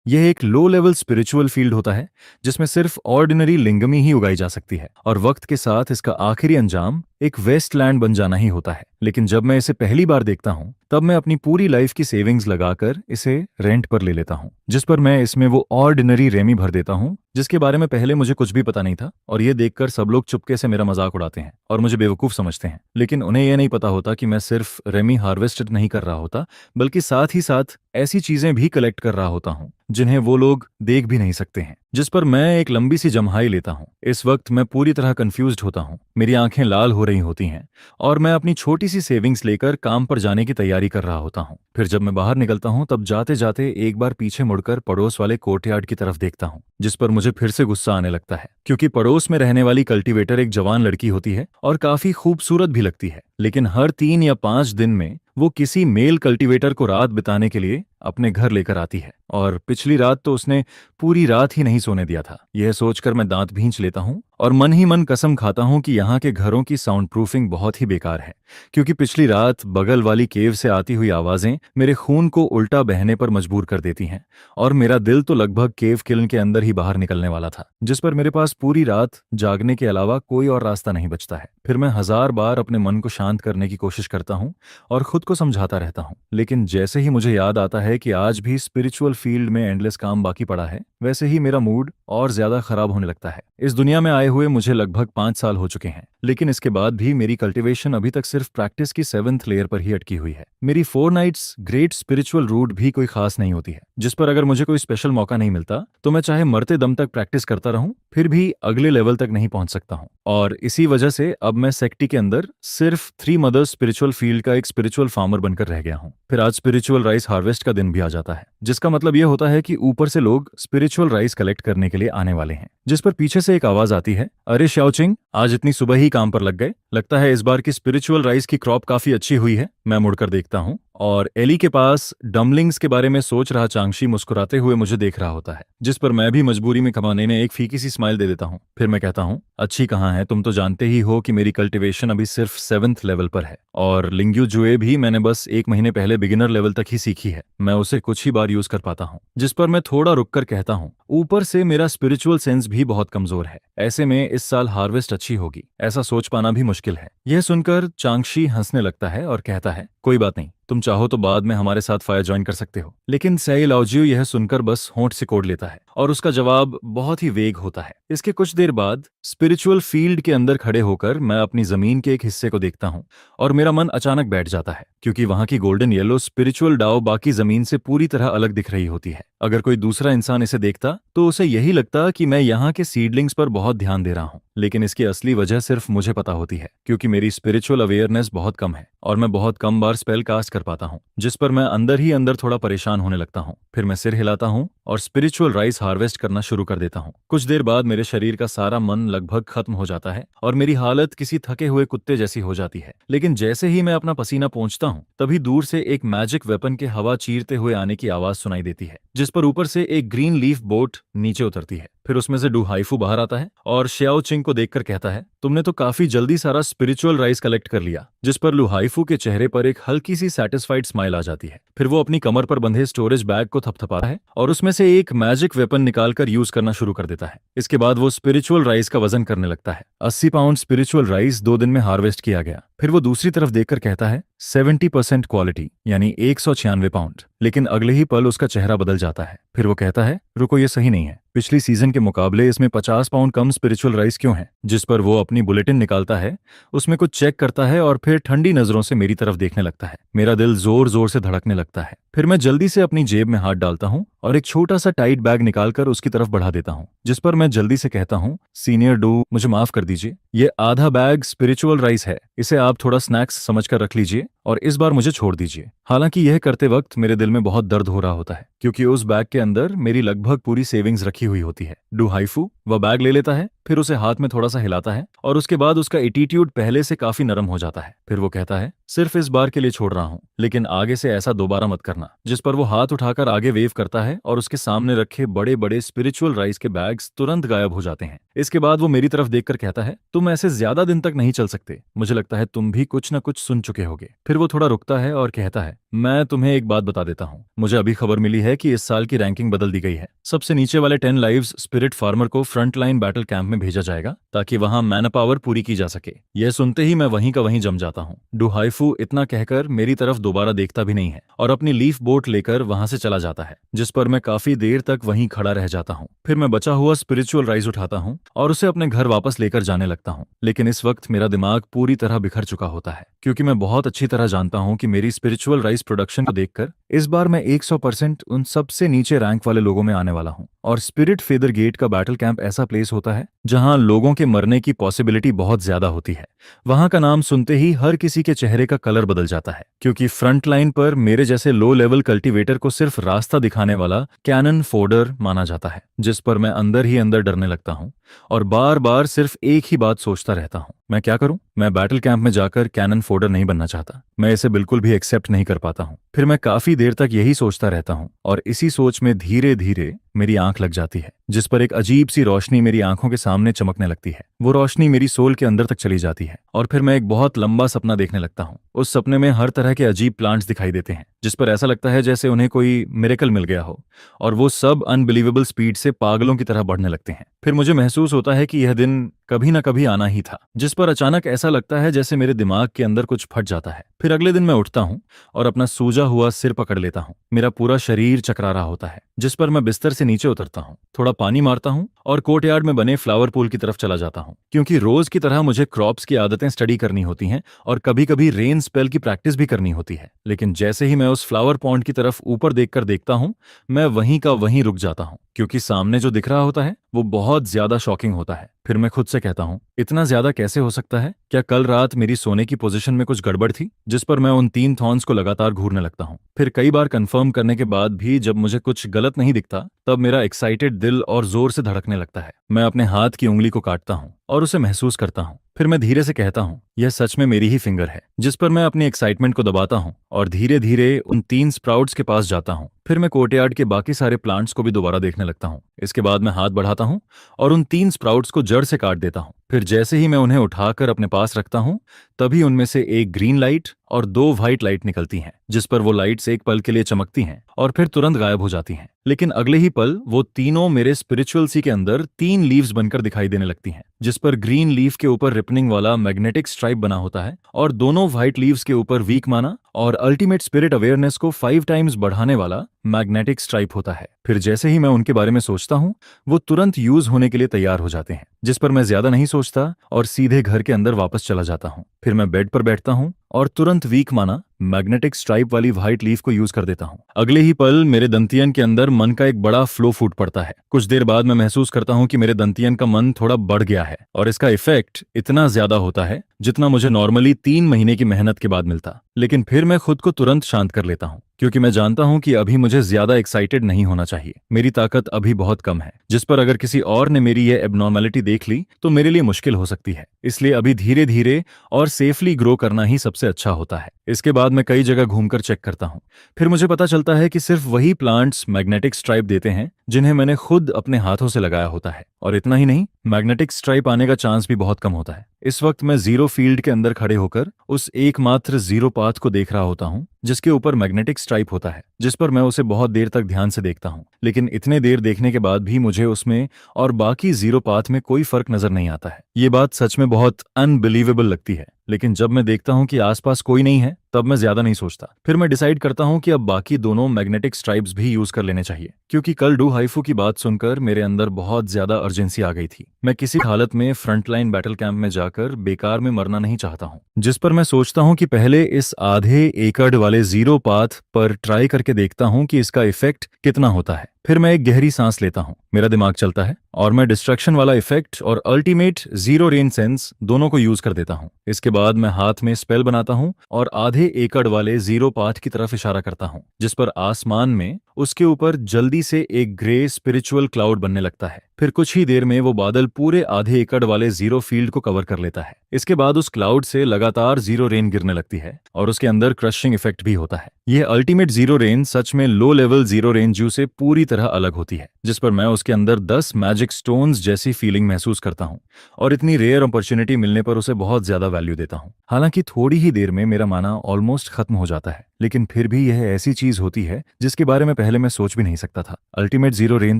यह एक low level spiritual field होता है जिसमें सिर्फ ऑर्डिनरी लिंगम ही उगाई जा सकती है, और वक्त के साथ इसका आखिरी अंजाम एक वेस्टलैंड बन जाना ही होता है। लेकिन जब मैं इसे पहली बार देखता हूँ तब मैं अपनी पूरी लाइफ की सेविंग्स लगाकर इसे रेंट पर ले लेता हूँ, जिस पर मैं इसमें वो ऑर्डिनरी रेमी भर देता हूँ जिसके बारे में पहले मुझे कुछ भी पता नहीं था। और ये देखकर सब लोग चुपके से मेरा मजाक उड़ाते हैं और मुझे बेवकूफ समझते हैं, लेकिन उन्हें यह नहीं पता होता कि मैं सिर्फ रेमी हार्वेस्ट नहीं कर रहा होता, बल्कि साथ ही साथ ऐसी चीजें भी कलेक्ट कर रहा होता हूँ जिन्हें वो लोग देख भी नहीं सकते हैं, जिस पर मैं एक लंबी सी जम्हाई लेता हूँ। इस वक्त मैं पूरी तरह कंफ्यूज्ड होता हूँ, मेरी आंखें लाल हो रही होती हैं और मैं अपनी छोटी सी सेविंग्स लेकर काम पर जाने की तैयारी कर रहा होता हूँ। फिर जब मैं बाहर निकलता हूँ तब जाते जाते एक बार पीछे मुड़कर पड़ोस वाले कोर्टयार्ड की तरफ देखता हूँ, जिस पर मुझे फिर से गुस्सा आने लगता है, क्योंकि पड़ोस में रहने वाली कल्टीवेटर एक जवान लड़की होती है और काफी खूबसूरत भी लगती है, लेकिन हर 3 या 5 दिन में वो किसी मेल कल्टीवेटर को रात बिताने के लिए अपने घर लेकर आती है, और पिछली रात तो उसने पूरी रात ही नहीं सोने दिया था। यह सोचकर मैं दांत भींच लेता हूँ और मन ही मन कसम खाता हूँ कि यहाँ के घरों की साउंड प्रूफिंग बहुत ही बेकार है, क्योंकि पिछली रात बगल वाली केव से आती हुई आवाजें मेरे खून को उल्टा बहने पर मजबूर कर देती हैं, और मेरा दिल तो लगभग केव किलन के अंदर ही बाहर निकलने वाला था, जिस पर मेरे पास पूरी रात जागने के अलावा कोई और रास्ता नहीं बचता है। फिर मैं 1000 बार अपने मन को शांत करने की कोशिश करता हूँ और खुद को समझाता रहता हूँ, लेकिन जैसे ही मुझे याद आता है कि आज भी स्पिरिचुअल फील्ड में एंडलेस काम बाकी पड़ा है, वैसे ही मेरा मूड और ज्यादा खराब होने लगता है। इस दुनिया में आए हुए मुझे लगभग 5 साल हो चुके हैं, लेकिन इसके बाद भी मेरी कल्टीवेशन अभी तक सिर्फ प्रैक्टिस की 7th लेयर पर ही अटकी हुई है। मेरी 4 नाइट्स ग्रेट स्पिरिचुअल रूट भी कोई खास नहीं होती है, जिस पर अगर मुझे कोई स्पेशल मौका नहीं मिलता तो मैं चाहे मरते दम तक प्रैक्टिस करता रहूं, फिर भी अगले लेवल तक नहीं पहुंच सकता हूं। और इसी वजह से अब मैं सेक्टी के अंदर सिर्फ 3 मदर्स स्पिरिचुअल फील्ड का एक स्पिरिचुअल फार्मर बनकर रह गया हूं। फिर आज स्पिरिचुअल राइस हार्वेस्ट का दिन भी आ जाता है, जिसका मतलब यह होता है कि ऊपर से लोग स्पिरिचुअल राइस कलेक्ट करने के लिए आने वाले हैं, जिस पर पीछे से एक आवाज आती है, अरे शाओचिंग, आज इतनी सुबह ही काम पर लग गए, लगता है इस बार की स्पिरिचुअल राइस की क्रॉप काफी अच्छी हुई है। मैं मुड़कर देखता हूँ और एली के पास डमलिंग्स के बारे में सोच रहा चांगशी मुस्कुराते हुए मुझे देख रहा होता है, जिस पर मैं भी मजबूरी में कमाने में एक फीकी सी स्माइल दे देता हूँ। फिर मैं कहता हूँ, अच्छी कहाँ है, तुम तो जानते ही हो कि मेरी कल्टीवेशन अभी सिर्फ 7th लेवल पर है, और लिंग्यू जुए भी मैंने बस 1 महीने पहले बिगिनर लेवल तक ही सीखी है, मैं उसे कुछ ही बार यूज कर पाता हूँ। जिस पर मैं थोड़ा रुककर कहता हूँ, ऊपर से मेरा स्पिरिचुअल सेंस भी बहुत कमजोर है, ऐसे में इस साल हार्वेस्ट अच्छी होगी ऐसा सोच पाना भी मुश्किल है। यह सुनकर चांगशी हंसने लगता है और कहता है, कोई बात नहीं, तुम चाहो तो बाद में हमारे साथ फायर ज्वाइन कर सकते हो। लेकिन सेई लाओजियो यह सुनकर बस होंठ सिकोड़ लेता है और उसका जवाब बहुत ही वेग होता है। इसके कुछ देर बाद स्पिरिचुअल फील्ड के अंदर खड़े होकर मैं अपनी जमीन के एक हिस्से को देखता हूँ और मेरा मन अचानक बैठ जाता है, क्योंकि वहां की गोल्डन येलो स्पिरिचुअल डाओ बाकी जमीन से पूरी तरह अलग दिख रही होती है। अगर कोई दूसरा इंसान इसे देखता तो उसे यही लगता कि मैं यहाँ के सीडलिंग्स पर बहुत ध्यान दे रहा हूँ, लेकिन इसकी असली वजह सिर्फ मुझे पता होती है, क्योंकि मेरी स्पिरिचुअल अवेयरनेस बहुत कम है और मैं बहुत कम बार स्पेल कास्ट कर पाता हूँ, जिस पर मैं अंदर ही अंदर थोड़ा परेशान होने लगता हूँ। फिर मैं सिर हिलाता हूँ और स्पिरिचुअल राइस हार्वेस्ट करना शुरू कर देता हूँ। कुछ देर बाद मेरे शरीर का सारा मन लगभग खत्म हो जाता है और मेरी हालत किसी थके हुए कुत्ते जैसी हो जाती है, लेकिन जैसे ही मैं अपना पसीना पोंछता हूँ तभी दूर से एक मैजिक वेपन के हवा चीरते हुए आने की आवाज सुनाई देती है, जिस पर ऊपर से एक ग्रीन लीफ बोट नीचे उतरती है। फिर उसमें से डू हाइफू बाहर आता है और श्याओ चिंग को देखकर कहता है, तुमने तो काफी जल्दी सारा स्पिरिचुअल राइस कलेक्ट कर लिया, जिस पर लू हाइफू के चेहरे पर एक हल्की सी सैटिस्फाइड स्माइल आ जाती है। फिर वो अपनी कमर पर बंधे स्टोरेज बैग को थपथपाता है और उसमें से एक मैजिक वेपन निकालकर यूज करना शुरू कर देता है। इसके बाद वो स्पिरिचुअल राइस का वजन करने लगता है। 80 पाउंड स्पिरिचुअल राइस 2 दिन में हार्वेस्ट किया गया। फिर वो दूसरी तरफ देखकर कहता है, 70% क्वालिटी यानी 196 पाउंड। लेकिन अगले ही पल उसका चेहरा बदल जाता है। फिर वो कहता है, रुको, ये सही नहीं है, पिछली सीजन के मुकाबले इसमें 50 पाउंड कम स्पिरिचुअल राइस क्यों है? जिस पर वो अपनी बुलेटिन निकालता है, उसमें कुछ चेक करता है और फिर ठंडी नजरों से मेरी तरफ देखने लगता है। मेरा दिल जोर जोर से धड़कने लगता है। फिर मैं जल्दी से अपनी जेब में हाथ डालता हूँ और एक छोटा सा टाइट बैग निकालकर उसकी तरफ बढ़ा देता हूँ, जिस पर मैं जल्दी से कहता हूँ, सीनियर डू, मुझे माफ कर दीजिए, ये आधा बैग स्पिरिचुअल राइस है, इसे आप थोड़ा स्नैक्स समझकर रख लीजिए और इस बार मुझे छोड़ दीजिए। हालांकि यह करते वक्त मेरे दिल में बहुत दर्द हो रहा होता है, क्योंकि उस बैग के अंदर मेरी लगभग पूरी सेविंग्स रखी हुई होती है। डू हाइफू वह बैग ले लेता है, फिर उसे हाथ में थोड़ा सा हिलाता है और उसके बाद उसका एटीट्यूड पहले से काफी नरम हो जाता है। फिर वो कहता है, सिर्फ इस बार के लिए छोड़ रहा हूँ, लेकिन आगे से ऐसा दोबारा मत करना। जिस पर वो हाथ उठाकर आगे वेव करता है और उसके सामने रखे बड़े बड़े स्पिरिचुअल राइस के बैग्स तुरंत गायब हो जाते हैं। इसके बाद वो मेरी तरफ देखकर कहता है, तुम ऐसे ज्यादा दिन तक नहीं चल सकते, मुझे लगता है तुम भी कुछ न कुछ सुन चुके होगे। फिर फिर वो थोड़ा रुकता है और कहता है, मैं तुम्हें एक बात बता देता हूँ, मुझे अभी खबर मिली है कि इस साल की रैंकिंग बदल दी गई है। सबसे नीचे वाले 10 लाइव्स स्पिरिट फार्मर को फ्रंट लाइन बैटल कैंप में भेजा जाएगा ताकि वहां मैन पावर पूरी की जा सके। यह सुनते ही मैं वहीं का वहीं जम जाता हूँ। डुहाइफू इतना कहकर मेरी तरफ दोबारा देखता भी नहीं है और अपनी लीफ बोट लेकर वहां से चला जाता है, जिस पर मैं काफी देर तक वहीं खड़ा रह जाता हूँ। फिर मैं बचा हुआ स्पिरिचुअल राइज उठाता हूँ और उसे अपने घर वापस लेकर जाने लगता हूँ। लेकिन इस वक्त मेरा दिमाग पूरी तरह बिखर चुका होता है, क्योंकि मैं बहुत अच्छी तरह जानता हूँ कि मेरी स्पिरिचुअल राइज प्रोडक्शन को देखकर इस बार मैं 100% उन सबसे नीचे रैंक वाले लोगों में आने वाला हूँ। और स्पिरिट फेदर गेट का बैटल कैंप ऐसा प्लेस होता है जहां लोगों के मरने की पॉसिबिलिटी बहुत ज्यादा होती है। वहां का नाम सुनते ही हर किसी के चेहरे का कलर बदल जाता है, क्योंकि फ्रंट लाइन पर मेरे जैसे लो लेवल कल्टीवेटर को सिर्फ रास्ता दिखाने वाला कैनन फोडर माना जाता है, जिस पर मैं अंदर ही अंदर डरने लगता हूँ और बार बार सिर्फ एक ही बात सोचता रहता हूँ, मैं क्या करूं? मैं बैटल कैंप में जाकर कैनन फोडर नहीं बनना चाहता। मैं इसे बिल्कुल भी एक्सेप्ट नहीं कर पाता हूँ। फिर मैं काफी देर तक यही सोचता रहता हूँ और इसी सोच में धीरे धीरे मेरी आंख लग जाती है, जिस पर एक अजीब सी रोशनी मेरी आंखों के सामने चमकने लगती है। वो रोशनी मेरी सोल के अंदर तक चली जाती है और फिर मैं एक बहुत लंबा सपना देखने लगता हूँ। उस सपने में हर तरह के अजीब प्लांट्स दिखाई देते हैं, जिस पर ऐसा लगता है जैसे उन्हें कोई मिरेकल मिल गया हो और वो सब अनबिलीवेबल स्पीड से पागलों की तरह बढ़ने लगते हैं। फिर मुझे महसूस होता है कि यह दिन कभी ना कभी आना ही था, जिस पर अचानक ऐसा लगता है जैसे मेरे दिमाग के अंदर कुछ फट जाता है। फिर अगले दिन मैं उठता हूँ और अपना सूजा हुआ सिर पकड़ लेता हूँ। मेरा पूरा शरीर चकरा रहा होता है, जिस पर मैं बिस्तर से नीचे उतरता हूँ, थोड़ा पानी मारता हूँ और कोर्टयार्ड में बने फ्लावर पूल की तरफ चला जाता हूँ, क्योंकि रोज की तरह मुझे क्रॉप्स की आदतें स्टडी करनी होती हैं और कभी कभी रेन स्पेल की प्रैक्टिस भी करनी होती है। लेकिन जैसे ही मैं उस फ्लावर पॉन्ड की तरफ ऊपर देखकर देखता हूँ, मैं वहीं का वहीं रुक जाता हूँ, क्योंकि सामने जो दिख रहा होता है वो बहुत ज्यादा शॉकिंग होता है। फिर मैं खुद से कहता हूँ, इतना ज्यादा कैसे हो सकता है? क्या कल रात मेरी सोने की पोजीशन में कुछ गड़बड़ थी? जिस पर मैं उन 3 थॉर्न्स को लगातार घूरने लगता हूँ। फिर कई बार कंफर्म करने के बाद भी जब मुझे कुछ गलत नहीं दिखता, तब मेरा एक्साइटेड दिल और जोर से धड़कने लगता है। मैं अपने हाथ की उंगली को काटता हूँ और उसे महसूस करता हूँ। फिर मैं धीरे से कहता हूँ, यह सच में मेरी ही फिंगर है। जिस पर मैं अपनी एक्साइटमेंट को दबाता हूँ और धीरे धीरे उन 3 स्प्राउट्स के पास जाता हूँ। फिर मैं कोर्टयार्ड के बाकी सारे प्लांट्स को भी दोबारा देखने लगता हूँ। इसके बाद मैं हाथ बढ़ाता हूँ और उन 3 स्प्राउट्स को जड़ से काट देता हूँ। फिर जैसे ही मैं उन्हें उठाकर अपने पास रखता हूँ, तभी उनमें से एक ग्रीन लाइट और 2 व्हाइट लाइट निकलती हैं, जिस पर वो लाइट्स एक पल के लिए चमकती हैं और फिर तुरंत गायब हो जाती हैं। लेकिन अगले ही पल वो तीनों मेरे स्पिरिचुअल सी के अंदर 3 लीव्स बनकर दिखाई देने लगती हैं, जिस पर ग्रीन लीफ के ऊपर रिपनिंग वाला मैग्नेटिक स्ट्राइप बना होता है और दोनों व्हाइट लीव्स के ऊपर वीक माना और अल्टीमेट स्पिरिट अवेयरनेस को 5 टाइम्स बढ़ाने वाला मैग्नेटिक स्ट्राइप होता है। फिर जैसे ही मैं उनके बारे में सोचता हूँ, वो तुरंत यूज होने के लिए तैयार हो जाते हैं, जिस पर मैं ज्यादा नहीं सोचता और सीधे घर के अंदर वापस चला जाता हूँ। फिर मैं बेड पर बैठता हूँ और तुरंत वीक माना मैग्नेटिक स्ट्राइप वाली व्हाइट लीफ को यूज कर देता हूँ। अगले ही पल मेरे दंतियन के अंदर मन का एक बड़ा फ्लो फूट पड़ता है। कुछ देर बाद मैं महसूस करता हूँ कि मेरे दंतियन का मन थोड़ा बढ़ गया है और इसका इफेक्ट इतना ज्यादा होता है जितना मुझे नॉर्मली 3 महीने की मेहनत के बाद मिलता। लेकिन फिर मैं खुद को तुरंत शांत कर लेता हूँ, क्योंकि मैं जानता हूँ कि अभी मुझे ज्यादा एक्साइटेड नहीं होना चाहिए। मेरी ताकत अभी बहुत कम है, जिस पर अगर किसी और ने मेरी ये एबनॉर्मैलिटी देख ली तो मेरे लिए मुश्किल हो सकती है। इसलिए अभी धीरे धीरे और सेफली ग्रो करना ही सबसे अच्छा होता है। इसके बाद मैं कई जगह घूमकर चेक करता हूँ। फिर मुझे पता चलता है कि सिर्फ वही प्लांट्स मैग्नेटिक स्ट्राइप देते हैं जिन्हें मैंने खुद अपने हाथों से लगाया होता है। और इतना ही नहीं, मैग्नेटिक स्ट्राइप आने का चांस भी बहुत कम होता है। इस वक्त मैं जीरो फील्ड के अंदर खड़े होकर उस एकमात्र जीरो पाथ को देख रहा होता हूँ जिसके ऊपर मैग्नेटिक स्ट्राइप होता है, जिस पर मैं उसे बहुत देर तक ध्यान से देखता हूँ। लेकिन इतने देर देखने के बाद भी मुझे उसमें और बाकी जीरो पाथ में कोई फर्क नजर नहीं आता है। ये बात सच में बहुत अनबिलीवेबल लगती है। लेकिन जब मैं देखता हूँ कि आसपास कोई नहीं है, तब मैं ज्यादा नहीं सोचता। फिर मैं डिसाइड करता हूँ कि अब बाकी दोनों मैग्नेटिक स्ट्राइप्स भी यूज कर लेने चाहिए, क्योंकि कल डुहाइफू की बात सुनकर मेरे अंदर बहुत ज्यादा अर्जेंसी आ गई थी। मैं किसी हालत में फ्रंटलाइन बैटल कैंप में जाकर बेकार में मरना नहीं चाहता हूँ। जिस पर मैं सोचता हूँ कि पहले इस आधे एकड़ वाले जीरो पाथ पर ट्राई करके देखता हूँ कि इसका इफेक्ट कितना होता है। फिर मैं एक गहरी सांस लेता हूँ, मेरा दिमाग चलता है और मैं डिस्ट्रक्शन वाला इफेक्ट और अल्टीमेट जीरो रेन सेंस दोनों को यूज कर देता हूँ। इसके बाद मैं हाथ में स्पेल बनाता हूँ और आधे एकड़ वाले जीरो पाथ की तरफ इशारा करता हूँ, जिस पर आसमान में उसके ऊपर जल्दी से एक ग्रे स्पिरिचुअल क्लाउड बनने लगता है। फिर कुछ ही देर में वो बादल पूरे आधे एकड़ वाले जीरो फील्ड को कवर कर लेता है। इसके बाद उस क्लाउड से लगातार जीरो रेन गिरने लगती है और उसके अंदर क्रशिंग इफेक्ट भी होता है। यह अल्टीमेट जीरो रेन सच में लो लेवल जीरो रेन ज्यू से पूरी तरह अलग होती है, जिस पर मैं उसके अंदर 10 मैजिक स्टोन्स जैसी फीलिंग महसूस करता हूँ और इतनी रेयर अपॉर्चुनिटी मिलने पर उसे बहुत ज्यादा वैल्यू देता हूँ। हालांकि थोड़ी ही देर में मेरा माना ऑलमोस्ट खत्म हो जाता है, लेकिन फिर भी यह ऐसी चीज होती है जिसके बारे में पहले मैं सोच भी नहीं सकता था। अल्टीमेट जीरो रेन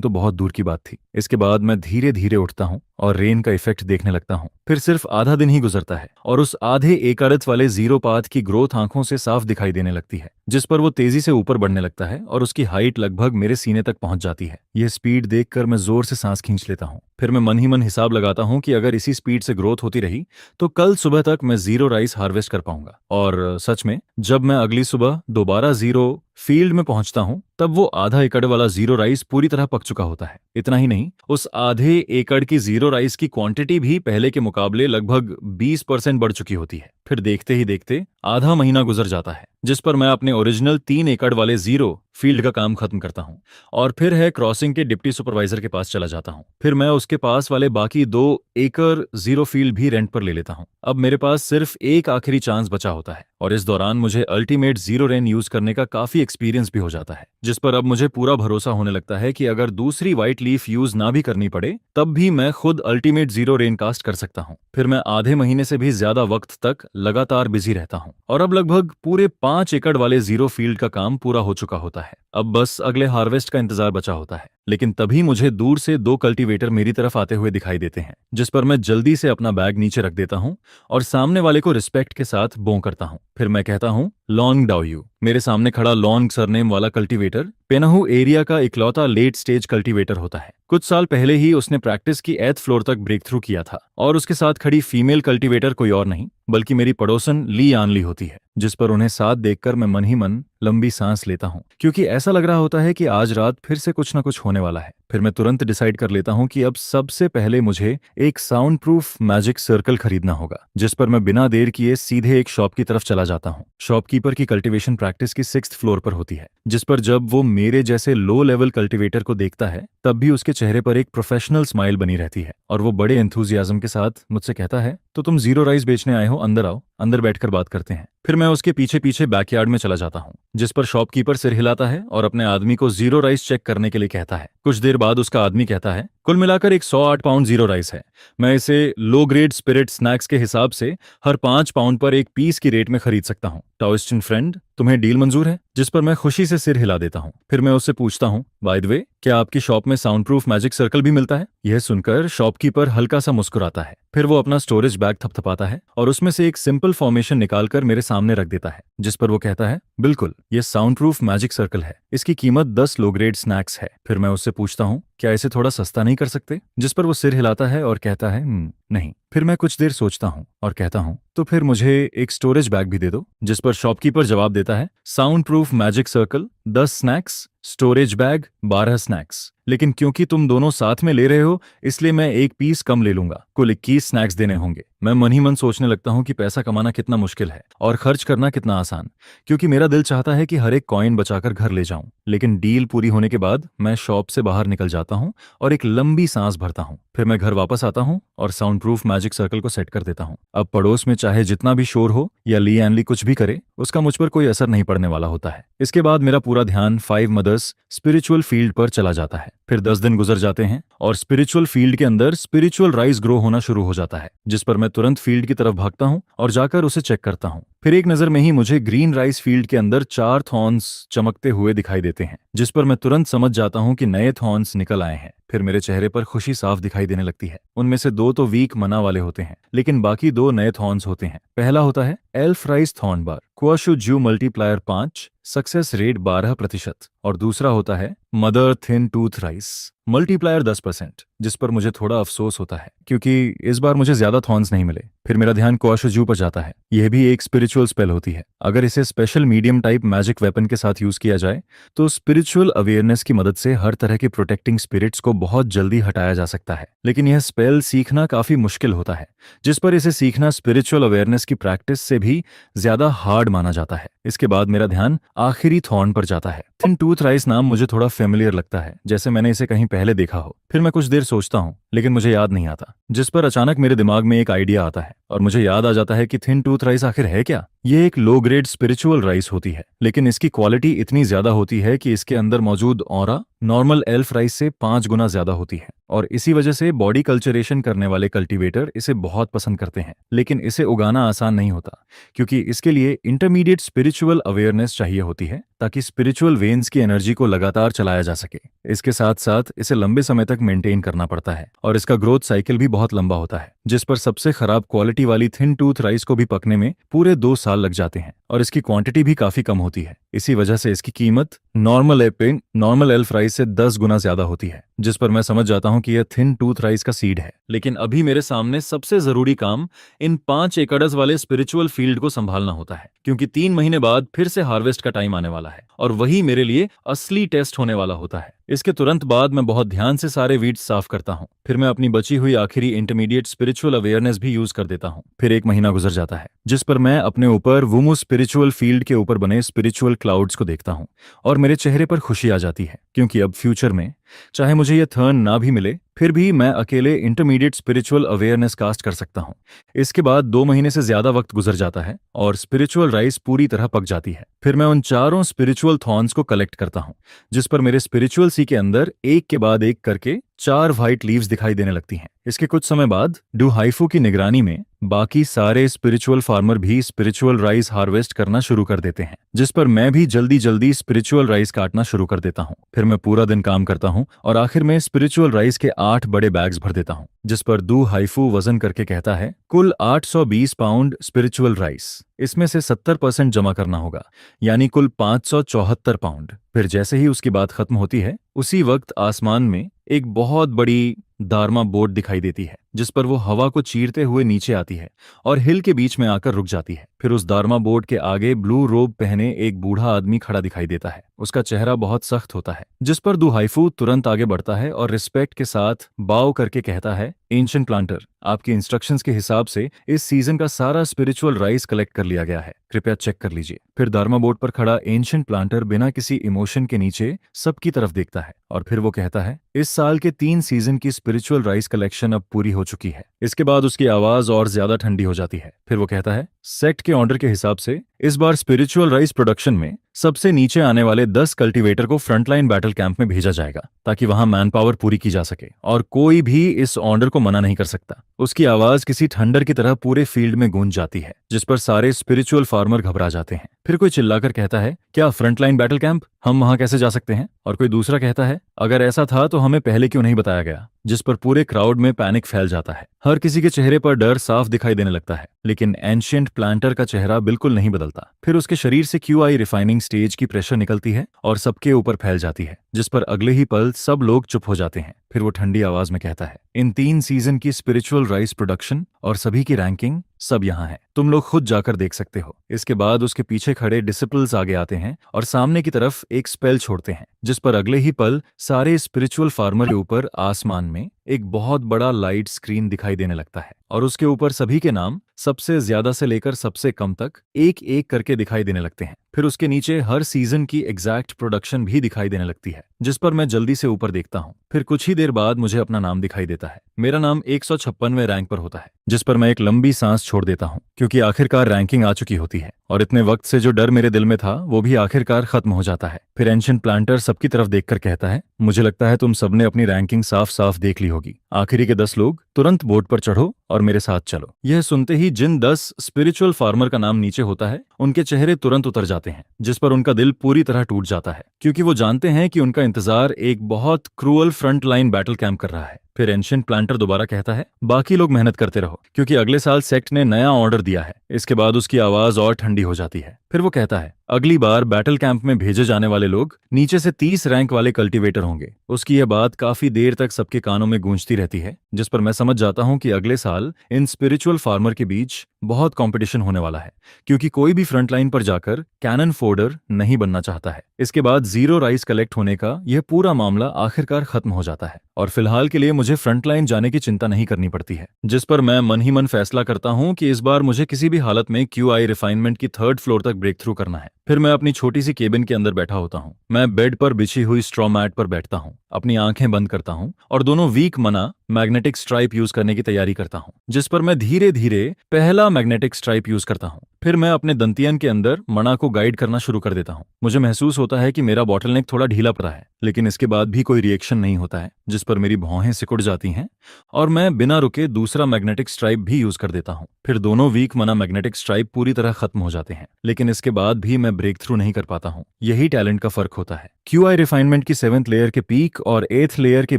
तो बहुत दूर की बात थी। इसके बाद मैं धीरे धीरे उठता हूँ और रेन का इफेक्ट देखने लगता हूँ। फिर सिर्फ आधा दिन ही गुजरता है और उस आधे एकड़त वाले जीरो पाथ की ग्रोथ आंखों से साफ दिखाई देने लगती है, जिस पर वो तेजी से ऊपर बढ़ने लगता है और उसकी हाइट लगभग मेरे सीने तक पहुंच जाती है। यह स्पीड देखकर मैं जोर से सांस खींच लेता हूँ। फिर मैं मन ही मन हिसाब लगाता हूँ कि अगर इसी स्पीड से ग्रोथ होती रही तो कल सुबह तक मैं जीरो राइस हार्वेस्ट कर पाऊंगा। और सच में जब मैं अगली सुबह दोबारा जीरो फील्ड में पहुंचता हूं तब वो आधा एकड़ वाला जीरो राइस पूरी तरह पक चुका होता है। इतना ही नहीं, उस आधे एकड़ की जीरो राइस की क्वांटिटी भी पहले के मुकाबले लगभग 20% बढ़ चुकी होती है। फिर देखते ही देखते आधा महीना गुजर जाता है, जिस पर मैं अपने ओरिजिनल 3 एकड़ वाले जीरो फील्ड का काम खत्म करता हूं और फिर है क्रॉसिंग के डिप्टी सुपरवाइजर के पास चला जाता हूं। फिर मैं उसके पास वाले बाकी 2 एकड़ जीरो फील्ड भी रेंट पर ले लेता हूं। अब मेरे पास सिर्फ एक आखिरी चांस बचा होता है और इस दौरान मुझे अल्टीमेट जीरो रेन यूज करने का काफी एक्सपीरियंस भी हो जाता है, जिस पर अब मुझे पूरा भरोसा होने लगता है कि अगर दूसरी व्हाइट लीफ यूज ना भी करनी पड़े तब भी मैं खुद अल्टीमेट जीरो रेन कास्ट कर सकता हूं। फिर मैं आधे महीने से भी ज्यादा वक्त तक लगातार बिजी रहता हूं और अब लगभग पूरे 5 एकड़ वाले जीरो फील्ड का काम पूरा हो चुका होता है। अब बस अगले हार्वेस्ट का इंतजार बचा होता है। लेकिन तभी मुझे दूर से 2 कल्टीवेटर मेरी तरफ आते हुए दिखाई देते हैं, जिस पर मैं जल्दी से अपना बैग नीचे रख देता हूं और सामने वाले को रिस्पेक्ट के साथ बो करता हूं। फिर मैं कहता हूं, लॉन्ग डाउयू। मेरे सामने खड़ा लॉन्ग सरनेम वाला कल्टीवेटर पेनाहू एरिया का इकलौता लेट स्टेज कल्टीवेटर होता है। कुछ साल पहले ही उसने प्रैक्टिस की 8th फ्लोर तक ब्रेक थ्रू किया था और उसके साथ खड़ी फीमेल कल्टीवेटर कोई और नहीं बल्कि मेरी पड़ोसन ली आनली होती है, जिस पर उन्हें साथ देखकर मैं मन ही मन लंबी सांस लेता हूं, क्योंकि ऐसा लग रहा होता है कि आज रात फिर से कुछ ना कुछ होने वाला है। फिर मैं तुरंत डिसाइड कर लेता हूं कि अब सबसे पहले मुझे एक साउंड प्रूफ मैजिक सर्कल खरीदना होगा, जिस पर मैं बिना देर किए सीधे एक शॉप की तरफ चला जाता हूं। शॉपकीपर की कल्टीवेशन प्रैक्टिस की 6th फ्लोर पर होती है, जिस पर जब वो मेरे जैसे लो लेवल कल्टीवेटर को देखता है तब भी उसके चेहरे पर एक प्रोफेशनल स्माइल बनी रहती है और वो बड़े एंथुजियाज्म के साथ मुझसे कहता है, तो तुम जीरो राइस बेचने आए हो, अंदर आओ, अंदर बैठकर बात करते हैं। फिर मैं उसके पीछे पीछे बैकयार्ड में चला जाता हूं, जिस पर शॉपकीपर सिर हिलाता है और अपने आदमी को जीरो राइस चेक करने के लिए कहता है। कुछ देर बाद उसका आदमी कहता है, कुल मिलाकर 108 पाउंड जीरो राइस है। मैं इसे लो ग्रेड स्पिरिट स्नैक्स के हिसाब से हर 5 पाउंड पर एक पीस की रेट में खरीद सकता हूँ। टाओइस्टियन फ्रेंड, तुम्हें डील मंजूर है? जिस पर मैं खुशी से सिर हिला देता हूँ। फिर मैं उससे पूछता हूँ, बाय द वे, क्या आपकी शॉप में साउंड प्रूफ मैजिक सर्कल भी मिलता है? यह सुनकर शॉपकीपर हल्का सा मुस्कुराता है। फिर वो अपना स्टोरेज बैग थपथपाता है और उसमें से एक सिंपल फॉर्मेशन निकालकर मेरे सामने रख देता है, जिस पर वो कहता है, बिल्कुल, ये साउंड प्रूफ मैजिक सर्कल है। इसकी कीमत 10 लो ग्रेड स्नैक्स है। फिर मैं उससे पूछता हूँ, क्या इसे थोड़ा सस्ता नहीं कर सकते? जिस पर वो सिर हिलाता है और कहता है, नहीं। फिर मैं कुछ देर सोचता हूँ और कहता हूँ, तो फिर मुझे एक स्टोरेज बैग भी दे दो। जिस पर शॉपकीपर जवाब देता है, sound proof magic circle 10 snacks, storage bag 12 snacks. लेकिन क्योंकि तुम दोनों साथ में ले रहे हो इसलिए मैं एक पीस कम ले लूंगा। कुल 21 स्नैक्स देने होंगे। मैं मन ही मन सोचने लगता हूँ कि पैसा कमाना कितना मुश्किल है और खर्च करना कितना आसान, क्योंकि मेरा दिल चाहता है कि हर एक कॉइन बचाकर घर ले जाऊं। लेकिन डील पूरी होने के बाद मैं शॉप से बाहर निकल जाता हूँ और एक लंबी सांस भरता हूँ। फिर मैं घर वापस आता हूँ और साउंड प्रूफ मैजिक सर्कल को सेट कर देता हूँ। अब पड़ोस में चाहे जितना भी शोर हो या ली एनली कुछ भी करे, उसका मुझ पर कोई असर नहीं पड़ने वाला होता है। इसके बाद मेरा पूरा ध्यान 5 मदर्स स्पिरिचुअल फील्ड पर चला जाता है। फिर 10 दिन गुजर जाते हैं और स्पिरिचुअल फील्ड के अंदर स्पिरिचुअल राइस ग्रो होना शुरू हो जाता है, जिस पर मैं तुरंत फील्ड की तरफ भागता हूं और जाकर उसे चेक करता हूं। फिर एक नजर में ही मुझे ग्रीन राइस फील्ड के अंदर 4 थॉर्न्स चमकते हुए दिखाई देते हैं, जिस पर मैं तुरंत समझ जाता हूं कि नए थॉर्न्स निकल आए हैं। फिर मेरे चेहरे पर खुशी साफ दिखाई देने लगती है। उनमें से 2 तो वीक मना वाले होते हैं, लेकिन बाकी 2 नए थॉर्न्स होते हैं। पहला होता है एल्फ राइस थॉर्न बार, क्वाशु ज्यू मल्टीप्लायर 5, सक्सेस रेट 12% और दूसरा होता है mother thin tooth rice multiplier 10%, जिस पर मुझे थोड़ा अफसोस होता है क्योंकि इस बार मुझे ज्यादा थॉर्न्स नहीं मिले। फिर मेरा ध्यान क्वाशु पर जाता है। यह भी एक स्पिरिचुअल स्पेल होती है। अगर इसे special medium type magic weapon के साथ यूज किया जाए तो स्पिरिचुअल अवेयरनेस की मदद से हर तरह के प्रोटेक्टिंग स्पिरिट्स को बहुत जल्दी हटाया जा सकता है। लेकिन यह स्पेल सीखना काफी मुश्किल होता है, जिस पर इसे सीखना स्पिरिचुअल अवेयरनेस की प्रैक्टिस से भी ज्यादा हार्ड माना जाता है। इसके बाद मेरा ध्यान आखिरी थॉर्न पर जाता है। थिन टूथ राइस नाम मुझे थोड़ा फेमिलियर लगता है, जैसे मैंने इसे कहीं पहले देखा हो। फिर मैं कुछ देर सोचता हूँ, लेकिन मुझे याद नहीं आता, जिस पर अचानक मेरे दिमाग में एक आइडिया आता है और मुझे याद आ जाता है कि थिन टूथ राइस आखिर है क्या। ये एक लो ग्रेड स्पिरिचुअल राइस होती है, लेकिन इसकी क्वालिटी इतनी ज्यादा होती है कि इसके अंदर मौजूद ऑरा नॉर्मल एल्फ राइस से 5 गुना ज्यादा होती है, और इसी वजह से बॉडी कल्चरेशन करने वाले कल्टीवेटर इसे बहुत पसंद करते हैं। लेकिन इसे उगाना आसान नहीं होता, क्योंकि इसके लिए इंटरमीडिएट स्पिरिचुअल अवेयरनेस चाहिए होती है, ताकि स्पिरिचुअल वेन्स की एनर्जी को लगातार चलाया जा सके। इसके साथ साथ इसे लंबे समय तक मेंटेन करना पड़ता है, और इसका ग्रोथ साइकिल भी बहुत लंबा होता है, जिस पर सबसे खराब क्वालिटी वाली थिन टूथ राइस को भी पकने में पूरे 2 साल लग जाते हैं, और इसकी क्वांटिटी भी काफी कम होती है। इसी वजह से इसकी कीमत नॉर्मल एल्फ राइस से 10 गुना ज्यादा होती है, जिस पर मैं समझ जाता हूं कि यह थिन टूथ राइस का सीड है। लेकिन अभी मेरे सामने सबसे जरूरी काम इन 5 एकड़स वाले स्पिरिचुअल फील्ड को संभालना होता है, क्योंकि 3 महीने बाद फिर से हार्वेस्ट का टाइम आने वाला है, और वही मेरे लिए असली टेस्ट होने वाला होता है। इसके तुरंत बाद मैं बहुत ध्यान से सारे वीड्स साफ करता हूँ। फिर मैं अपनी बची हुई आखिरी इंटरमीडिएट स्पिरिचुअल अवेयरनेस भी यूज कर देता हूँ। फिर 1 महीना गुजर जाता है, जिस पर मैं अपने ऊपर वुमू स्पिरिचुअल फील्ड के ऊपर बने स्पिरिचुअल क्लाउड्स को देखता हूँ, और मेरे चेहरे पर खुशी आ जाती है, क्योंकि अब फ्यूचर में चाहे मुझे यह थर्न ना भी मिले, फिर भी मैं अकेले इंटरमीडिएट स्पिरिचुअल अवेयरनेस कास्ट कर सकता हूँ। इसके बाद 2 महीने से ज्यादा वक्त गुजर जाता है और स्पिरिचुअल राइस पूरी तरह पक जाती है। फिर मैं उन चारों स्पिरिचुअल थॉर्न्स को कलेक्ट करता हूँ, जिस पर मेरे स्पिरिचुअल सी के अंदर एक के बाद एक करके 4 व्हाइट लीव्स दिखाई देने लगती हैं। इसके कुछ समय बाद डू हाइफू की निगरानी में बाकी सारे स्पिरिचुअल फार्मर भी स्पिरिचुअल राइस हार्वेस्ट करना शुरू कर देते हैं, जिस पर मैं भी जल्दी जल्दी स्पिरिचुअल राइस काटना शुरू कर देता हूँ। फिर मैं पूरा दिन काम करता हूँ और आखिर में स्पिरिचुअल राइस के 8 बड़े बैग्स भर देता हूँ, जिस पर डू हाइफू वजन करके कहता है कुल 820 पाउंड स्पिरिचुअल राइस। इसमें से 70% जमा करना होगा, यानी कुल 574 पाउंड। फिर जैसे ही उसकी बात खत्म होती है, उसी वक्त आसमान में एक बहुत बड़ी दारमा बोट दिखाई देती है, जिस पर वो हवा को चीरते हुए नीचे आती है और हिल के बीच में आकर रुक जाती है। फिर उस दारमा बोट के आगे ब्लू रोब पहने एक बूढ़ा आदमी खड़ा दिखाई देता है। उसका चेहरा बहुत सख्त होता है, जिस पर डू हाइफू तुरंत आगे बढ़ता है और रिस्पेक्ट के साथ बाव करके कहता है, एंशिएंट प्लांटर, आपकी इंस्ट्रक्शंस के हिसाब से इस सीजन का सारा स्पिरिचुअल राइस कलेक्ट कर लिया गया है, कृपया चेक कर लीजिए। फिर दारमा बोट पर खड़ा एंशिएंट प्लांटर बिना किसी इमोशन के नीचे सबकी तरफ देखता है, और फिर वो कहता है, इस साल के 3 सीजन की स्पिरिचुअल राइस कलेक्शन अब पूरी हो चुकी है। इसके बाद उसकी आवाज और ज्यादा ठंडी हो जाती है। फिर वो कहता है, सेक्ट के ऑर्डर के हिसाब से इस बार स्पिरिचुअल राइस प्रोडक्शन में सबसे नीचे आने वाले 10 कल्टीवेटर को फ्रंटलाइन बैटल कैंप में भेजा जाएगा, ताकि वहां मैन पावर पूरी की जा सके, और कोई भी इस ऑर्डर को मना नहीं कर सकता। उसकी आवाज किसी थंडर की तरह पूरे फील्ड में गूंज जाती है, जिस पर सारे स्पिरिचुअल फार्मर घबरा जाते हैं। फिर कोई चिल्लाकर कहता है, क्या फ्रंटलाइन बैटल कैंप? हम वहां कैसे जा सकते हैं? और कोई दूसरा कहता है, अगर ऐसा था तो हमें पहले क्यों नहीं बताया गया? जिस पर पूरे क्राउड में पैनिक फैल जाता है। हर किसी के चेहरे पर डर साफ दिखाई देने लगता है, लेकिन एंशिएंट प्लांटर का चेहरा बिल्कुल नहीं बदलता। फिर उसके शरीर से QI रिफाइनिंग स्टेज की प्रेशर निकलती है और सबके ऊपर फैल जाती है, जिस पर अगले ही पल सब लोग चुप हो जाते हैं। फिर वो ठंडी आवाज में कहता है, इन 3 सीजन की स्पिरिचुअल राइस प्रोडक्शन और सभी की रैंकिंग सब यहाँ है, तुम लोग खुद जाकर देख सकते हो। इसके बाद उसके पीछे खड़े डिसिपल्स आगे आते हैं और सामने की तरफ एक स्पेल छोड़ते हैं, जिस पर अगले ही पल सारे स्पिरिचुअल फार्मर के ऊपर आसमान में एक बहुत बड़ा लाइट स्क्रीन दिखाई देने लगता है, और उसके ऊपर सभी के नाम सबसे ज्यादा से लेकर सबसे कम तक एक एक करके दिखाई देने लगते हैं। फिर उसके नीचे हर सीजन की एग्जैक्ट प्रोडक्शन भी दिखाई देने लगती है, जिस पर मैं जल्दी से ऊपर देखता हूँ। फिर कुछ ही देर बाद मुझे अपना नाम दिखाई देता है। मेरा नाम 156वें रैंक पर होता है, जिस पर मैं एक लंबी सांस छोड़ देता हूँ, क्योंकि आखिरकार रैंकिंग आ चुकी होती है, और इतने वक्त से जो डर मेरे दिल में था वो भी आखिरकार खत्म हो जाता है। फिर एंशिएंट प्लांटर सबकी तरफ देखकर कहता है, मुझे लगता है तुम सबने अपनी रैंकिंग साफ साफ देख ली होगी। आखिरी के 10 लोग तुरंत बोट पर चढ़ो और मेरे साथ चलो। यह सुनते ही जिन 10 स्पिरिचुअल फार्मर का नाम नीचे होता है, उनके चेहरे तुरंत उतर जाते हैं, जिस पर उनका दिल पूरी तरह टूट जाता है, क्योंकि वो जानते हैं कि उनका इंतजार एक बहुत cruel front line battle camp कर रहा है। फिर एंशिएंट प्लांटर दोबारा कहता है, बाकी लोग मेहनत करते रहो, क्योंकि अगले साल सेक्ट ने नया ऑर्डर दिया है। इसके बाद उसकी आवाज और ठंडी हो जाती है। फिर वो कहता है, अगली बार बैटल कैंप में भेजे जाने वाले लोग नीचे से 30 रैंक वाले कल्टीवेटर होंगे। उसकी यह बात काफी देर तक सबके कानों में गूंजती रहती है, जिस पर मैं समझ जाता हूँ कि अगले साल इन स्पिरिचुअल फार्मर के बीच बहुत कंपटीशन होने वाला है, क्योंकि कोई भी फ्रंट लाइन पर जाकर कैनन फोर्डर नहीं बनना चाहता है। इसके बाद 0 राइस कलेक्ट होने का यह पूरा मामला आखिरकार खत्म हो जाता है, और फिलहाल के लिए मुझे फ्रंटलाइन जाने की चिंता नहीं करनी पड़ती है, जिस पर मैं मन ही मन फैसला करता हूं कि इस बार मुझे किसी भी हालत में QI रिफाइनमेंट की 3rd फ्लोर तक ब्रेक थ्रू करना है। फिर मैं अपनी छोटी सी केबिन के अंदर बैठा होता हूँ। मैं बेड पर बिछी हुई स्ट्रॉ मैट पर बैठता हूँ, अपनी आंखें बंद करता हूँ और दोनों वीक मना मैग्नेटिक स्ट्राइप यूज करने की तैयारी करता हूँ, जिस पर मैं धीरे धीरे पहला मैग्नेटिक स्ट्राइप यूज करता हूँ। फिर मैं अपने दंतियन के अंदर मना को गाइड करना शुरू कर देता हूँ। मुझे महसूस होता है कि मेरा बॉटलनेक थोड़ा ढीला पड़ा है, लेकिन इसके बाद भी कोई रिएक्शन नहीं होता है, जिस पर मेरी भौहें सिकुड़ जाती हैं और मैं बिना रुके दूसरा मैग्नेटिक स्ट्राइप भी यूज कर देता हूँ। फिर दोनों वीक मना मैग्नेटिक स्ट्राइप पूरी तरह खत्म हो जाते हैं, लेकिन इसके बाद भी मैं ब्रेक थ्रू नहीं कर पाता हूँ। यही टैलेंट का फर्क होता है। QI रिफाइनमेंट की 7th लेयर के पीक और 8th लेयर के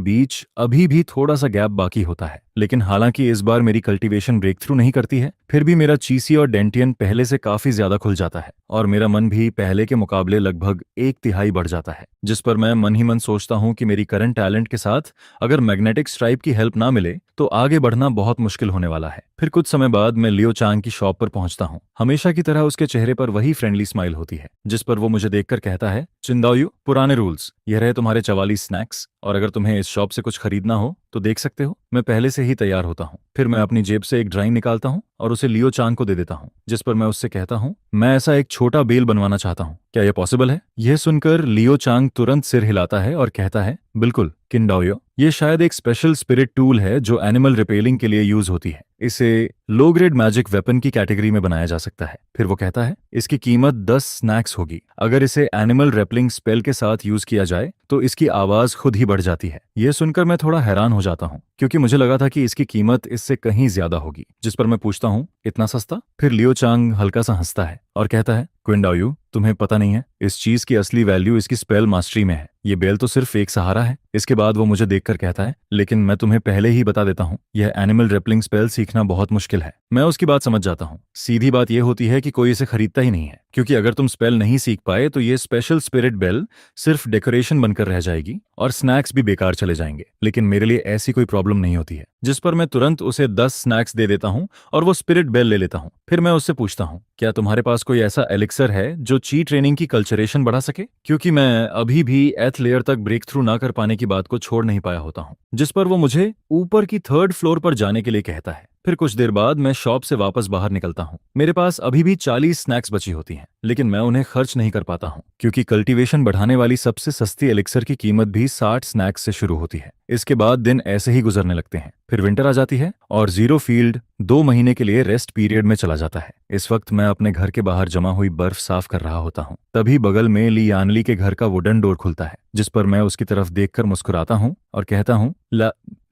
बीच अभी भी थोड़ा सा गैप बाकी होता है, लेकिन हालांकि इस बार मेरी कल्टीवेशन ब्रेक थ्रू नहीं करती है, फिर भी मेरा चीसी और डेंटियन पहले से काफी ज्यादा खुल जाता है और मेरा मन भी पहले के मुकाबले लगभग 1/3 बढ़ जाता है, जिस पर मैं मन ही मन सोचता हूँ कि मेरी करंट टैलेंट के साथ अगर मैग्नेटिक स्ट्राइप की हेल्प ना मिले तो आगे बढ़ना बहुत मुश्किल होने वाला है। फिर कुछ समय बाद मैं लियो चांग की शॉप पर पहुंचता हूँ। हमेशा की तरह उसके चेहरे पर वही फ्रेंडली स्माइल होती है, जिस पर वो मुझे देखकर कहता है, चिंदाओयू, पुराने रूल्स, यह रहे तुम्हारे 44 स्नैक्स, और अगर तुम्हें इस शॉप से कुछ खरीदना हो तो देख सकते हो। मैं पहले से ही तैयार होता हूँ। फिर मैं अपनी जेब से एक ड्राइंग निकालता हूँ और उसे लियो चांग को दे देता हूँ, जिस पर मैं उससे कहता हूँ, मैं ऐसा एक छोटा बेल बनवाना चाहता हूँ, क्या यह पॉसिबल है? यह सुनकर लियो चांग तुरंत सिर हिलाता है और कहता है, बिल्कुल किंडाओयो, ये शायद एक स्पेशल स्पिरिट टूल है जो एनिमल रिपेलिंग के लिए यूज होती है। इसे लो ग्रेड मैजिक वेपन की कैटेगरी में बनाया जा सकता है। फिर वो कहता है, इसकी कीमत 10 स्नैक्स होगी। अगर इसे एनिमल रेपलिंग स्पेल के साथ यूज किया जाए तो इसकी आवाज खुद ही बढ़ जाती है। यह सुनकर मैं थोड़ा हैरान हो जाता हूँ, क्योंकि मुझे लगा था कि इसकी कीमत इससे कहीं ज्यादा होगी, जिस पर मैं पूछता हूँ, इतना सस्ता? फिर लियो चांग हल्का सा हंसता है और कहता है, क्विंडाओयू, तुम्हें पता नहीं है, इस चीज की असली वैल्यू इसकी स्पेल मास्टरी में है। ये बेल तो सिर्फ एक सहारा है। इसके बाद वो मुझे देखकर कहता है, लेकिन मैं तुम्हें पहले ही बता देता हूँ, यह एनिमल रेपलिंग स्पेल सीखना बहुत मुश्किल है। मैं उसकी बात समझ जाता हूँ। सीधी बात यह होती है कि कोई इसे खरीदता ही नहीं है, क्योंकि अगर तुम स्पेल नहीं सीख पाए तो ये स्पेशल स्पिरिट बेल सिर्फ डेकोरेशन बनकर रह जाएगी और स्नैक्स भी बेकार चले जाएंगे। लेकिन मेरे लिए ऐसी कोई प्रॉब्लम नहीं होती है, जिस पर मैं तुरंत उसे 10 स्नैक्स दे देता हूँ और वो स्पिरिट बेल ले लेता हूँ। फिर मैं उससे पूछता हूँ, क्या तुम्हारे पास कोई ऐसा एलिक्सर है जो ची ट्रेनिंग की कल्चरेशन बढ़ा सके? क्योंकि मैं अभी भी 8th लेयर तक ब्रेक थ्रू ना कर पाने की बात को छोड़ नहीं पाया होता हूँ। जिस पर वो मुझे ऊपर की 3rd फ्लोर पर जाने के लिए कहता है। फिर कुछ देर बाद मैं शॉप से वापस बाहर निकलता हूँ। मेरे पास अभी भी 40 स्नैक्स बची होती हैं, लेकिन मैं उन्हें खर्च नहीं कर पाता हूँ, क्योंकि कल्टीवेशन बढ़ाने वाली सबसे सस्ती एलिक्सर की कीमत भी 60 स्नैक्स से शुरू होती है। इसके बाद दिन ऐसे ही गुजरने लगते हैं। फिर विंटर आ जाती है और जीरो फील्ड 2 महीने के लिए रेस्ट पीरियड में चला जाता है। इस वक्त मैं अपने घर के बाहर जमा हुई बर्फ साफ कर रहा होता हूँ। तभी बगल में ली यानली के घर का वुडन डोर खुलता है, जिस पर मैं उसकी तरफ देखकर मुस्कुराता हूँ और कहता हूँ,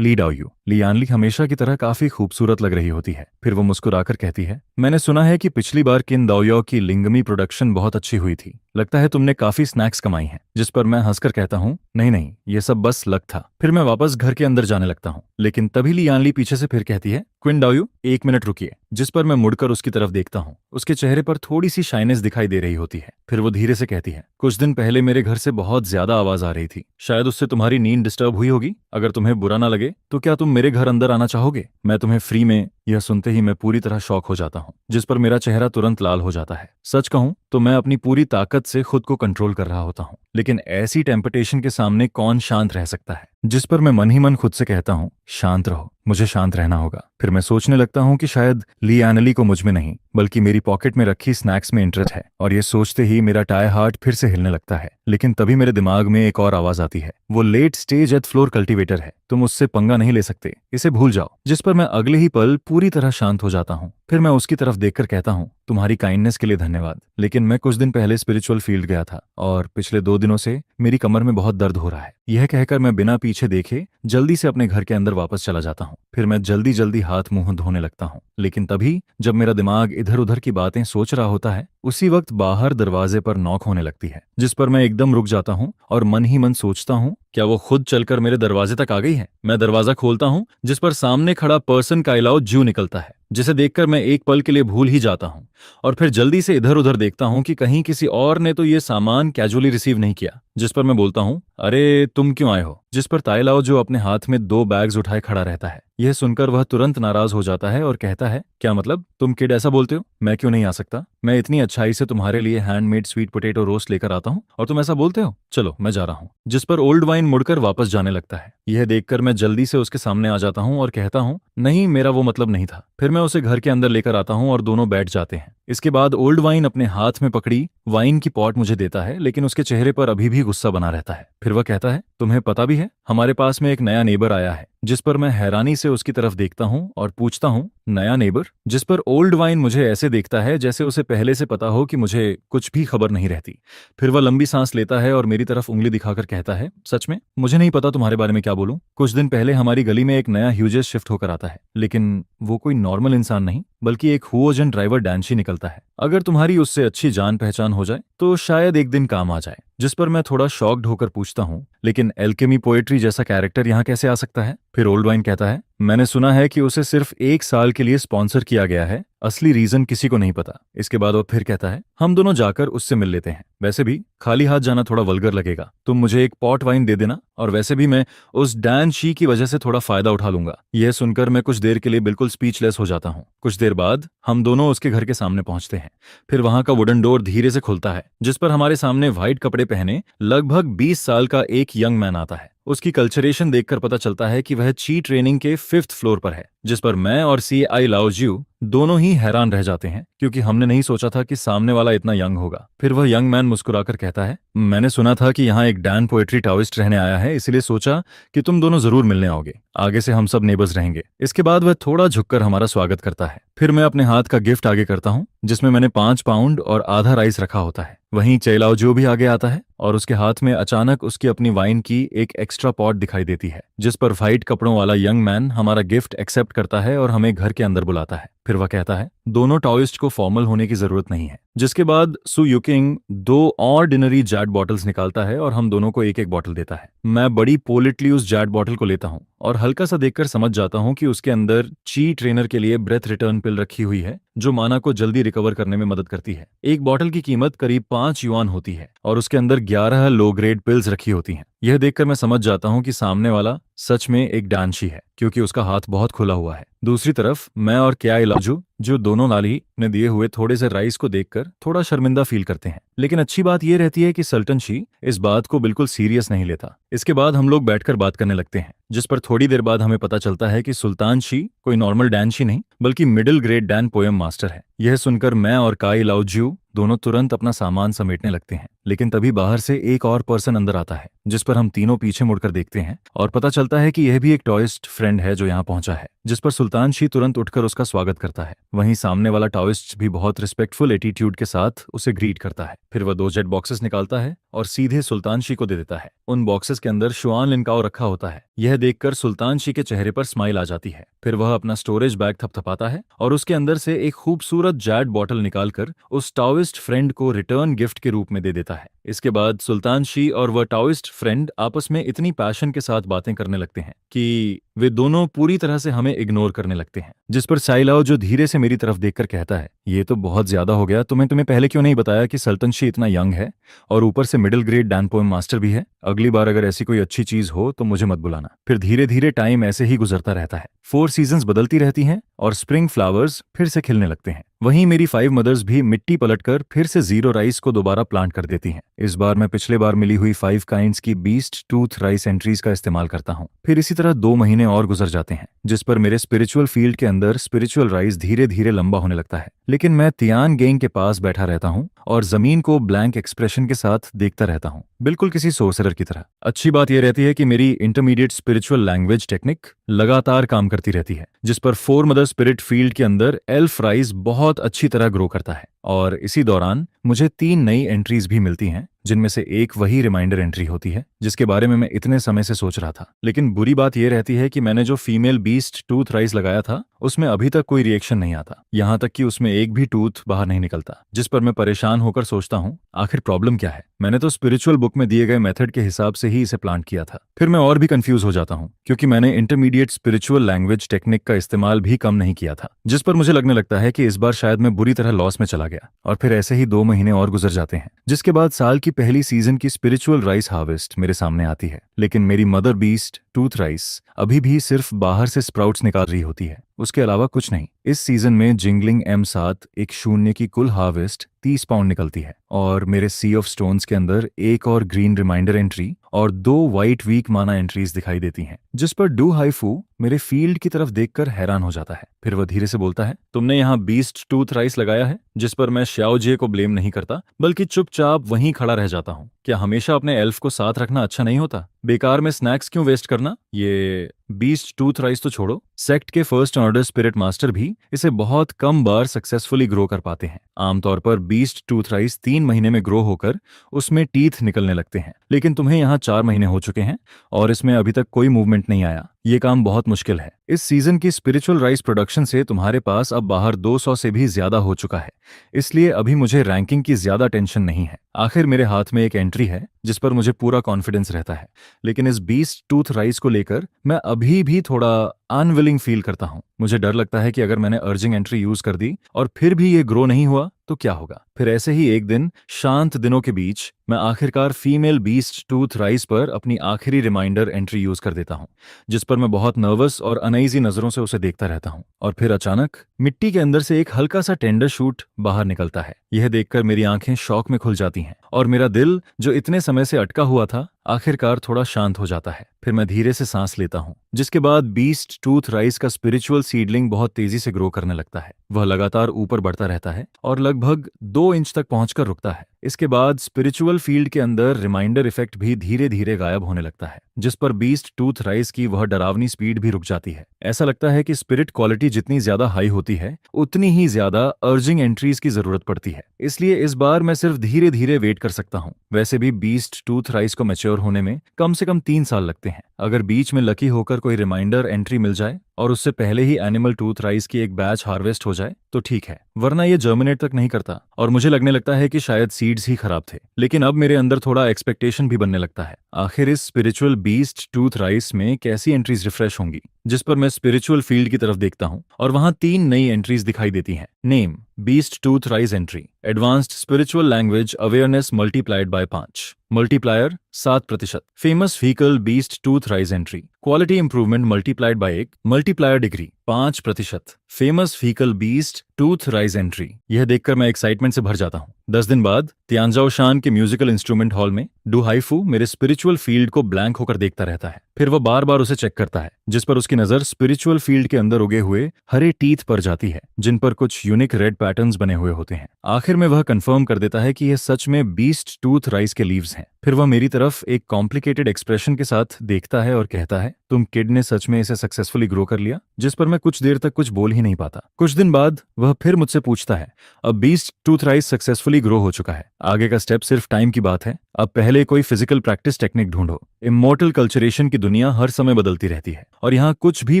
ली डाओयू। ली यानली हमेशा की तरह काफी खूबसूरत लग रही होती है। फिर वो मुस्कुराकर कहती है, मैंने सुना है कि पिछली बार किन दाओयो की लिंगमी प्रोडक्शन बहुत अच्छी हुई थी। लगता है तुमने काफी स्नैक्स कमाई हैं। जिस पर मैं हंसकर कहता हूँ, नहीं नहीं, ये सब बस लक था। फिर मैं वापस घर के अंदर जाने लगता हूँ, लेकिन तभी ली यानली पीछे से फिर कहती है, क्विंडाओयू, 1 मिनट रुकिए। जिस पर मैं मुड़कर उसकी तरफ देखता हूँ। उसके चेहरे पर थोड़ी सी शाइनेस दिखाई दे रही होती है। फिर वो धीरे से कहती है, कुछ दिन पहले मेरे घर से बहुत ज्यादा आवाज आ रही थी, शायद उससे तुम्हारी नींद डिस्टर्ब हुई होगी। अगर तुम्हें बुरा ना लगे तो क्या तुम मेरे घर अंदर आना चाहोगे? मैं तुम्हें फ्री में। यह सुनते ही मैं पूरी तरह शॉक हो जाता हूँ, जिस पर मेरा चेहरा तुरंत लाल हो जाता है। सच कहूं तो मैं अपनी पूरी ताकत से खुद को कंट्रोल कर रहा होता हूँ, लेकिन ऐसी टेम्पटेशन के सामने कौन शांत रह सकता है? जिस पर मैं मन ही मन खुद से कहता हूँ, शांत रहो, मुझे शांत रहना होगा। फिर मैं सोचने लगता हूँ कि शायद ली एनली को मुझ में नहीं बल्कि मेरी पॉकेट में रखी स्नैक्स में इंटरेस्ट है, और ये सोचते ही मेरा टाई हार्ट फिर से हिलने लगता है। लेकिन तभी मेरे दिमाग में एक और आवाज आती है, वो late stage 8th floor cultivator है, तुम उससे पंगा नहीं ले सकते, इसे भूल जाओ। जिस पर मैं अगले ही पल पूरी तरह शांत हो जाता हूँ। फिर मैं उसकी तरफ देखकर कहता हूँ, तुम्हारी काइंडनेस के लिए धन्यवाद, लेकिन मैं कुछ दिन पहले स्पिरिचुअल फील्ड गया था और पिछले 2 दिनों से मेरी कमर में बहुत दर्द हो रहा है। यह कहकर मैं बिना पीछे देखे जल्दी से अपने घर के अंदर वापस चला जाता हूँ। फिर मैं जल्दी जल्दी हाथ मुंह धोने लगता हूँ, लेकिन तभी जब मेरा दिमाग इधर उधर की बातें सोच रहा होता है, उसी वक्त बाहर दरवाजे पर नॉक होने लगती है। जिस पर मैं एकदम रुक जाता हूँ और मन ही मन सोचता हूँ, क्या वो खुद चलकर मेरे दरवाजे तक आ गई है? मैं दरवाजा खोलता हूँ, जिस पर सामने खड़ा पर्सन काइलाओ ज्यू निकलता है, जिसे देखकर मैं एक पल के लिए भूल ही जाता हूँ और फिर जल्दी से इधर उधर देखता हूँ कि कहीं किसी और ने तो ये सामान कैजुअली रिसीव नहीं किया। जिस पर मैं बोलता हूँ, अरे तुम क्यों आए हो? जिस पर ताइलाओ, जो अपने हाथ में 2 बैग्स उठाए खड़ा रहता है, यह सुनकर वह तुरंत नाराज हो जाता है और कहता है, क्या मतलब, तुम किड ऐसा बोलते हो? मैं क्यों नहीं आ सकता? मैं इतनी अच्छाई से तुम्हारे लिए हैंडमेड स्वीट पोटैटो रोस्ट लेकर आता हूँ और तुम ऐसा बोलते हो? चलो मैं जा रहा हूँ। जिस पर ओल्ड वाइन मुड़कर वापस जाने लगता है। यह देखकर मैं जल्दी से उसके सामने आ जाता हूँ और कहता हूँ, नहीं, मेरा वो मतलब नहीं था। फिर मैं उसे घर के अंदर लेकर आता हूँ और दोनों बैठ जाते हैं। इसके बाद ओल्ड वाइन अपने हाथ में पकड़ी वाइन की पॉट मुझे देता है, लेकिन उसके चेहरे पर अभी भी गुस्सा बना रहता है। फिर वह कहता है, तुम्हें पता भी है, हमारे पास में एक नया नेबर आया है। जिस पर मैं हैरानी से उसकी तरफ देखता हूँ और पूछता हूँ, नया नेबर? जिस पर ओल्ड वाइन मुझे ऐसे देखता है जैसे उसे पहले से पता हो कि मुझे कुछ भी खबर नहीं रहती। फिर वह लंबी सांस लेता है और मेरी तरफ उंगली दिखाकर कहता है, सच में मुझे नहीं पता तुम्हारे बारे में क्या बोलूं। कुछ दिन पहले हमारी गली में एक नया ह्यूजेस शिफ्ट होकर आता है, लेकिन वो कोई नॉर्मल इंसान नहीं बल्कि एक हुओजन ड्राइवर डैंशी निकलता है। अगर तुम्हारी उससे अच्छी जान पहचान हो जाए तो शायद एक दिन काम आ जाए। जिस पर मैं थोड़ा शॉक्ड होकर पूछता हूँ, लेकिन एल्केमी पोएट्री जैसा कैरेक्टर यहाँ कैसे आ सकता है? फिर ओल्ड वाइन कहता है, मैंने सुना है कि उसे सिर्फ 1 साल के लिए स्पॉन्सर किया गया है, असली रीजन किसी को नहीं पता। इसके बाद वो फिर कहता है, हम दोनों जाकर उससे मिल लेते हैं। वैसे भी खाली हाथ जाना थोड़ा वल्गर लगेगा, तुम मुझे एक पॉट वाइन दे देना, और वैसे भी मैं उस डैन शी की वजह से थोड़ा फायदा उठा लूंगा। यह सुनकर मैं कुछ देर के लिए बिल्कुल स्पीचलेस हो जाता हूँ। कुछ देर बाद हम दोनों उसके घर के सामने पहुंचते हैं। फिर वहां का वुडन डोर धीरे से खुलता है, जिस पर हमारे सामने व्हाइट कपड़े पहने लगभग 20 साल का एक यंग मैन आता है। उसकी कल्चरेशन देखकर पता चलता है कि वह ची ट्रेनिंग के 5th फ्लोर पर है। जिस पर मैं और CI लाओजियो दोनों ही हैरान रह जाते हैं, क्योंकि हमने नहीं सोचा था कि सामने वाला इतना यंग होगा। फिर वह यंग मैन मुस्कुराकर कहता है, मैंने सुना था कि यहाँ एक डैन पोएट्री टाओइस्ट रहने आया है, इसलिए सोचा कि तुम दोनों जरूर मिलने आओगे। आगे से हम सब नेबर्स रहेंगे। इसके बाद वह थोड़ा झुककर हमारा स्वागत करता है। फिर मैं अपने हाथ का गिफ्ट आगे करता हूँ, जिसमें मैंने 5 पाउंड और आधा राइस रखा होता है। वहीं चेलाओजियो भी आगे आता है और उसके हाथ में अचानक उसकी अपनी वाइन की एक एक्स्ट्रा पॉट दिखाई देती है। जिस पर व्हाइट कपड़ों वाला यंग मैन हमारा गिफ्ट एक्सेप्ट करता है और हमें घर के अंदर बुलाता है। फिर वह कहता है, दोनों टाओइस्ट को फॉर्मल होने की जरूरत नहीं है। जिसके बाद सु युकिंग 2 ऑर्डिनरी जैड बॉटल्स निकालता है और हम दोनों को एक एक बॉटल देता है। मैं बड़ी पोलिटली उस जैड बॉटल को लेता हूँ और हल्का सा देखकर समझ जाता हूँ कि उसके अंदर ची ट्रेनर के लिए ब्रेथ रिटर्न पिल रखी हुई है, जो माना को जल्दी रिकवर करने में मदद करती है। एक बॉटल की कीमत करीब 5 युआन होती है और उसके अंदर 11 लो ग्रेड पिल्स रखी होती हैं। यह देखकर मैं समझ जाता हूँ कि सामने वाला सच में एक डांशी है, क्योंकि उसका हाथ बहुत खुला हुआ है। दूसरी तरफ मैं और क्याई लाजू, जो दोनों नाली ने दिए हुए थोड़े से राइस को देखकर थोड़ा शर्मिंदा फील करते हैं। लेकिन अच्छी बात यह रहती है कि सल्टन शी इस बात को बिल्कुल सीरियस नहीं लेता। इसके बाद हम लोग बैठकर बात करने लगते हैं, जिस पर थोड़ी देर बाद हमें पता चलता है कि सुल्तान शी कोई नॉर्मल डैनशी नहीं बल्कि middle grade Dan poem master है। यह सुनकर मैं और काई लाओजियो दोनों तुरंत अपना सामान समेटने लगते हैं, लेकिन तभी बाहर से एक और पर्सन अंदर आता है, जिस पर हम तीनों पीछे मुड़कर देखते हैं और पता चलता है कि यह भी एक टॉइस्ट फ्रेंड है जो यहाँ पहुंचा है। जिस पर सुल्तान शी तुरंत उठकर उसका स्वागत करता है। वहीं सामने वाला टॉइस्ट भी बहुत रिस्पेक्टफुल एटीट्यूड के साथ उसे ग्रीट करता है। फिर वह 2 जेट बॉक्सेस निकालता है और सीधे सुल्तान शी को दे देता है। उन बॉक्सेस के अंदर शुआन लिनकाओ रखा होता है। यह देखकर सुल्तान शी के चेहरे पर स्माइल आ जाती है। फिर वह अपना स्टोरेज बैग थपथपाता है और उसके अंदर से एक खूबसूरत जैड बॉटल निकालकर उस टाओइस्ट फ्रेंड को रिटर्न गिफ्ट के रूप में दे देता है। इसके बाद सुल्तान शी और वह टाओइस्ट फ्रेंड आपस में इतनी पैशन के साथ बातें करने लगते हैं कि वे दोनों पूरी तरह से हमें इग्नोर करने लगते हैं। जिस पर साइलाओ जो धीरे से मेरी तरफ देखकर कहता है, ये तो बहुत ज्यादा हो गया, तुम्हें पहले क्यों नहीं बताया कि सल्तन शी इतना यंग है और ऊपर से middle grade Dan poem master भी है। अगली बार अगर ऐसी कोई अच्छी चीज हो तो मुझे मत बुलाना। फिर धीरे धीरे टाइम ऐसे ही गुजरता रहता है। 4 सीजन्स बदलती रहती हैं और स्प्रिंग फ्लावर्स फिर से खिलने लगते हैं। वहीं मेरी 5 मदर्स भी मिट्टी पलटकर फिर से 0 राइस को दोबारा प्लांट कर देती हैं। इस बार मैं पिछले बार मिली हुई 5 काइंड्स की बीस्ट टूथ राइस एंट्रीज का इस्तेमाल करता हूँ। फिर इसी तरह 2 महीने और गुजर जाते हैं, जिस पर मेरे स्पिरिचुअल फील्ड के अंदर स्पिरिचुअल राइस धीरे धीरे लंबा होने लगता है। लेकिन मैं तियान गेंग के पास बैठा रहता हूँ और जमीन को ब्लैंक एक्सप्रेशन के साथ देखता रहता हूँ, बिल्कुल किसी सोर्सरर की तरह। अच्छी बात यह रहती है कि मेरी इंटरमीडिएट स्पिरिचुअल लैंग्वेज टेक्निक लगातार काम करती रहती है, जिस पर 4 मदर स्पिरिट फील्ड के अंदर एल्फ राइस बहुत अच्छी तरह ग्रो करता है। और इसी दौरान मुझे 3 नई एंट्रीज भी मिलती हैं, जिनमें से एक वही रिमाइंडर एंट्री होती है जिसके बारे में मैं इतने समय से सोच रहा था। लेकिन बुरी बात यह रहती है कि मैंने जो फीमेल बीस्ट टूथ राइस लगाया था उसमें अभी तक कोई रिएक्शन नहीं आता, यहाँ तक कि उसमें एक भी टूथ बाहर नहीं निकलता। जिस पर मैं परेशान होकर सोचता हूँ, आखिर प्रॉब्लम क्या है? मैंने तो स्पिरिचुअल बुक में दिए गए मेथड के हिसाब से ही इसे प्लांट किया था। फिर मैं और भी कंफ्यूज हो जाता हूँ, क्योंकि मैंने इंटरमीडिएट स्पिरिचुअल लैंग्वेज टेक्निक का इस्तेमाल भी कम नहीं किया था, जिस पर मुझे लगने लगता है कि इस बार शायद मैं बुरी तरह लॉस में चला गया। और फिर ऐसे ही 2 महीने और गुजर जाते हैं, जिसके बाद साल की पहली सीजन की स्पिरिचुअल राइस हार्वेस्ट मेरे सामने आती है, लेकिन मेरी मदर बीस्ट टूथ राइस अभी भी सिर्फ बाहर से स्प्राउट्स निकाल रही होती है, उसके अलावा कुछ नहीं। इस सीजन में जिंगलिंग M7 एक शून्य की कुल हार्वेस्ट 30 पाउंड निकलती है, और मेरे सी ऑफ स्टोन्स के अंदर एक और ग्रीन रिमाइंडर एंट्री और 2 वाइट वीक माना एंट्रीज दिखाई देती हैं, जिस पर डू हाईफू मेरे फील्ड की तरफ देखकर हैरान हो जाता है। फिर वह धीरे से बोलता है, तुमने यहाँ बीस्ट टूथ राइस लगाया है? जिस पर मैं श्याओ जे को ब्लेम नहीं करता, बल्कि चुपचाप वहीं खड़ा रह जाता हूँ। क्या हमेशा अपने एल्फ को साथ रखना अच्छा नहीं होता? बेकार में स्नैक्स क्यों वेस्ट करना? ये बीस्ट टूथ राइस तो छोड़ो, सेक्ट के फर्स्ट ऑर्डर स्पिरिट मास्टर भी इसे बहुत कम बार सक्सेसफुली ग्रो कर पाते हैं। आमतौर पर बीस्ट टूथ राइस 3 महीने में ग्रो होकर उसमें टीथ निकलने लगते हैं, लेकिन तुम्हें यहाँ 4 महीने हो चुके हैं और इसमें अभी तक कोई मूवमेंट नहीं आया। ये काम बहुत मुश्किल है। इस सीजन की स्पिरिचुअल राइस प्रोडक्शन से तुम्हारे पास अब बाहर 200 से भी ज्यादा हो चुका है, इसलिए अभी मुझे रैंकिंग की ज्यादा टेंशन नहीं है। आखिर मेरे हाथ में एक एंट्री है जिस पर मुझे पूरा कॉन्फिडेंस रहता है, लेकिन इस बीस्ट टूथ राइस को लेकर मैं अभी भी थोड़ा अनविलिंग फील करता हूँ। मुझे डर लगता है कि अगर मैंने अर्जिंग एंट्री यूज कर दी और फिर भी ये ग्रो नहीं हुआ तो क्या होगा। फिर ऐसे ही एक दिन शांत दिनों के बीच मैं आखिरकार फीमेल बीस्ट टूथ राइस पर अपनी आखिरी रिमाइंडर एंट्री यूज कर देता हूँ, जिस पर मैं बहुत नर्वस और अनईजी नजरों से उसे देखता रहता हूँ। और फिर अचानक मिट्टी के अंदर से एक हल्का सा टेंडर शूट बाहर निकलता है। यह देखकर मेरी आंखें शौक में खुल जाती हैं और मेरा दिल, जो इतने समय से अटका हुआ था, आखिरकार थोड़ा शांत हो जाता है। फिर मैं धीरे से सांस लेता हूँ, जिसके बाद बीस्ट टूथ राइस का स्पिरिचुअल सीडलिंग बहुत तेजी से ग्रो करने लगता है। वह लगातार ऊपर बढ़ता रहता है और लगभग 2 इंच तक पहुंचकर रुकता है। इसके बाद स्पिरिचुअल फील्ड के अंदर रिमाइंडर इफेक्ट भी धीरे धीरे गायब होने लगता है, जिस पर बीस्ट टूथ राइस की वह डरावनी स्पीड भी रुक जाती है। ऐसा लगता है कि स्पिरिट क्वालिटी जितनी ज्यादा हाई होती है, उतनी ही ज्यादा अर्जिंग एंट्रीज की जरूरत पड़ती है। इसलिए इस बार मैं सिर्फ धीरे धीरे वेट कर सकता हूँ। वैसे भी बीस्ट टूथ राइस को मैच्योर होने में कम से कम 3 साल लगते हैं। अगर बीच में लकी होकर कोई रिमाइंडर एंट्री मिल जाए और उससे पहले ही एनिमल टूथ राइस की एक बैच हार्वेस्ट हो जाए तो ठीक है, वरना ये जर्मिनेट तक नहीं करता और मुझे लगने लगता है कि शायद सीड्स ही खराब थे। लेकिन अब मेरे अंदर थोड़ा एक्सपेक्टेशन भी बनने लगता है। आखिर इस स्पिरिचुअल बीस्ट टूथ राइस में कैसी एंट्रीज रिफ्रेश होंगी, जिस पर मैं स्पिरिचुअल फील्ड की तरफ देखता हूँ और वहां 3 नई एंट्रीज दिखाई देती हैं। Name beast tooth rice entry, advanced spiritual language awareness multiplied by 5, multiplier 7%, famous vehicle beast tooth rice entry, quality improvement multiplied by 1, multiplier degree 5%, famous vehicle beast tooth rice entry. यह देखकर मैं excitement से भर जाता हूँ। 10 दिन बाद तियानजाओ शान के म्यूजिकल इंस्ट्रूमेंट हॉल में डू हाईफू मेरे स्पिरिचुअल फील्ड को ब्लैंक होकर देखता रहता है। फिर वह बार बार उसे चेक करता है, जिस पर उसकी नजर स्पिरिचुअल फील्ड के अंदर उगे हुए हरे टीथ पर जाती है, जिन पर कुछ यूनिक रेड पैटर्न्स बने हुए होते हैं। आखिर में वह कंफर्म कर देता है कि यह सच में बीस्ट टूथ राइस के लीव्स हैं। फिर वह मेरी तरफ एक कॉम्प्लिकेटेड एक्सप्रेशन के साथ देखता है और कहता है, तुम किड ने सच में इसे सक्सेसफुली ग्रो कर लिया? जिस पर मैं कुछ देर तक कुछ बोल ही नहीं पाता। कुछ दिन बाद वह फिर मुझसे पूछता है, अब beast tooth rice successfully grow हो चुका है, आगे का स्टेप सिर्फ टाइम की बात है। अब पहले कोई फिजिकल प्रैक्टिस टेक्निक ढूंढो। इमोर्टल कल्चरेशन की दुनिया हर समय बदलती रहती है और यहाँ कुछ भी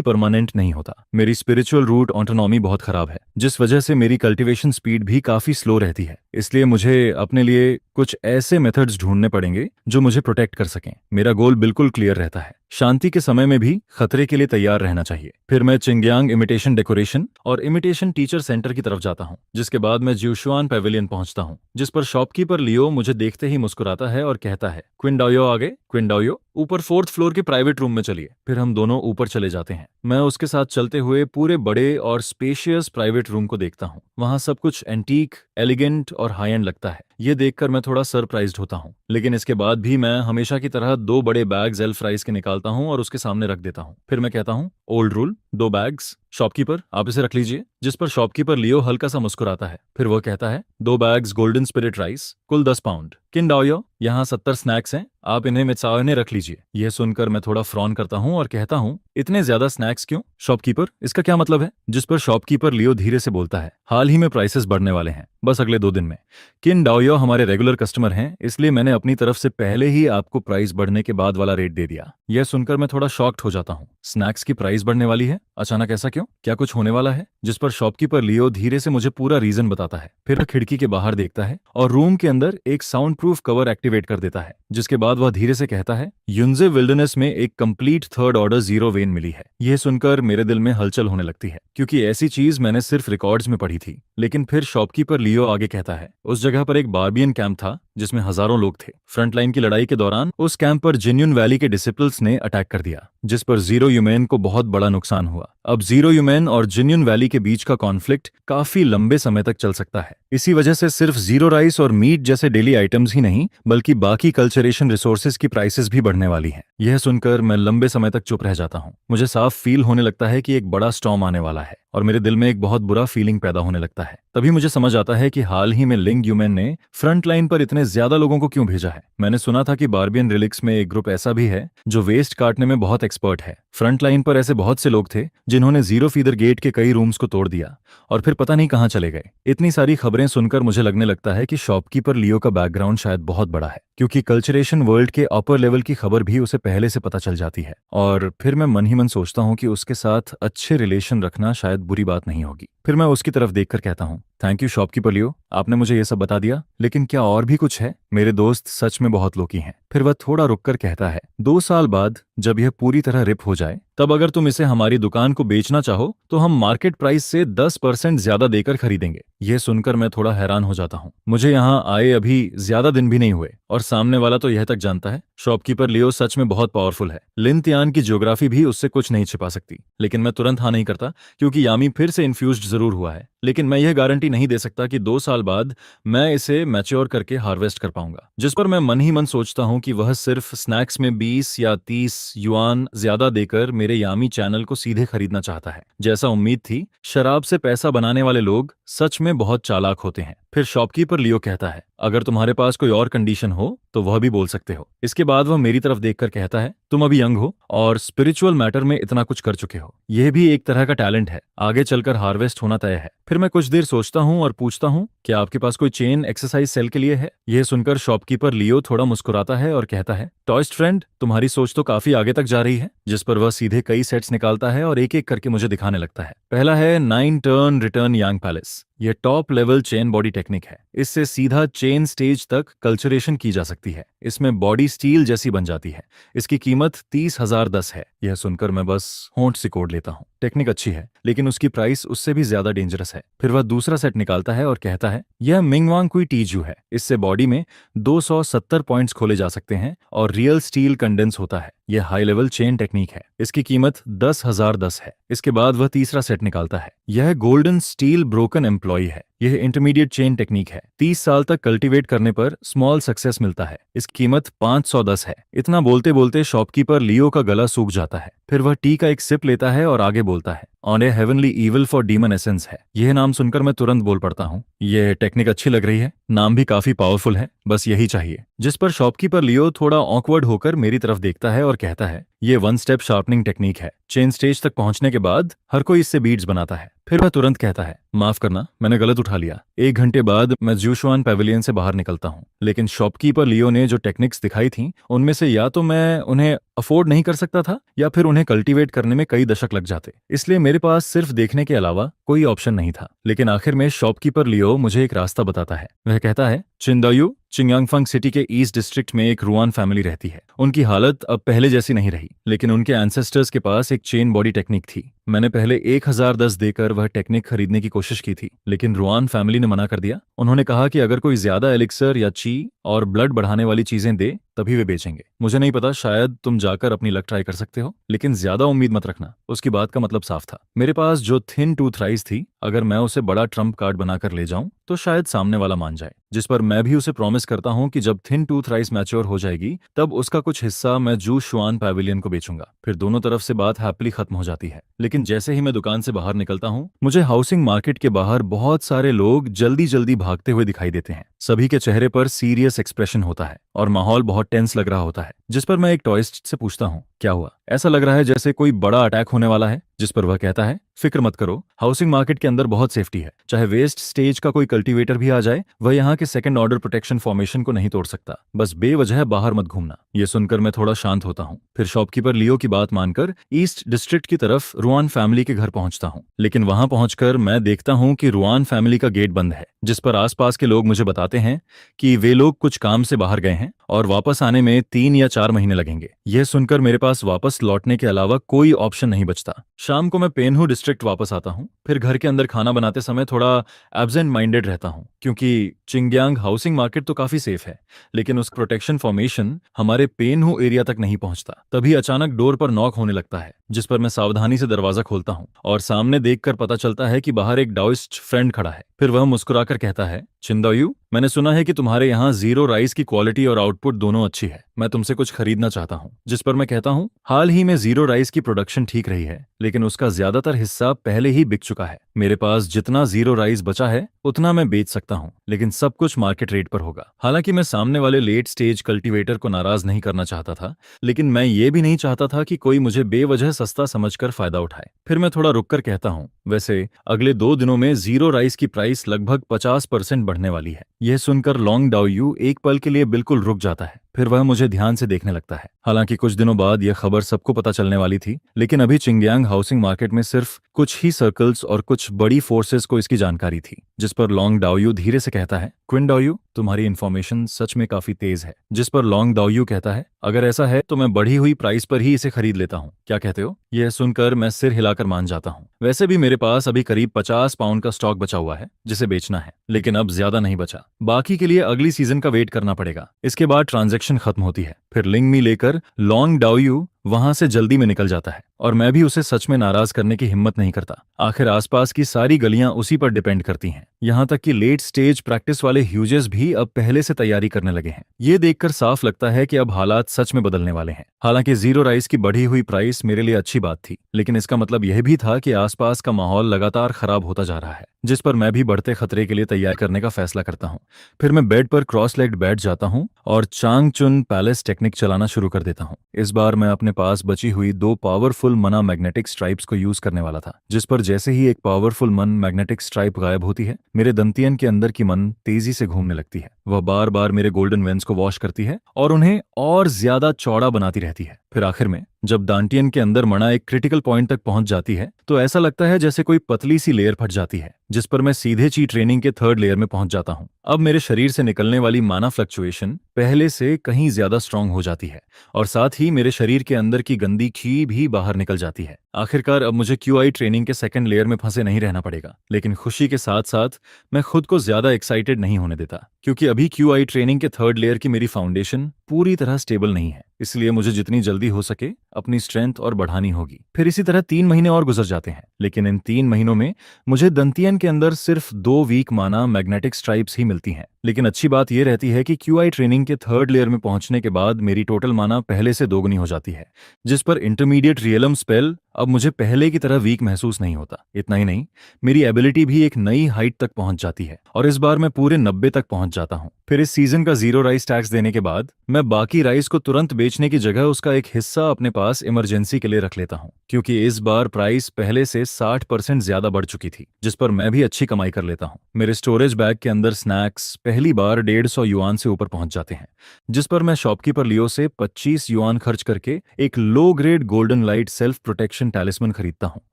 परमानेंट नहीं होता। मेरी स्पिरिचुअल रूट ऑटोनॉमी बहुत खराब है, जिस वजह से मेरी कल्टीवेशन स्पीड भी काफी स्लो रहती है। इसलिए मुझे अपने लिए कुछ ऐसे मेथड्स ढूंढने पड़ेंगे जो मुझे प्रोटेक्ट कर सकें। मेरा गोल बिल्कुल क्लियर रहता है, शांति के समय में भी खतरे के लिए तैयार रहना चाहिए। फिर मैं चिंगयांग इमिटेशन डेकोरेशन और इमिटेशन टीचर सेंटर की तरफ जाता हूँ, जिसके बाद मैं ज्यूशुआन पेविलियन पहुंचता हूँ, जिस पर शॉपकीपर लियो मुझे देखते ही मुस्कुराता है और कहता है, क्विंडाओयो आगे, क्विंडाओयो ऊपर 4th फ्लोर के प्राइवेट रूम में चलिए। फिर हम दोनों ऊपर चले जाते हैं। मैं उसके साथ चलते हुए पूरे बड़े और स्पेशियस प्राइवेट रूम को देखता हूँ। वहां सब कुछ एंटीक, एलिगेंट और हाई एंड लगता है। ये देखकर मैं थोड़ा सरप्राइज्ड होता हूँ, लेकिन इसके बाद भी मैं हमेशा की तरह 2 बड़े बैग्स एल्फ राइस के निकालता हूँ और उसके सामने रख देता हूँ। फिर मैं कहता हूँ, ओल्ड रूल, 2 बैग्स। शॉपकीपर, आप इसे रख लीजिए। जिस पर शॉपकीपर लियो हल्का सा मुस्कुराता है। फिर वह कहता है, 2 बैग्स गोल्डन स्पिरिट राइस, कुल 10 पाउंड। किंडाओयो, यहाँ 70 स्नैक्स हैं, आप इन्हें मित्साओने रख लीजिए। यह सुनकर मैं थोड़ा फ्रॉन करता हूँ और कहता हूँ, इतने ज्यादा स्नैक्स क्यों? शॉपकीपर, इसका क्या मतलब है? जिस पर शॉपकीपर लियो धीरे से बोलता है, हाल ही में प्राइसेस बढ़ने वाले हैं, बस अगले 2 दिन में। किंडाओयो हमारे रेगुलर कस्टमर हैं, इसलिए मैंने अपनी तरफ से पहले ही आपको प्राइस बढ़ने के बाद वाला रेट दे दिया। यह सुनकर मैं थोड़ा शॉक्ड हो जाता हूँ। स्नैक्स की प्राइस बढ़ने वाली है? अचानक ऐसा क्यों? क्या कुछ होने वाला है? जिस पर शॉपकीपर लियो धीरे से मुझे पूरा रीजन बताता है। फिर वह खिड़की के बाहर देखता है और रूम के अंदर एक साउंड प्रूफ कवर एक्टिवेट कर देता है, जिसके बाद वह धीरे से कहता है, युनजे विल्डरनेस में एक complete third order zero vein मिली है। यह सुनकर मेरे दिल में हलचल होने लगती है, क्योंकि ऐसी चीज मैंने सिर्फ रिकॉर्ड्स में पढ़ी थी। लेकिन फिर शॉपकीपर लियो आगे कहता है, उस जगह पर एक बार्बियन कैंप था जिसमें हजारों लोग थे। फ्रंटलाइन की लड़ाई के दौरान उस कैंप पर जिन्यून वैली के डिसिपल्स ने अटैक कर दिया, जिस पर जीरो ह्यूमन को बहुत बड़ा नुकसान हुआ। अब जीरो ह्यूमन और जिन्यून वैली के बीच का कॉन्फ्लिक्ट काफी लंबे समय तक चल सकता है। इसी वजह से सिर्फ जीरो राइस और मीट जैसे डेली आइटम्स ही नहीं, बल्कि बाकी कल्चरेशन रिसोर्सेज की प्राइसेस भी बढ़ने वाली हैं। यह सुनकर मैं लंबे समय तक चुप रह जाता हूँ। मुझे साफ फील होने लगता है कि एक बड़ा स्टॉर्म आने वाला है और मेरे दिल में एक बहुत बुरा फीलिंग पैदा होने लगता है। तभी मुझे समझ आता है कि हाल ही में लिंग ह्यूमन ने फ्रंट लाइन पर इतने ज्यादा लोगों को क्यों भेजा है। मैंने सुना था कि बार्बियन रिलिक्स में एक ग्रुप ऐसा भी है जो वेस्ट काटने में बहुत एक्सपर्ट है। फ्रंट लाइन पर ऐसे बहुत से लोग थे जिन्होंने जीरो फीदर गेट के कई रूम्स को तोड़ दिया और फिर पता नहीं कहां चले गए। इतनी सारी खबरें सुनकर मुझे लगने लगता है कि शॉपकीपर लियो का बैकग्राउंड शायद बहुत बड़ा है, क्योंकि कल्चरेशन वर्ल्ड के अपर लेवल की खबर भी उसे पहले से पता चल जाती है। और फिर मैं मन ही मन सोचता हूँ कि उसके साथ अच्छे रिलेशन रखना शायद बुरी बात नहीं होगी। फिर मैं उसकी तरफ देखकर कहता हूँ, थैंक यू शॉपकीपर लियो, आपने मुझे ये सब बता दिया, लेकिन क्या और भी कुछ है? मेरे दोस्त सच में बहुत लोकी हैं। फिर वह थोड़ा रुककर कहता है, 2 साल बाद जब यह पूरी तरह रिप हो जाए, तब अगर तुम इसे हमारी दुकान को बेचना चाहो तो हम मार्केट प्राइस से 10% ज्यादा देकर खरीदेंगे। यह सुनकर मैं थोड़ा हैरान हो जाता हूँ। मुझे यहाँ आए अभी ज्यादा दिन भी नहीं हुए और सामने वाला तो यह तक जानता है शॉपकीपर लियो सच में बहुत पावरफुल है। लिनतियान की ज्योग्राफी भी उससे कुछ नहीं छिपा सकती। लेकिन मैं तुरंत हाँ नहीं करता, क्योंकि यामी फिर से इन्फ्यूज्ड जरूर हुआ है, लेकिन मैं यह गारंटी नहीं दे सकता कि 2 साल बाद मैं इसे मैच्योर करके हार्वेस्ट कर पाऊंगा। जिस पर मैं मन ही मन सोचता हूं कि वह सिर्फ स्नैक्स में 20 या 30 युआन ज्यादा देकर मेरे यामी चैनल को सीधे खरीदना चाहता है। जैसा उम्मीद थी, शराब से पैसा बनाने वाले लोग सच में बहुत चालाक होते हैं। फिर शॉपकीपर लियो कहता है, अगर तुम्हारे पास कोई और कंडीशन हो तो वह भी बोल सकते हो। इसके बाद वह मेरी तरफ देखकर कहता है, तुम अभी यंग हो और स्पिरिचुअल मैटर में इतना कुछ कर चुके हो, यह भी एक तरह का टैलेंट है, आगे चलकर हार्वेस्ट होना तय है। फिर मैं कुछ देर सोचता हूँ और पूछता हूँ, क्या आपके पास कोई चेन एक्सरसाइज सेल के लिए है? यह सुनकर शॉपकीपर लियो थोड़ा मुस्कुराता है और कहता है, टॉयस्ट फ्रेंड, तुम्हारी सोच तो काफी आगे तक जा रही है। जिस पर वह सीधे कई सेट्स निकालता है और एक एक करके मुझे दिखाने लगता है। पहला है 9 टर्न रिटर्न यांग पैलेस। यह top level chain body technique है। इससे सीधा चेन स्टेज तक कल्चरेशन की जा सकती है। इसमें बॉडी स्टील जैसी बन जाती है। इसकी कीमत 30,010 है। यह सुनकर मैं बस होंठ सिकोड़ लेता हूँ। टेक्निक अच्छी है, लेकिन उसकी प्राइस उससे भी ज्यादा डेंजरस है। फिर वह दूसरा सेट निकालता है और कहता है, यह मिंगवांग कुई टीजू है। इससे बॉडी में 270 पॉइंट्स खोले जा सकते हैं और रियल स्टील कंडेंस होता है। यह हाई लेवल चेन टेक्निक है। इसकी कीमत 10,010 है। इसके बाद वह तीसरा सेट निकालता है। यह गोल्डन स्टील ब्रोकन एम्प्लॉय है। यह इंटरमीडिएट चेन टेक्निक है। 30 साल तक कल्टीवेट करने पर स्मॉल सक्सेस मिलता है। इसकी कीमत 510 है। इतना बोलते बोलते शॉपकीपर लियो का गला सूख जाता है। फिर वह टी का एक सिप लेता है और आगे बोलता है, on A heavenly evil for demon essence है। यह नाम सुनकर मैं तुरंत बोल पड़ता हूँ, यह टेक्निक अच्छी लग रही है, नाम भी काफी पावरफुल है, बस यही चाहिए। जिस पर शॉपकीपर लियो थोड़ा ऑकवर्ड होकर मेरी तरफ देखता है और कहता है, यह 1 स्टेप शार्पनिंग टेक्निक है। चेन स्टेज तक पहुंचने के बाद हर कोई इससे बीड्स बनाता है। फिर वह तुरंत कहता है, माफ करना, मैंने गलत उठा लिया। 1 घंटे बाद मैं जूशुआन पैविलियन से बाहर निकलता हूँ, लेकिन शॉपकीपर लियो ने जो टेक्निक्स दिखाई थी, उनमें से या तो मैं उन्हें अफोर्ड नहीं कर सकता था या फिर उन्हें कल्टीवेट करने में कई दशक लग जाते। इसलिए मेरे पास सिर्फ देखने के अलावा कोई ऑप्शन नहीं था। लेकिन आखिर में शॉपकीपर लियो मुझे एक रास्ता बताता है। वह कहता है, चिंदायू चिंगयांगफंग सिटी के ईस्ट डिस्ट्रिक्ट में एक रुआन फैमिली रहती है। उनकी हालत अब पहले जैसी नहीं रही, लेकिन उनके एंसेस्टर्स के पास एक चेन बॉडी टेक्निक थी। मैंने पहले 1010 देकर वह टेक्निक खरीदने की कोशिश की थी, लेकिन रुआन फैमिली ने मना कर दिया। उन्होंने कहा कि अगर कोई ज्यादा एलिक्सर या ची और ब्लड बढ़ाने वाली चीजें दे तभी वे बेचेंगे। मुझे नहीं पता, शायद तुम जाकर अपनी लक ट्राई कर सकते हो, लेकिन ज्यादा उम्मीद मत रखना। उसकी बात का मतलब साफ था। मेरे पास जो थिन टूथ राइस थी, अगर मैं उसे बड़ा ट्रम्प कार्ड बनाकर ले जाऊं तो शायद सामने वाला मान जाए। जिस पर मैं भी उसे प्रॉमिस करता हूं कि जब थिन टूथ राइस मैच्योर हो जाएगी तब उसका कुछ हिस्सा मैं जूशुआन पैविलियन को बेचूंगा। फिर दोनों तरफ से बात हैप्पीली खत्म हो जाती है। लेकिन जैसे ही मैं दुकान से बाहर निकलता हूं, मुझे हाउसिंग मार्केट के बाहर बहुत सारे लोग जल्दी जल्दी भागते हुए दिखाई देते हैं। सभी के चेहरे पर सीरियस एक्सप्रेशन होता है और माहौल बहुत टेंस लग रहा होता है, जिस पर मैं एक टॉयस्ट से पूछता हूँ, क्या हुआ? ऐसा लग रहा है जैसे कोई बड़ा अटैक होने वाला है, जिस पर वह कहता है, फिक्र मत करो, हाउसिंग मार्केट के अंदर बहुत सेफ्टी है। चाहे वेस्ट स्टेज का कोई कल्टीवेटर भी आ जाए, वह यहाँ के सेकंड ऑर्डर प्रोटेक्शन फॉर्मेशन को नहीं तोड़ सकता। बस बेवजह बाहर मत घूमना। ये सुनकर मैं थोड़ा शांत होता हूँ। फिर शॉपकीपर लियो की बात मानकर ईस्ट डिस्ट्रिक्ट की तरफ रुआन फैमिली के घर पहुंचता हूँ। लेकिन वहां पहुंचकर मैं देखता हूँ कि रुआन फैमिली का गेट बंद है, जिस पर आसपास के लोग मुझे बताते हैं कि वे लोग कुछ काम से बाहर गए हैं और वापस आने में 3 या 4 महीने लगेंगे। यह सुनकर मेरे पास वापस लौटने के अलावा कोई ऑप्शन नहीं बचता। शाम को मैं पेनहू डिस्ट्रिक्ट वापस आता हूँ। फिर घर के अंदर खाना बनाते समय थोड़ा एब्सेंट माइंडेड रहता हूँ, क्योंकि चिंगयांग हाउसिंग मार्केट तो काफी सेफ है, लेकिन उस प्रोटेक्शन फॉर्मेशन हमारे पेनहू एरिया तक नहीं पहुंचता। तभी अचानक डोर पर नॉक होने लगता है, जिस पर मैं सावधानी से दरवाजा खोलता हूँ और सामने देखकर पता चलता है कि बाहर एक डाओइस्ट फ्रेंड खड़ा है। फिर वह मुस्कुराकर कहता है, चिंदायू, मैंने सुना है कि तुम्हारे यहाँ जीरो राइस की क्वालिटी और आउटपुट दोनों अच्छी है। मैं तुमसे कुछ खरीदना चाहता हूँ। जिस पर मैं कहता हूँ, हाल ही में जीरो राइस की प्रोडक्शन ठीक रही है, लेकिन उसका ज्यादातर हिस्सा पहले ही बिक चुका है। मेरे पास जितना जीरो राइस बचा है उतना मैं बेच सकता हूँ, लेकिन सब कुछ मार्केट रेट पर होगा। हालांकि मैं सामने वाले लेट स्टेज कल्टीवेटर को नाराज नहीं करना चाहता था, लेकिन मैं ये भी नहीं चाहता था कि कोई मुझे बेवजह सस्ता समझकर फायदा उठाए। फिर मैं थोड़ा रुककर कहता हूँ, वैसे अगले 2 दिनों में जीरो राइस की प्राइस लगभग 50% बढ़ने वाली है। यह सुनकर लॉन्ग डाओयू एक पल के लिए बिल्कुल रुक जाता है। फिर वह मुझे ध्यान से देखने लगता है। हालांकि कुछ दिनों बाद यह खबर सबको पता चलने वाली थी, लेकिन अभी चिंगयांग हाउसिंग मार्केट में सिर्फ कुछ ही सर्कल्स और कुछ बड़ी फोर्सेस को इसकी जानकारी थी। जिस पर लॉन्ग डाओयू धीरे से कहता है, क्विन डाओयू, तुम्हारी इन्फॉर्मेशन सच में काफी तेज है। जिस पर लॉन्ग डाओयू कहता है, अगर ऐसा है तो मैं बढ़ी हुई प्राइस पर ही इसे खरीद लेता हूँ। क्या कहते हो? यह सुनकर मैं सिर हिलाकर मान जाता हूँ। वैसे भी मेरे पास अभी करीब 50 पाउंड का स्टॉक बचा हुआ है जिसे बेचना है, लेकिन अब ज्यादा नहीं बचा। बाकी के लिए अगली सीजन का वेट करना पड़ेगा। इसके बाद ट्रांजैक्शन खत्म होती है। फिर लिंग मी लेकर लॉन्ग डाओयू वहां से जल्दी में निकल जाता है और मैं भी उसे सच में नाराज करने की हिम्मत नहीं करता। आखिर आसपास की सारी गलियां उसी पर डिपेंड करती हैं। यहाँ तक कि लेट स्टेज प्रैक्टिस वाले ह्यूजेस भी अब पहले से तैयारी करने लगे हैं। ये देखकर साफ लगता है कि अब हालात सच में बदलने वाले हैं। हालांकि जीरो राइस की बढ़ी हुई प्राइस मेरे लिए अच्छी बात थी, लेकिन इसका मतलब यह भी था कि आसपास का माहौल लगातार खराब होता जा रहा है, जिस पर मैं भी बढ़ते खतरे के लिए तैयार करने का फैसला करता हूँ। फिर मैं बेड पर क्रॉस लेग्ड बैठ जाता हूँ और चांगचुन पैलेस टेक्निक चलाना शुरू कर देता हूँ। इस बार मैं अपने पास बची हुई 2 पावरफुल मना मैग्नेटिक स्ट्राइप्स को यूज करने वाला था, जिस पर जैसे ही एक पावरफुल मन मैग्नेटिक स्ट्राइप गायब होती है, मेरे दंतियन के अंदर की मन तेजी से घूमने लगती है। वह बार बार मेरे गोल्डन वेंस को वॉश करती है और उन्हें और ज्यादा चौड़ा बनाती रहती है। फिर आखिर में जब दांटियन के अंदर मणा एक क्रिटिकल पॉइंट तक पहुंच जाती है, तो ऐसा लगता है जैसे कोई पतली सी लेयर फट जाती है, जिस पर मैं सीधे ची ट्रेनिंग के 3rd लेयर में पहुंच जाता हूं। अब मेरे शरीर से निकलने वाली माना फ्लक्चुएशन पहले से कहीं ज्यादा स्ट्रांग हो जाती है और साथ ही मेरे शरीर के अंदर की गंदी ची भी बाहर निकल जाती है। आखिरकार अब मुझे क्यूआई ट्रेनिंग के 2nd लेयर में फंसे नहीं रहना पड़ेगा। लेकिन खुशी के साथ साथ मैं खुद को ज्यादा एक्साइटेड नहीं होने देता, क्योंकि अभी क्यूआई ट्रेनिंग के 3rd लेयर की मेरी फाउंडेशन पूरी तरह स्टेबल नहीं है। इसलिए मुझे जितनी जल्दी हो सके अपनी स्ट्रेंथ और बढ़ानी होगी। फिर इसी तरह 3 महीने और गुजर जाते हैं, लेकिन इन 3 महीनों में मुझे दंतियन के अंदर सिर्फ 2 वीक माना मैग्नेटिक स्ट्राइप्स ही मिलती हैं। लेकिन अच्छी बात यह रहती है कि क्यूआई ट्रेनिंग के 3rd लेयर में पहुंचने के बाद मेरी टोटल माना पहले से दोगुनी हो जाती है, जिस पर इंटरमीडिएट रियलम स्पेल अब मुझे पहले की तरह वीक महसूस नहीं होता। इतना ही नहीं, मेरी एबिलिटी भी एक नई हाइट तक पहुंच जाती है और इस बार मैं पूरे 90 तक पहुंच जाता हूं। फिर इस सीजन का जीरो राइस टैक्स देने के बाद मैं बाकी राइस को तुरंत बेचने की जगह उसका एक हिस्सा अपने पास इमरजेंसी के लिए रख लेता हूं, क्योंकि इस बार प्राइस पहले से 60% ज्यादा बढ़ चुकी थी, जिस पर मैं भी अच्छी कमाई कर लेता हूं। मेरे स्टोरेज बैग के अंदर स्नैक्स पहली बार 150 युआन से ऊपर पहुंच जाते हैं, जिस पर मैं शॉपकीपर लियो से 25 युआन खर्च करके एक low grade golden light self protection talisman खरीदता हूं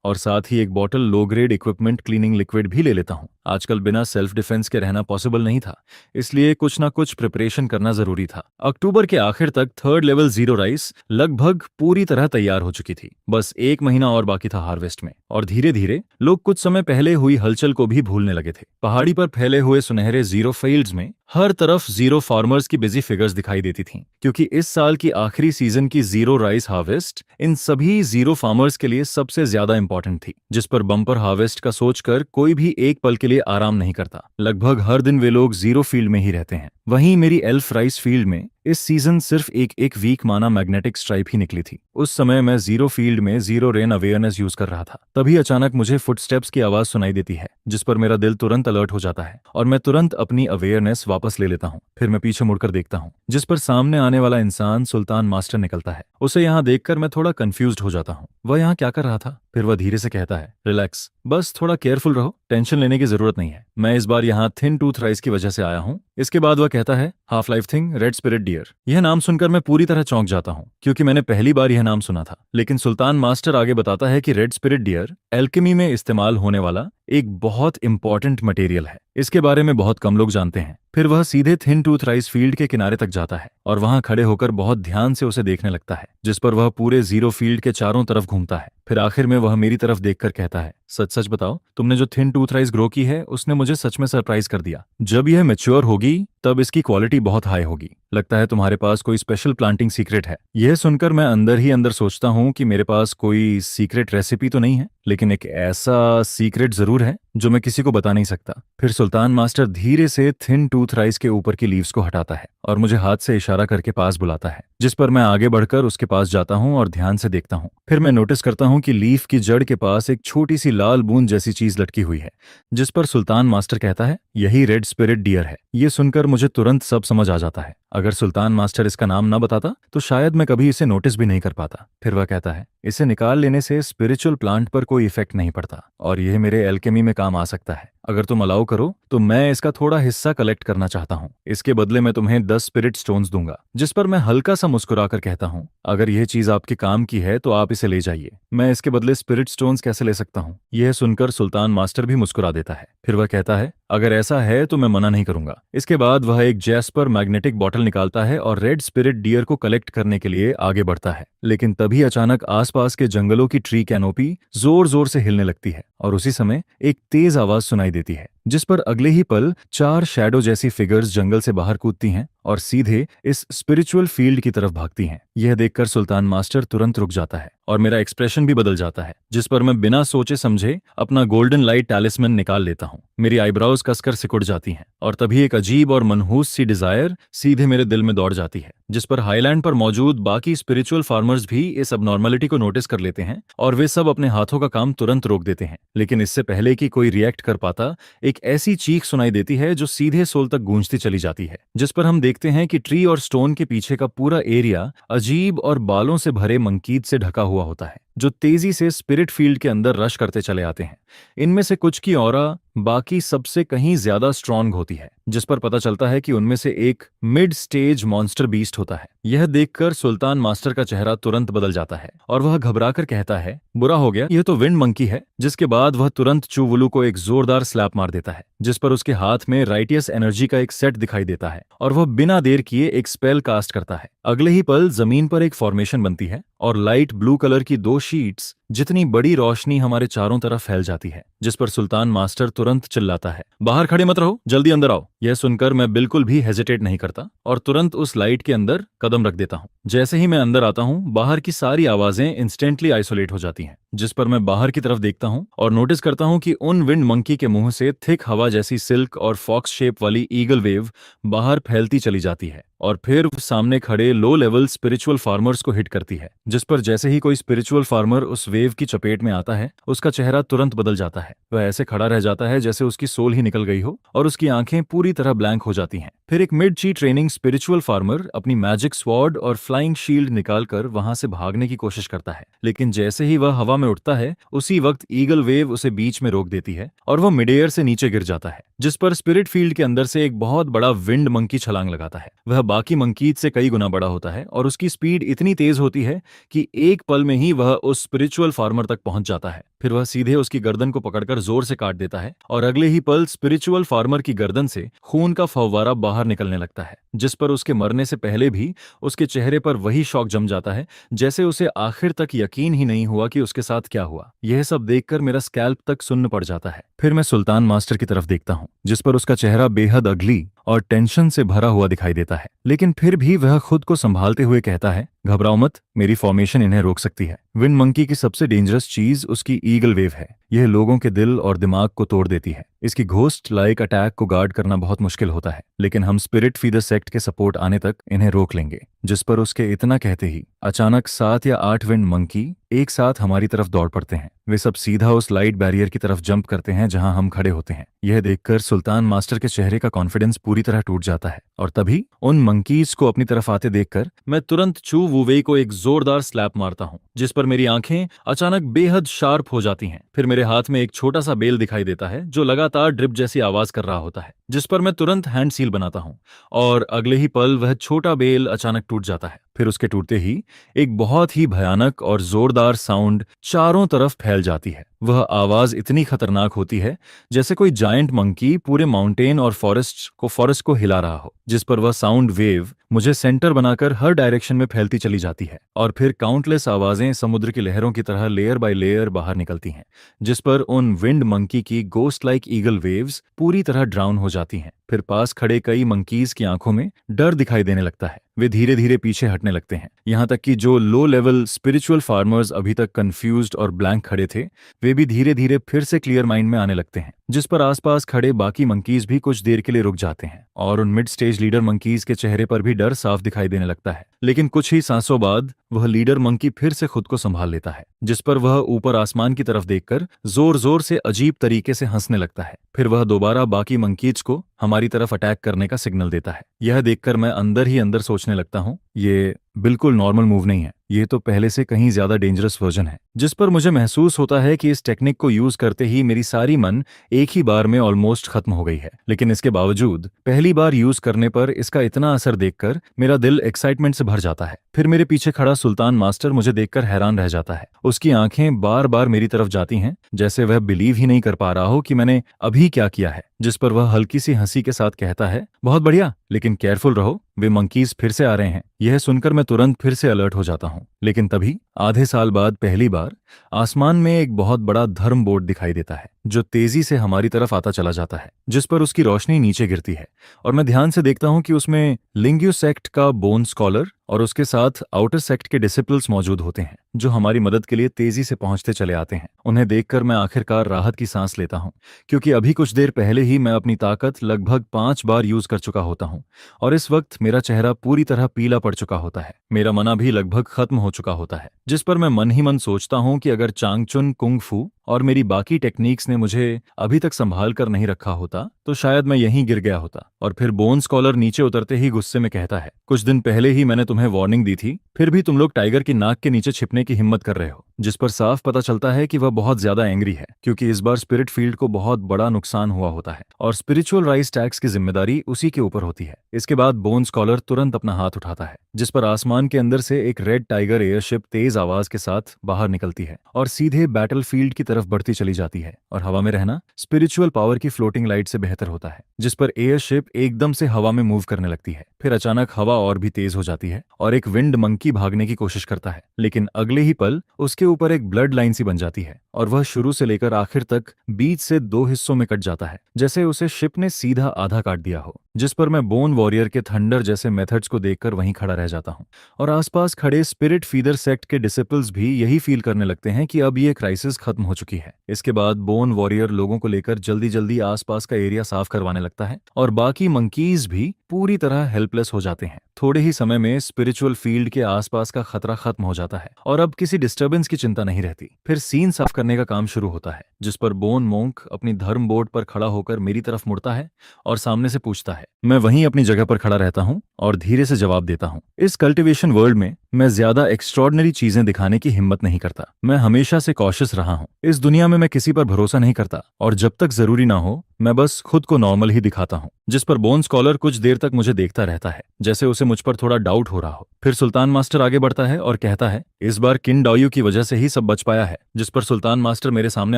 और साथ ही एक bottle low grade equipment cleaning liquid भी ले लेता हूं। आजकल बिना सेल्फ डिफेंस के रहना पॉसिबल नहीं था, इसलिए कुछ ना कुछ प्रिपरेशन करना जरूरी था। अक्टूबर के आखिर तक 3rd लेवल जीरो राइस लगभग पूरी तरह तैयार हो चुकी थी। बस 1 महीना और बाकी था हार्वेस्ट में, और धीरे धीरे लोग कुछ समय पहले हुई हलचल को भी भूलने लगे थे। पहाड़ी पर फैले हुए सुनहरे जीरो फील्ड्स में हर तरफ जीरो फार्मर्स की बिजी फिगर्स दिखाई देती थीं, क्योंकि इस साल की आखिरी सीजन की जीरो राइस हार्वेस्ट इन सभी जीरो फार्मर्स के लिए सबसे ज्यादा इंपॉर्टेंट थी, जिस पर बम्पर हार्वेस्ट का सोचकर कोई भी एक पल के लिए आराम नहीं करता। लगभग हर दिन वे लोग जीरो फील्ड में ही रहते हैं। वहीं मेरी एल्फ राइस फील्ड में इस सीजन सिर्फ एक वीक माना मैग्नेटिक स्ट्राइप ही निकली थी। उस समय मैं जीरो फील्ड में जीरो रेन अवेयरनेस यूज कर रहा था। तभी अचानक मुझे फुटस्टेप्स की आवाज सुनाई देती है, जिस पर मेरा दिल तुरंत अलर्ट हो जाता है और मैं तुरंत अपनी अवेयरनेस वापस ले लेता हूँ। फिर मैं पीछे मुड़कर देखता हूँ, जिस पर सामने आने वाला इंसान सुल्तान मास्टर निकलता है। उसे यहाँ देखकर मैं थोड़ा कंफ्यूज्ड हो जाता हूँ। वह यहाँ क्या कर रहा था? फिर वह धीरे से कहता है, रिलैक्स, बस थोड़ा केयरफुल रहो, टेंशन लेने की जरूरत नहीं है। मैं इस बार यहाँ थिन टूथ राइस की वजह से आया हूँ। इसके बाद वह कहता है, half life thing, red spirit dear. यह नाम सुनकर मैं पूरी तरह चौंक जाता हूँ, क्योंकि मैंने पहली बार यह नाम सुना था। लेकिन सुल्तान मास्टर आगे बताता है कि रेड स्पिरिट डियर एल्केमी में इस्तेमाल होने वाला एक बहुत इंपॉर्टेंट मटेरियल है। इसके बारे में बहुत कम लोग जानते हैं। फिर वह सीधे थिन टूथ राइस फील्ड के किनारे तक जाता है और वहां खड़े होकर बहुत ध्यान से उसे देखने लगता है, जिस पर वह पूरे जीरो फील्ड के चारों तरफ घूमता है। फिर आखिर में वह मेरी तरफ देखकर कहता है, सच सच बताओ, तुमने जो थिन टूथ राइस ग्रो की है उसने मुझे सच में सरप्राइज कर दिया। जब यह मैच्योर होगी तब इसकी क्वालिटी बहुत हाई होगी। लगता है तुम्हारे पास कोई स्पेशल प्लांटिंग सीक्रेट है। यह सुनकर मैं अंदर ही अंदर सोचता हूँ कि मेरे पास कोई सीक्रेट रेसिपी तो नहीं है, लेकिन एक ऐसा सीक्रेट जरूर है जो मैं किसी को बता नहीं सकता। फिर सुल्तान मास्टर धीरे से थिन टूथ राइस के ऊपर की लीव्स को हटाता है और मुझे हाथ से इशारा करके पास बुलाता है, जिस पर मैं आगे बढ़कर उसके पास जाता हूँ और ध्यान से देखता हूँ। फिर मैं नोटिस करता हूँ कि लीफ की जड़ के पास एक छोटी सी लाल बूंद जैसी चीज लटकी हुई है, जिस पर सुल्तान मास्टर कहता है, यही रेड स्पिरिट डियर है। ये सुनकर मुझे तुरंत सब समझ आ जाता है। अगर सुल्तान मास्टर इसका नाम न बताता तो शायद मैं कभी इसे नोटिस भी नहीं कर पाता। फिर वह कहता है, इसे निकाल लेने से स्पिरिचुअल प्लांट पर कोई इफेक्ट नहीं पड़ता और यह मेरे एल्केमी में काम आ सकता है। अगर तुम अलाउ करो तो मैं इसका थोड़ा हिस्सा कलेक्ट करना चाहता हूँ। इसके बदले मैं तुम्हें 10 स्पिरिट स्टोन्स दूंगा। जिस पर मैं हल्का सा मुस्कुराकर कहता हूँ, अगर यह चीज आपके काम की है तो आप इसे ले जाइए। मैं इसके बदले स्पिरिट स्टोन्स कैसे ले सकता हूँ? यह सुनकर सुल्तान मास्टर भी मुस्कुरा देता है। फिर वह कहता है, अगर ऐसा है तो मैं मना नहीं करूंगा। इसके बाद वह एक जैस्पर मैग्नेटिक बॉटल निकालता है और रेड स्पिरिट डियर को कलेक्ट करने के लिए आगे बढ़ता है। लेकिन तभी अचानक आसपास के जंगलों की ट्री कैनोपी जोर जोर से हिलने लगती है और उसी समय एक तेज आवाज सुनाई देती है, जिस पर अगले ही पल 4 शैडो जैसी फिगर्स जंगल से बाहर कूदती हैं और सीधे इस स्पिरिचुअल फील्ड की तरफ भागती हैं। यह देखकर सुल्तान मास्टर तुरंत रुक जाता है और मेरा एक्सप्रेशन भी बदल जाता है, जिस पर मैं बिना सोचे समझे अपना गोल्डन लाइट टैलिस्मैन निकाल लेता हूँ। मेरी आईब्राउज कसकर सिकुड़ जाती हैं और तभी एक अजीब और मनहूस सी डिजायर सीधे मेरे दिल में दौड़ जाती है, जिस पर हाईलैंड पर मौजूद बाकी स्पिरिचुअल फार्मर्स भी इस अबनॉर्मलिटी को नोटिस कर लेते हैं और वे सब अपने हाथों का काम तुरंत रोक देते हैं। लेकिन इससे पहले कि कोई रिएक्ट कर पाता, एक ऐसी चीख सुनाई देती है जो सीधे सोल तक गूंजती चली जाती है, जिस पर हम देखते हैं कि ट्री और स्टोन के पीछे का पूरा एरिया अजीब और बालों से भरे मंकीद से ढका हुआ होता है, जो तेजी से स्पिरिट फील्ड के अंदर रश करते चले आते हैं। इनमें से कुछ की ऑरा बाकी सबसे कहीं ज्यादा स्ट्रांग होती है, जिस पर पता चलता है कि उनमें से एक मिड स्टेज मॉन्स्टर बीस्ट होता है। यह देखकर सुल्तान मास्टर का चेहरा तुरंत बदल जाता है और वह घबराकर कहता है, बुरा हो गया, यह तो विंड मंकी है। जिसके बाद वह तुरंत चूवुलू को एक जोरदार स्लैप मार देता है, जिस पर उसके हाथ में राइटियस एनर्जी का एक सेट दिखाई देता है और वह बिना देर किए एक स्पेल कास्ट करता है। अगले ही पल जमीन पर एक फॉर्मेशन बनती है और लाइट ब्लू कलर की 2 शीट्स जितनी बड़ी रोशनी हमारे चारों तरफ फैल जाती है, जिस पर सुल्तान मास्टर तुरंत चिल्लाता है, बाहर खड़े मत रहो, जल्दी अंदर आओ। यह सुनकर मैं बिल्कुल भी हेजिटेट नहीं करता और तुरंत उस लाइट के अंदर कदम रख देता हूँ। जैसे ही मैं अंदर आता हूँ, बाहर की सारी आवाजें इंस्टेंटली आइसोलेट हो जाती हैं, जिस पर मैं बाहर की तरफ देखता हूँ और नोटिस करता हूँ कि उन विंड मंकी के मुंह से थिक हवा जैसी सिल्क और फॉक्स शेप वाली ईगल वेव बाहर फैलती चली जाती है और फिर सामने खड़े लो लेवल स्पिरिचुअल फार्मर्स को हिट करती है, जिस पर जैसे ही कोई स्पिरिचुअल फार्मर उस वेव की चपेट में आता है, उसका चेहरा तुरंत बदल जाता है। वह ऐसे खड़ा रह जाता है जैसे उसकी सोल ही निकल गई हो और उसकी आंखें पूरी तरह ब्लैंक हो जाती हैं। फिर एक मिड ची ट्रेनिंग स्पिरिचुअल फार्मर अपनी मैजिक स्वॉर्ड और फ्लाइंग शील्ड निकालकर वहां से भागने की कोशिश करता है, लेकिन जैसे ही वह हवा में उठता है, उसी वक्त ईगल वेव उसे बीच में रोक देती है और वह मिड एयर से नीचे गिर जाता है, जिस पर स्पिरिट फील्ड के अंदर से एक बहुत बड़ा विंड मंकी छलांग लगाता है। वह बाकी मंकीज से कई गुना बड़ा होता है और उसकी स्पीड इतनी तेज होती है कि एक पल में ही वह उस स्पिरिचुअल फार्मर तक पहुंच जाता है। फिर वह सीधे उसकी गर्दन को पकड़कर जोर से काट देता है और अगले ही पल स्पिरिचुअल फार्मर की गर्दन से खून का फव्वारा बाहर निकलने लगता है, जिस पर उसके मरने से पहले भी उसके चेहरे पर वही शॉक जम जाता है, जैसे उसे आखिर तक यकीन ही नहीं हुआ कि उसके साथ क्या हुआ। यह सब देखकर मेरा स्कैल्प तक सुन्न पड़ जाता है। फिर मैं सुल्तान मास्टर की तरफ देखता हूँ, जिस पर उसका चेहरा बेहद अगली और टेंशन से भरा हुआ दिखाई देता है, लेकिन फिर भी वह खुद को संभालते हुए कहता है, घबराओ मत, मेरी फॉर्मेशन इन्हें रोक सकती है। विंड मंकी की सबसे डेंजरस चीज उसकी ईगल वेव है। यह लोगों के दिल और दिमाग को तोड़ देती है। इसकी घोस्ट लाइक अटैक को गार्ड करना बहुत मुश्किल होता है, लेकिन हम स्पिरिट फीदर सेक्ट के सपोर्ट आने तक इन्हें रोक लेंगे। जिस पर उसके इतना कहते ही अचानक 7 या 8 विंड मंकी एक साथ हमारी तरफ दौड़ पड़ते हैं। वे सब सीधा उस लाइट बैरियर की तरफ जंप करते हैं जहां हम खड़े होते हैं। यह देखकर सुल्तान मास्टर के चेहरे का कॉन्फिडेंस पूरी तरह टूट जाता है, और तभी उन मंकीज को अपनी तरफ आते देखकर मैं तुरंत चू वुवेई को एक जोरदार स्लैप मारता हूं, जिस पर मेरी आंखें अचानक बेहद शार्प हो जाती हैं। फिर मेरे हाथ में एक छोटा सा बेल दिखाई देता है जो लगातार ड्रिप जैसी आवाज कर रहा होता है, जिस पर मैं तुरंत हैंड सील बनाता हूं, और अगले ही पल वह छोटा बेल अचानक टूट जाता है। फिर उसके टूटते ही एक बहुत ही भयानक और जोरदार साउंड चारों तरफ फैल जाती है। वह आवाज इतनी खतरनाक होती है जैसे कोई जायंट मंकी पूरे माउंटेन और फॉरेस्ट को हिला रहा हो, जिस पर वह साउंड वेव मुझे सेंटर बनाकर हर डायरेक्शन में फैलती चली जाती है। और फिर काउंटलेस आवाजें समुद्र की लहरों की तरह लेयर बाय लेयर बाहर निकलती हैं, जिस पर उन विंड मंकी की गोस्ट लाइक ईगल वेव्स पूरी तरह ड्राउन हो जाती हैं। फिर पास खड़े कई मंकीज की आंखों में डर दिखाई देने लगता है। वे धीरे धीरे पीछे हटने लगते हैं, यहाँ तक कि जो लो लेवल स्पिरिचुअल फार्मर्स अभी तक कंफ्यूज्ड और ब्लैंक खड़े थे, वे भी धीरे धीरे फिर से क्लियर माइंड में आने लगते हैं। जिस पर आसपास खड़े बाकी मंकीज भी कुछ देर के लिए रुक जाते हैं, और उन मिड स्टेज लीडर मंकीज के चेहरे पर भी डर साफ दिखाई देने लगता है। लेकिन कुछ ही सांसों बाद वह लीडर मंकी फिर से खुद को संभाल लेता है, जिस पर वह ऊपर आसमान की तरफ देखकर जोर जोर से अजीब तरीके से हंसने लगता है। फिर वह दोबारा बाकी मंकीज को हमारी तरफ अटैक करने का सिग्नल देता है। यह देखकर मैं अंदर ही अंदर सोचने लगता हूँ, ये बिल्कुल नॉर्मल मूव नहीं है, ये तो पहले से कहीं ज्यादा डेंजरस वर्जन है। जिस पर मुझे महसूस होता है कि इस टेक्निक को यूज करते ही मेरी सारी मन एक ही बार में ऑलमोस्ट खत्म हो गई है। लेकिन इसके बावजूद पहली बार यूज करने पर इसका इतना असर देखकर मेरा दिल एक्साइटमेंट से भर जाता है। फिर मेरे पीछे खड़ा सुल्तान मास्टर मुझे देखकर हैरान रह जाता है। उसकी आंखें बार बार मेरी तरफ जाती हैं, जैसे वह बिलीव ही नहीं कर पा रहा हो कि मैंने अभी क्या किया है। जिस पर वह हल्की सी हंसी के साथ कहता है, बहुत बढ़िया, लेकिन केयरफुल रहो, वे मंकीज फिर से आ रहे हैं। यह सुनकर मैं तुरंत फिर से अलर्ट हो जाता हूँ। लेकिन तभी आधे साल बाद पहली बार आसमान में एक बहुत बड़ा धर्म बोर्ड दिखाई देता है, जो तेजी से हमारी तरफ आता चला जाता है, जिस पर उसकी रोशनी नीचे गिरती है। और मैं ध्यान से देखता हूँ कि उसमें लिंग्यू सेक्ट का बोन स्कॉलर और उसके साथ आउटर सेक्ट के डिसिपल्स मौजूद होते हैं, जो हमारी मदद के लिए तेजी से पहुंचते चले आते हैं। उन्हें देखकर मैं आखिरकार राहत की सांस लेता हूं, क्योंकि अभी कुछ देर पहले ही मैं अपनी ताकत लगभग 5 बार यूज कर चुका होता हूं, और इस वक्त मेरा चेहरा पूरी तरह पीला पड़ चुका होता है। मेरा मना भी लगभग खत्म हो चुका होता है, जिस पर मैं मन ही मन सोचता हूं कि अगर चांगचुन कुंग फू और मेरी बाकी टेक्निक्स ने मुझे अभी तक संभाल कर नहीं रखा होता तो शायद मैं यहीं गिर गया होता। और फिर बोन स्कॉलर नीचे उतरते ही गुस्से में कहता है, कुछ दिन पहले ही मैंने तुम्हें वार्निंग दी थी, फिर भी तुम लोग टाइगर की नाक के नीचे छिपने की हिम्मत कर रहे हो। जिस पर साफ पता चलता है कि वह बहुत ज्यादा एंग्री है, क्योंकि इस बार स्पिरिट फील्ड को बहुत बड़ा नुकसान हुआ होता है और स्पिरिचुअल राइस टैक्स की जिम्मेदारी उसी के ऊपर होती है। इसके बाद बोन स्कॉलर तुरंत अपना हाथ उठाता है, जिस पर आसमान के अंदर से एक रेड टाइगर एयरशिप तेज आवाज के साथ बाहर निकलती है और सीधे बैटल फील्ड की तरफ बढ़ती चली जाती है। और हवा में रहना स्पिरिचुअल पावर की फ्लोटिंग लाइट से बेहतर होता है, जिस पर एयरशिप एकदम से हवा में मूव करने लगती है। फिर अचानक हवा और भी तेज हो जाती है और एक विंड मंकी भागने की कोशिश करता है, लेकिन अगले ही पल उसके ऊपर एक ब्लड लाइन सी बन जाती है और वह शुरू से लेकर आखिर तक बीच से 2 हिस्सों में कट जाता है, जैसे उसे शिप ने सीधा आधा काट दिया हो। जिस पर मैं बोन वॉरियर के थंडर जैसे मेथड्स को देखकर वहीं खड़ा रह जाता हूँ, और आसपास खड़े स्पिरिट फीदर सेक्ट के डिसिपल्स भी यही फील करने लगते हैं कि अब ये क्राइसिस खत्म हो चुकी है। इसके बाद बोन वॉरियर लोगों को लेकर जल्दी जल्दी आसपास का एरिया साफ करवाने लगता है और बाकी मंकीज भी पूरी तरह हेल्पलेस हो जाते हैं। थोड़े ही समय में स्पिरिचुअल फील्ड के आसपास का खतरा खत्म हो जाता है और अब किसी डिस्टर्बेंस की चिंता नहीं रहती। फिर सीन साफ करने का काम शुरू होता है, जिस पर बोन मोंक अपनी धर्म बोर्ड पर खड़ा होकर मेरी तरफ मुड़ता है और सामने से पूछता है। मैं वहीं अपनी जगह पर खड़ा रहता हूँ और धीरे से जवाब देता हूँ, इस कल्टिवेशन वर्ल्ड में मैं ज्यादा एक्स्ट्रॉर्डनरी चीजें दिखाने की हिम्मत नहीं करता। मैं हमेशा से कॉशियस रहा हूँ। इस दुनिया में मैं किसी पर भरोसा नहीं करता और जब तक जरूरी ना हो मैं बस खुद को नॉर्मल ही दिखाता हूँ। जिस पर बोन स्कॉलर कुछ देर तक मुझे देखता रहता है, जैसे उसे मुझ पर थोड़ा डाउट हो रहा हो। फिर सुल्तान मास्टर आगे बढ़ता है और कहता है, इस बार किन डाओयू की वजह से ही सब बच पाया है। जिस पर सुल्तान मास्टर मेरे सामने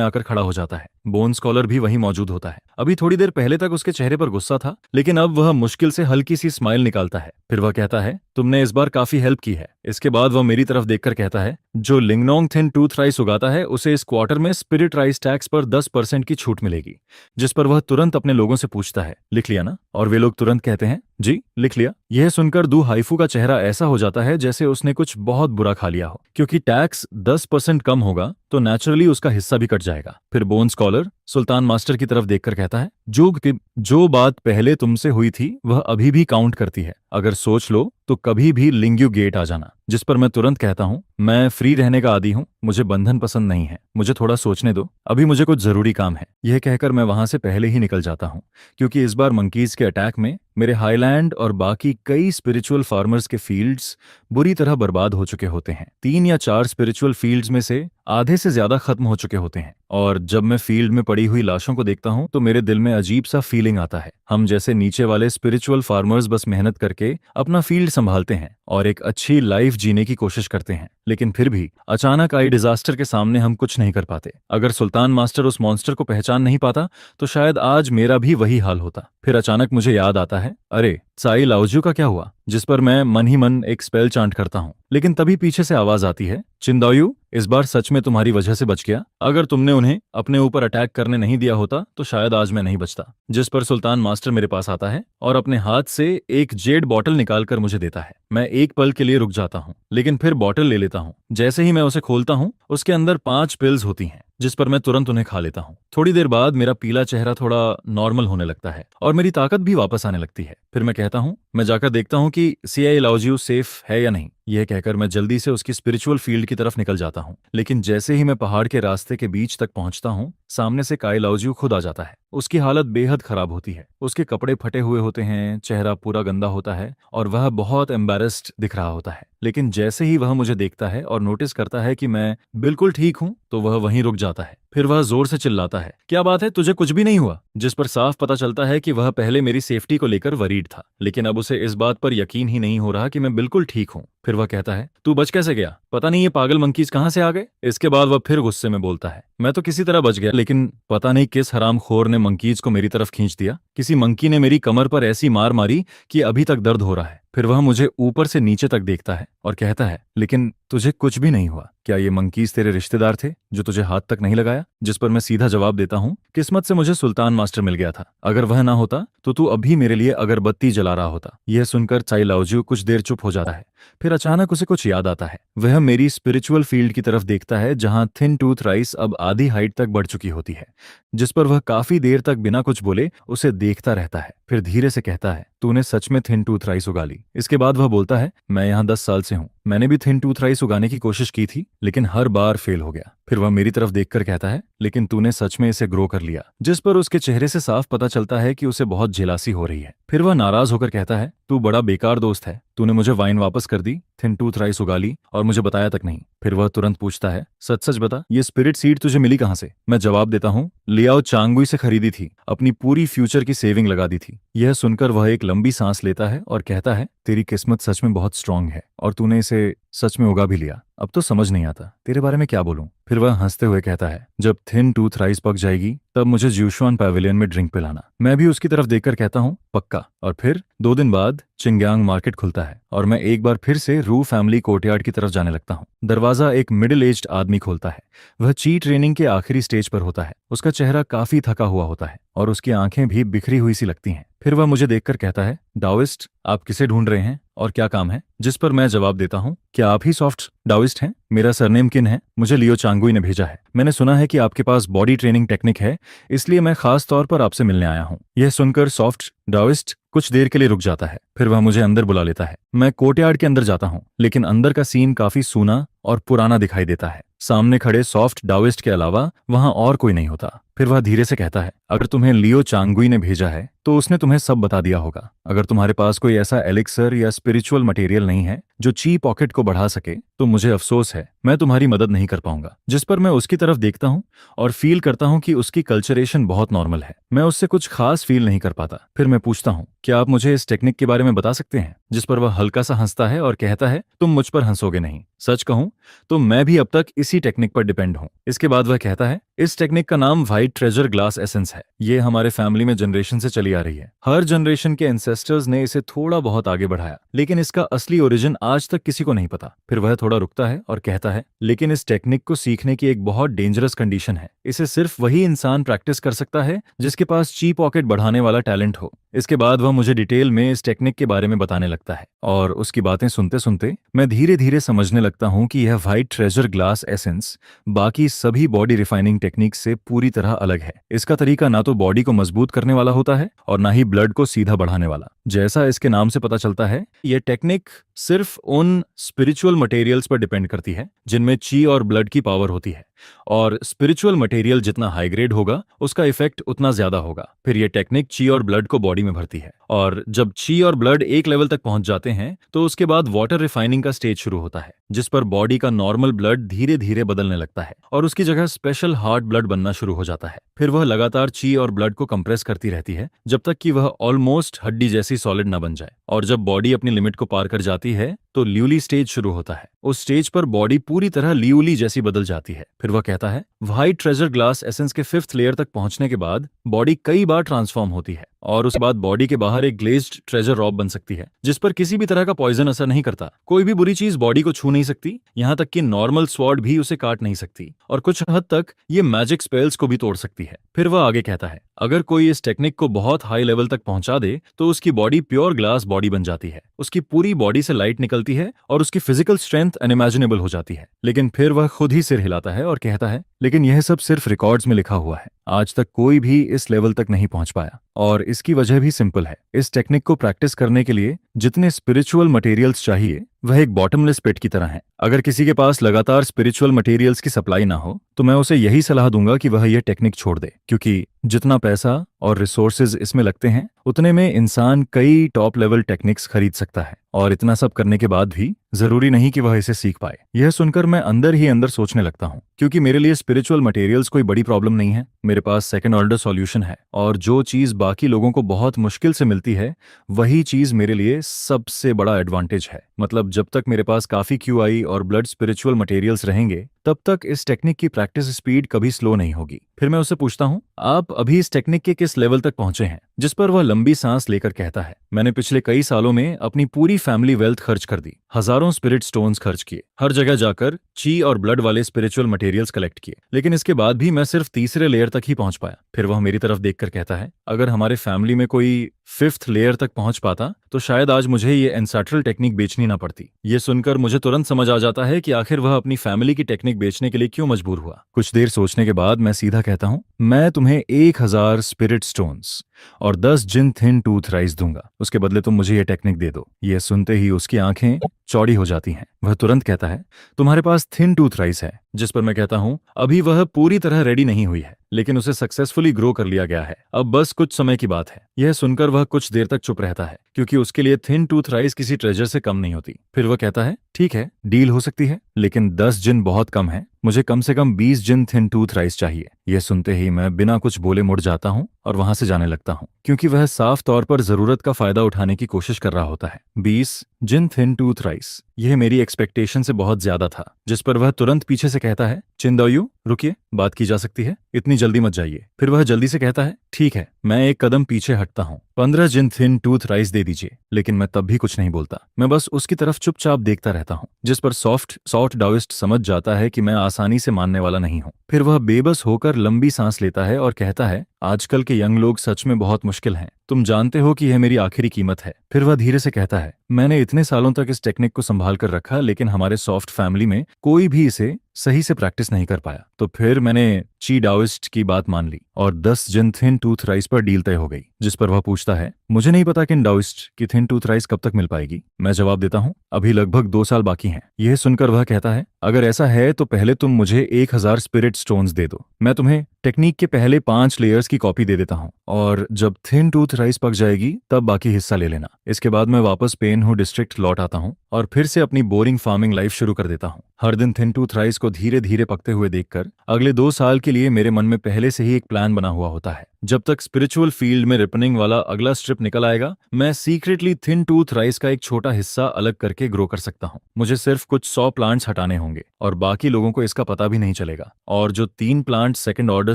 आकर खड़ा हो जाता है। बोन स्कॉलर भी वहीं मौजूद होता है। अभी थोड़ी देर पहले तक उसके चेहरे पर गुस्सा था, लेकिन अब वह मुश्किल से हल्की सी स्माइल निकालता है। फिर वह कहता है, तुमने इस बार काफी हेल्प की है। इसके बाद वह मेरी तरफ देखकर कहता है, जो लिंगनोंग थिन टूथ राइस उगाता है उसे इस क्वार्टर में स्पिरिट राइस टैक्स पर 10% की छूट मिलेगी। जिस पर वह तुरंत अपने लोगों से पूछता है, लिख लिया ना? और वे लोग तुरंत कहते हैं, जी लिख लिया। यह सुनकर दू हाइफू का चेहरा ऐसा हो जाता है जैसे उसने कुछ बहुत बुरा खा लिया हो, क्योंकि टैक्स 10% कम होगा तो नेचुरली उसका हिस्सा भी कट जाएगा। फिर बोन स्कॉलर सुल्तान मास्टर की तरफ देखकर कहता है, जो बात पहले तुमसे हुई थी वह अभी भी काउंट करती है। अगर सोच लो तो कभी भी लिंग्यू गेट आ जाना। जिस पर मैं तुरंत कहता हूँ, मैं फ्री रहने का आदी हूँ, मुझे बंधन पसंद नहीं है, मुझे थोड़ा सोचने दो, अभी मुझे कुछ जरूरी काम है। यह कहकर मैं वहां से पहले ही निकल जाता हूँ, क्योंकि इस बार मंकीज के अटैक में मेरे हाईलैंड और बाकी कई स्पिरिचुअल फार्मर्स के फील्ड्स बुरी तरह बर्बाद हो चुके होते हैं। 3 या 4 स्पिरिचुअल फील्ड्स में से आधे से ज्यादा खत्म हो चुके होते हैं। और जब मैं फील्ड में पड़ी हुई लाशों को देखता हूँ तो मेरे दिल में अजीब सा फीलिंग आता है। हम जैसे नीचे वाले स्पिरिचुअल फार्मर्स बस मेहनत करके अपना फील्ड संभालते हैं और एक अच्छी लाइफ जीने की कोशिश करते हैं, लेकिन फिर भी अचानक आई डिजास्टर के सामने हम कुछ नहीं कर पाते। अगर सुल्तान मास्टर उस मॉन्स्टर को पहचान नहीं पाता तो शायद आज मेरा भी वही हाल होता। फिर अचानक मुझे याद आता है, अरे त्साई लाओजू का क्या हुआ? जिस पर मैं मन ही मन एक स्पेल चांट करता हूँ, लेकिन तभी पीछे से आवाज आती है, चिंदाओयू इस बार सच में तुम्हारी वजह से बच गया। अगर तुमने उन्हें अपने ऊपर अटैक करने नहीं दिया होता तो शायद आज मैं नहीं बचता। जिस पर सुल्तान मास्टर मेरे पास आता है और अपने हाथ से एक जेड बॉटल निकालकर मुझे देता है। मैं एक पल के लिए रुक जाता हूँ, लेकिन फिर बॉटल ले लेता हूँ। जैसे ही मैं उसे खोलता हूँ उसके अंदर 5 पिल्स होती हैं, जिस पर मैं तुरंत उन्हें खा लेता हूँ। थोड़ी देर बाद मेरा पीला चेहरा थोड़ा नॉर्मल होने लगता है और मेरी ताकत भी वापस आने लगती है। फिर मैं कहता हूँ, मैं जाकर देखता हूँ कि सीआई लाओजियो सेफ है या नहीं। यह कहकर मैं जल्दी से उसकी स्पिरिचुअल फील्ड की तरफ निकल जाता हूँ, लेकिन जैसे ही मैं पहाड़ के रास्ते के बीच तक पहुंचता हूँ, सामने से काई लाओजियो खुद आ जाता है। उसकी हालत बेहद खराब होती है, उसके कपड़े फटे हुए होते हैं, चेहरा पूरा गंदा होता है और वह बहुत एम्बैरेस्ड दिख रहा होता है। लेकिन जैसे ही वह मुझे देखता है और नोटिस करता है कि मैं बिल्कुल ठीक हूँ तो वह वहीं रुक जाता है। फिर वह जोर से चिल्लाता है, क्या बात है, तुझे कुछ भी नहीं हुआ? जिस पर साफ पता चलता है कि वह पहले मेरी सेफ्टी को लेकर वरीड था, लेकिन अब उसे इस बात पर यकीन ही नहीं हो रहा कि मैं बिल्कुल ठीक हूँ। फिर वह कहता है, तू बच कैसे गया? पता नहीं ये पागल मंकीज कहाँ से आ गए? इसके बाद वह फिर गुस्से में बोलता है, मैं तो किसी तरह बच गया, लेकिन पता नहीं किस हरामखोर ने मंकीज को मेरी तरफ खींच दिया। किसी मंकी ने मेरी कमर पर ऐसी मार मारी कि अभी तक दर्द हो रहा है। फिर वह मुझे ऊपर से नीचे तक देखता है और कहता है, लेकिन तुझे कुछ भी नहीं हुआ? क्या ये मंकीज तेरे रिश्तेदार थे जो तुझे हाथ तक नहीं लगाया? जिस पर मैं सीधा जवाब देता हूँ, किस्मत से मुझे सुल्तान मास्टर मिल गया था। अगर वह ना होता तो तू अभी मेरे लिए अगरबत्ती जला रहा होता। यह सुनकर त्साई लाओजियो कुछ देर चुप हो जाता है। फिर अचानक उसे कुछ याद आता है। वह मेरी स्पिरिचुअल फील्ड की तरफ देखता है जहां थिन टूथ राइस अब आधी हाइट तक बढ़ चुकी होती है, जिस पर वह काफी देर तक बिना कुछ बोले उसे देखता रहता है। फिर धीरे से कहता है, तूने सच में थिन टूथ राइस उगा ली? इसके बाद वह बोलता है, मैं यहाँ 10 साल से हूँ, मैंने भी थिन टूथ राइस उगाने की कोशिश की थी, लेकिन हर बार फेल हो गया। फिर वह मेरी तरफ देखकर कहता है, लेकिन तूने सच में इसे ग्रो कर लिया। जिस पर उसके चेहरे से साफ पता चलता है कि उसे बहुत जेलासी हो रही है। फिर वह नाराज होकर कहता है, तू बड़ा बेकार दोस्त है, तूने मुझे वाइन वापस कर दी, थिन टूथ राइस उगा ली और मुझे बताया तक नहीं। फिर वह तुरंत पूछता है, सच सच बता, ये स्पिरिट सीड तुझे मिली कहाँ से? मैं जवाब देता हूँ, लियाओ चांगुई से खरीदी थी, अपनी पूरी फ्यूचर की सेविंग लगा दी थी। यह सुनकर वह एक लंबी सांस लेता है और कहता है, तेरी किस्मत सच में बहुत स्ट्रांग है और तूने इसे सच में उगा भी लिया। अब तो समझ नहीं आता तेरे बारे में क्या बोलूं। फिर वह हंसते हुए कहता है, जब थिन टूथ राइस पक जाएगी तब मुझे ज्यूशुआन पैविलियन में ड्रिंक पिलाना। मैं भी उसकी तरफ देखकर कहता हूँ, पक्का। और फिर 2 दिन बाद चिंग्यांग मार्केट खुलता है और मैं एक बार फिर से रू फैमिली कोर्टयार्ड की तरफ जाने लगता हूँ। दरवाजा एक मिडिल एज्ड आदमी खोलता है। वह ची ट्रेनिंग के आखिरी स्टेज पर होता है। उसका चेहरा काफी थका हुआ होता है और उसकी आंखें भी बिखरी हुई सी लगती हैं। फिर वह मुझे देखकर कहता है, डाओइस्ट, आप किसे ढूंढ रहे हैं और क्या काम है? जिस पर मैं जवाब देता हूँ, क्या आप ही सॉफ्ट डाओइस्ट हैं? मेरा सरनेम किन है? मुझे लियो चांगुई ने भेजा है। मैंने सुना है कि आपके पास बॉडी ट्रेनिंग टेक्निक है, इसलिए मैं खास तौर पर आपसे मिलने आया हूँ। यह सुनकर सॉफ्ट डाओइस्ट कुछ देर के लिए रुक जाता है। फिर वह मुझे अंदर बुला लेता है। मैं कोर्टयार्ड के अंदर जाता हूँ, लेकिन अंदर का सीन काफी सूना और पुराना दिखाई देता है। सामने खड़े सॉफ्ट डाओइस्ट के अलावा वहां और कोई नहीं होता। फिर वह धीरे से कहता है, अगर तुम्हें लियो चांगुई ने भेजा है तो उसने तुम्हें सब बता दिया होगा। अगर तुम्हारे पास कोई ऐसा एलिक्सर या स्पिरिचुअल मटेरियल नहीं है जो ची पॉकेट को बढ़ा सके तो मुझे अफसोस है, मैं तुम्हारी मदद नहीं कर पाऊंगा। जिस पर मैं उसकी तरफ देखता हूँ और फील करता हूँ कि उसकी कल्चरेशन बहुत नॉर्मल है। मैं उससे कुछ खास फील नहीं कर पाता। फिर मैं पूछता हूँ, क्या आप मुझे इस टेक्निक के बारे में बता सकते हैं? जिस पर वह हल्का सा हंसता है और कहता है, तुम मुझ पर हंसोगे नहीं। सच कहूं तो मैं भी अब तक इसी टेक्निक पर डिपेंड हूं। इसके बाद वह कहता है, इस टेक्निक का नाम व्हाइट ट्रेजर ग्लास एसेंस है। ये हमारे फैमिली में जनरेशन से चली आ रही है। हर जनरेशन के एंसेस्टर्स ने इसे थोड़ा बहुत आगे बढ़ाया, लेकिन इसका असली ओरिजिन आज तक किसी को नहीं पता। फिर वह थोड़ा रुकता है और कहता है, लेकिन इस टेक्निक को सीखने की एक बहुत डेंजरस कंडीशन है। इसे सिर्फ वही इंसान प्रैक्टिस कर सकता है जिसके पास ची पॉकेट बढ़ाने वाला टैलेंट हो। इसके बाद वह मुझे डिटेल में इस टेक्निक के बारे में बताने लगता है, और उसकी बातें सुनते सुनते मैं धीरे धीरे समझने लगता हूँ कि यह व्हाइट ट्रेजर ग्लास एसेंस बाकी सभी बॉडी रिफाइनिंग टेक्निक से पूरी तरह अलग है। इसका तरीका ना तो बॉडी को मजबूत करने वाला होता है और ना ही ब्लड को सीधा बढ़ाने वाला। जैसा इसके नाम से पता चलता है, यह टेक्निक सिर्फ उन स्पिरिचुअल मटेरियल्स पर डिपेंड करती है जिनमें ची और ब्लड की पावर होती है, और स्पिरिचुअल मटेरियल जितना हाई ग्रेड होगा उसका इफेक्ट उतना ज्यादा होगा। फिर यह टेक्निक ची और ब्लड को बॉडी में भरती है, और जब ची और ब्लड एक लेवल तक पहुंच जाते हैं तो उसके बाद वाटर रिफाइनिंग का स्टेज शुरू होता है, जिस पर बॉडी का नॉर्मल ब्लड धीरे धीरे बदलने लगता है और उसकी जगह स्पेशल हार्ट ब्लड बनना शुरू हो जाता है। फिर वह लगातार ची और ब्लड को कंप्रेस करती रहती है जब तक कि वह ऑलमोस्ट हड्डी जैसी सॉलिड न बन जाए, और जब बॉडी अपनी लिमिट को पार कर जाती है तो ल्यूली स्टेज शुरू होता है। उस स्टेज पर बॉडी पूरी तरह ल्यूली जैसी बदल जाती है। फिर वह कहता है, व्हाइट ट्रेजर ग्लास एसेंस के 5th लेयर तक पहुंचने के बाद बॉडी कई बार ट्रांसफॉर्म होती है, और उसके बाद बॉडी के बाहर एक ग्लेज्ड ट्रेजर रॉब बन सकती है जिस पर किसी भी तरह का पॉइजन असर नहीं करता। कोई भी बुरी चीज बॉडी को छू नहीं सकती, यहाँ तक कि नॉर्मल स्वॉर्ड भी उसे काट नहीं सकती, और कुछ हद तक ये मैजिक स्पेल्स को भी तोड़ सकती है। फिर वह आगे कहता है, अगर कोई इस टेक्निक को बहुत हाई लेवल तक पहुंचा दे तो उसकी बॉडी प्योर ग्लास बॉडी बन जाती है। उसकी पूरी बॉडी से लाइट निकलती है और उसकी फिजिकल स्ट्रेंथ अनइमेजिनेबल हो जाती है। लेकिन फिर वह खुद ही सिर हिलाता है और कहता है, लेकिन यह सब सिर्फ रिकॉर्ड्स में लिखा हुआ है। आज तक कोई भी इस लेवल तक नहीं पहुंच पाया, और इसकी वजह भी सिंपल है। इस टेक्निक को प्रैक्टिस करने के लिए जितने स्पिरिचुअल मटेरियल्स चाहिए वह एक बॉटमलेस पिट की तरह है। अगर किसी के पास लगातार स्पिरिचुअल मटेरियल्स की सप्लाई ना हो तो मैं उसे यही सलाह दूंगा कि वह यह टेक्निक छोड़ दे, क्योंकि जितना पैसा और रिसोर्सेज इसमें लगते हैं उतने में इंसान कई टॉप लेवल टेक्निक्स खरीद सकता है, और इतना सब करने के बाद भी जरूरी नहीं कि वह इसे सीख पाए। यह सुनकर मैं अंदर ही अंदर सोचने लगता हूँ, क्योंकि मेरे लिए स्पिरिचुअल मटेरियल्स कोई बड़ी प्रॉब्लम नहीं है। मेरे पास सेकंड ऑर्डर सॉल्यूशन है, और जो चीज बाकी लोगों को बहुत मुश्किल से मिलती है वही चीज मेरे लिए सबसे बड़ा एडवांटेज है। मतलब जब तक मेरे पास काफी क्यूआई और ब्लड स्पिरिचुअल मटेरियल्स रहेंगे तब तक इस टेक्निक की प्रैक्टिस स्पीड कभी स्लो नहीं होगी। फिर मैं उससे पूछता हूँ, आप अभी इस टेक्निक के किस लेवल तक पहुंचे हैं? जिस पर वह लंबी सांस लेकर कहता है, मैंने पिछले कई सालों में अपनी पूरी फैमिली वेल्थ खर्च कर दी, हजारों स्पिरिट स्टोन्स खर्च किए, हर जगह जाकर ची और ब्लड वाले स्पिरिचुअल मटेरियल्स कलेक्ट किए, लेकिन इसके बाद भी मैं सिर्फ तीसरे लेयर तक ही पहुंच पाया। फिर वह मेरी तरफ देखकर कहता है, अगर हमारे फैमिली में कोई 5th लेयर तक पहुंच पाता तो शायद आज मुझे ये एंसेस्ट्रल टेक्निक बेचनी ना पड़ती। ये सुनकर मुझे तुरंत समझ आ जाता है कि आखिर वह अपनी फैमिली की टेक्निक बेचने के लिए क्यों मजबूर हुआ। कुछ देर सोचने के बाद मैं सीधा कहता हूँ, मैं तुम्हें 1000 स्पिरिट स्टोन्स और 10 जिन थिन टूथ राइस दूंगा, उसके बदले तुम मुझे ये टेक्निक दे दो। यह सुनते ही उसकी आंखें चौड़ी हो जाती हैं। वह तुरंत कहता है, तुम्हारे पास थिन टूथ राइस है? जिस पर मैं कहता हूं, अभी वह पूरी तरह रेडी नहीं हुई है, लेकिन उसे सक्सेसफुली ग्रो कर लिया गया है, अब बस कुछ समय की बात है। यह सुनकर वह कुछ देर तक चुप रहता है, क्योंकि उसके लिए थिन टूथ राइस किसी ट्रेजर से कम नहीं होती। फिर वह कहता है, ठीक है, डील हो सकती है, लेकिन 10 जिन बहुत कम है, मुझे कम से कम 20 जिन थिन टूथ राइस चाहिए। यह सुनते ही मैं बिना कुछ बोले मुड़ जाता हूँ और वहां से जाने लगता हूँ, क्योंकि वह साफ तौर पर जरूरत का फायदा उठाने की कोशिश कर रहा होता है। 20 जिन थिन टूथ राइस, यह मेरी एक्सपेक्टेशन से बहुत ज्यादा था। जिस पर वह तुरंत पीछे से कहता है, चिंदायु, रुकिए, बात की जा सकती है, इतनी जल्दी मत जाइए। फिर वह जल्दी से कहता है, ठीक है, मैं एक कदम पीछे हटता हूँ, 15 जिन थिन टूथ राइस दे दीजिए। लेकिन मैं तब भी कुछ नहीं बोलता, मैं बस उसकी तरफ चुपचाप देखता रहता हूँ, जिस पर सॉफ्ट डाउइस्ट समझ जाता है कि मैं आसानी से मानने वाला नहीं हूँ। फिर वह बेबस होकर लंबी सांस लेता है और कहता है, आजकल के यंग लोग सच में बहुत मुश्किल हैं, तुम जानते हो कि यह मेरी आखिरी कीमत है। फिर वह धीरे से कहता है, मैंने इतने सालों तक इस टेक्निक को संभाल कर रखा, लेकिन हमारे सॉफ्ट फैमिली में कोई भी इसे सही से प्रैक्टिस नहीं कर पाया। तो फिर मैंने ची डाउइस्ट की बात मान ली और 10 जिन थिन टूथ राइस पर डील तय हो गई। जिस पर वह पूछता है, मुझे नहीं पता कि इन डाउइस्ट की थिन टूथ राइस कब तक मिल पाएगी। मैं जवाब देता हूँ, अभी लगभग 2 साल बाकी हैं। यह सुनकर वह कहता है, अगर ऐसा है तो पहले तुम मुझे 1000 स्पिरिट स्टोन्स दे दो, मैं तुम्हें टेक्निक के पहले 5 लेयर्स की कॉपी दे देता हूँ, और जब थिन टूथ राइस पक जाएगी तब बाकी हिस्सा ले लेना। इसके बाद मैं वापस पेनहू डिस्ट्रिक्ट लौट आता हूँ और फिर से अपनी बोरिंग फार्मिंग लाइफ शुरू कर देता हूँ। हर दिन थिन टूथ राइस को धीरे धीरे पकते हुए देखकर अगले 2 साल के लिए मेरे मन में पहले से ही एक प्लान बना हुआ होता है। जब तक स्पिरिचुअल फील्ड में रिपनिंग वाला अगला स्ट्रिप निकल आएगा, मैं सीक्रेटली थिन टूथ राइस का एक छोटा हिस्सा अलग करके ग्रो कर सकता हूँ। मुझे सिर्फ कुछ 100 प्लांट्स हटाने होंगे और बाकी लोगों को इसका पता भी नहीं चलेगा। और जो 3 प्लांट सेकंड ऑर्डर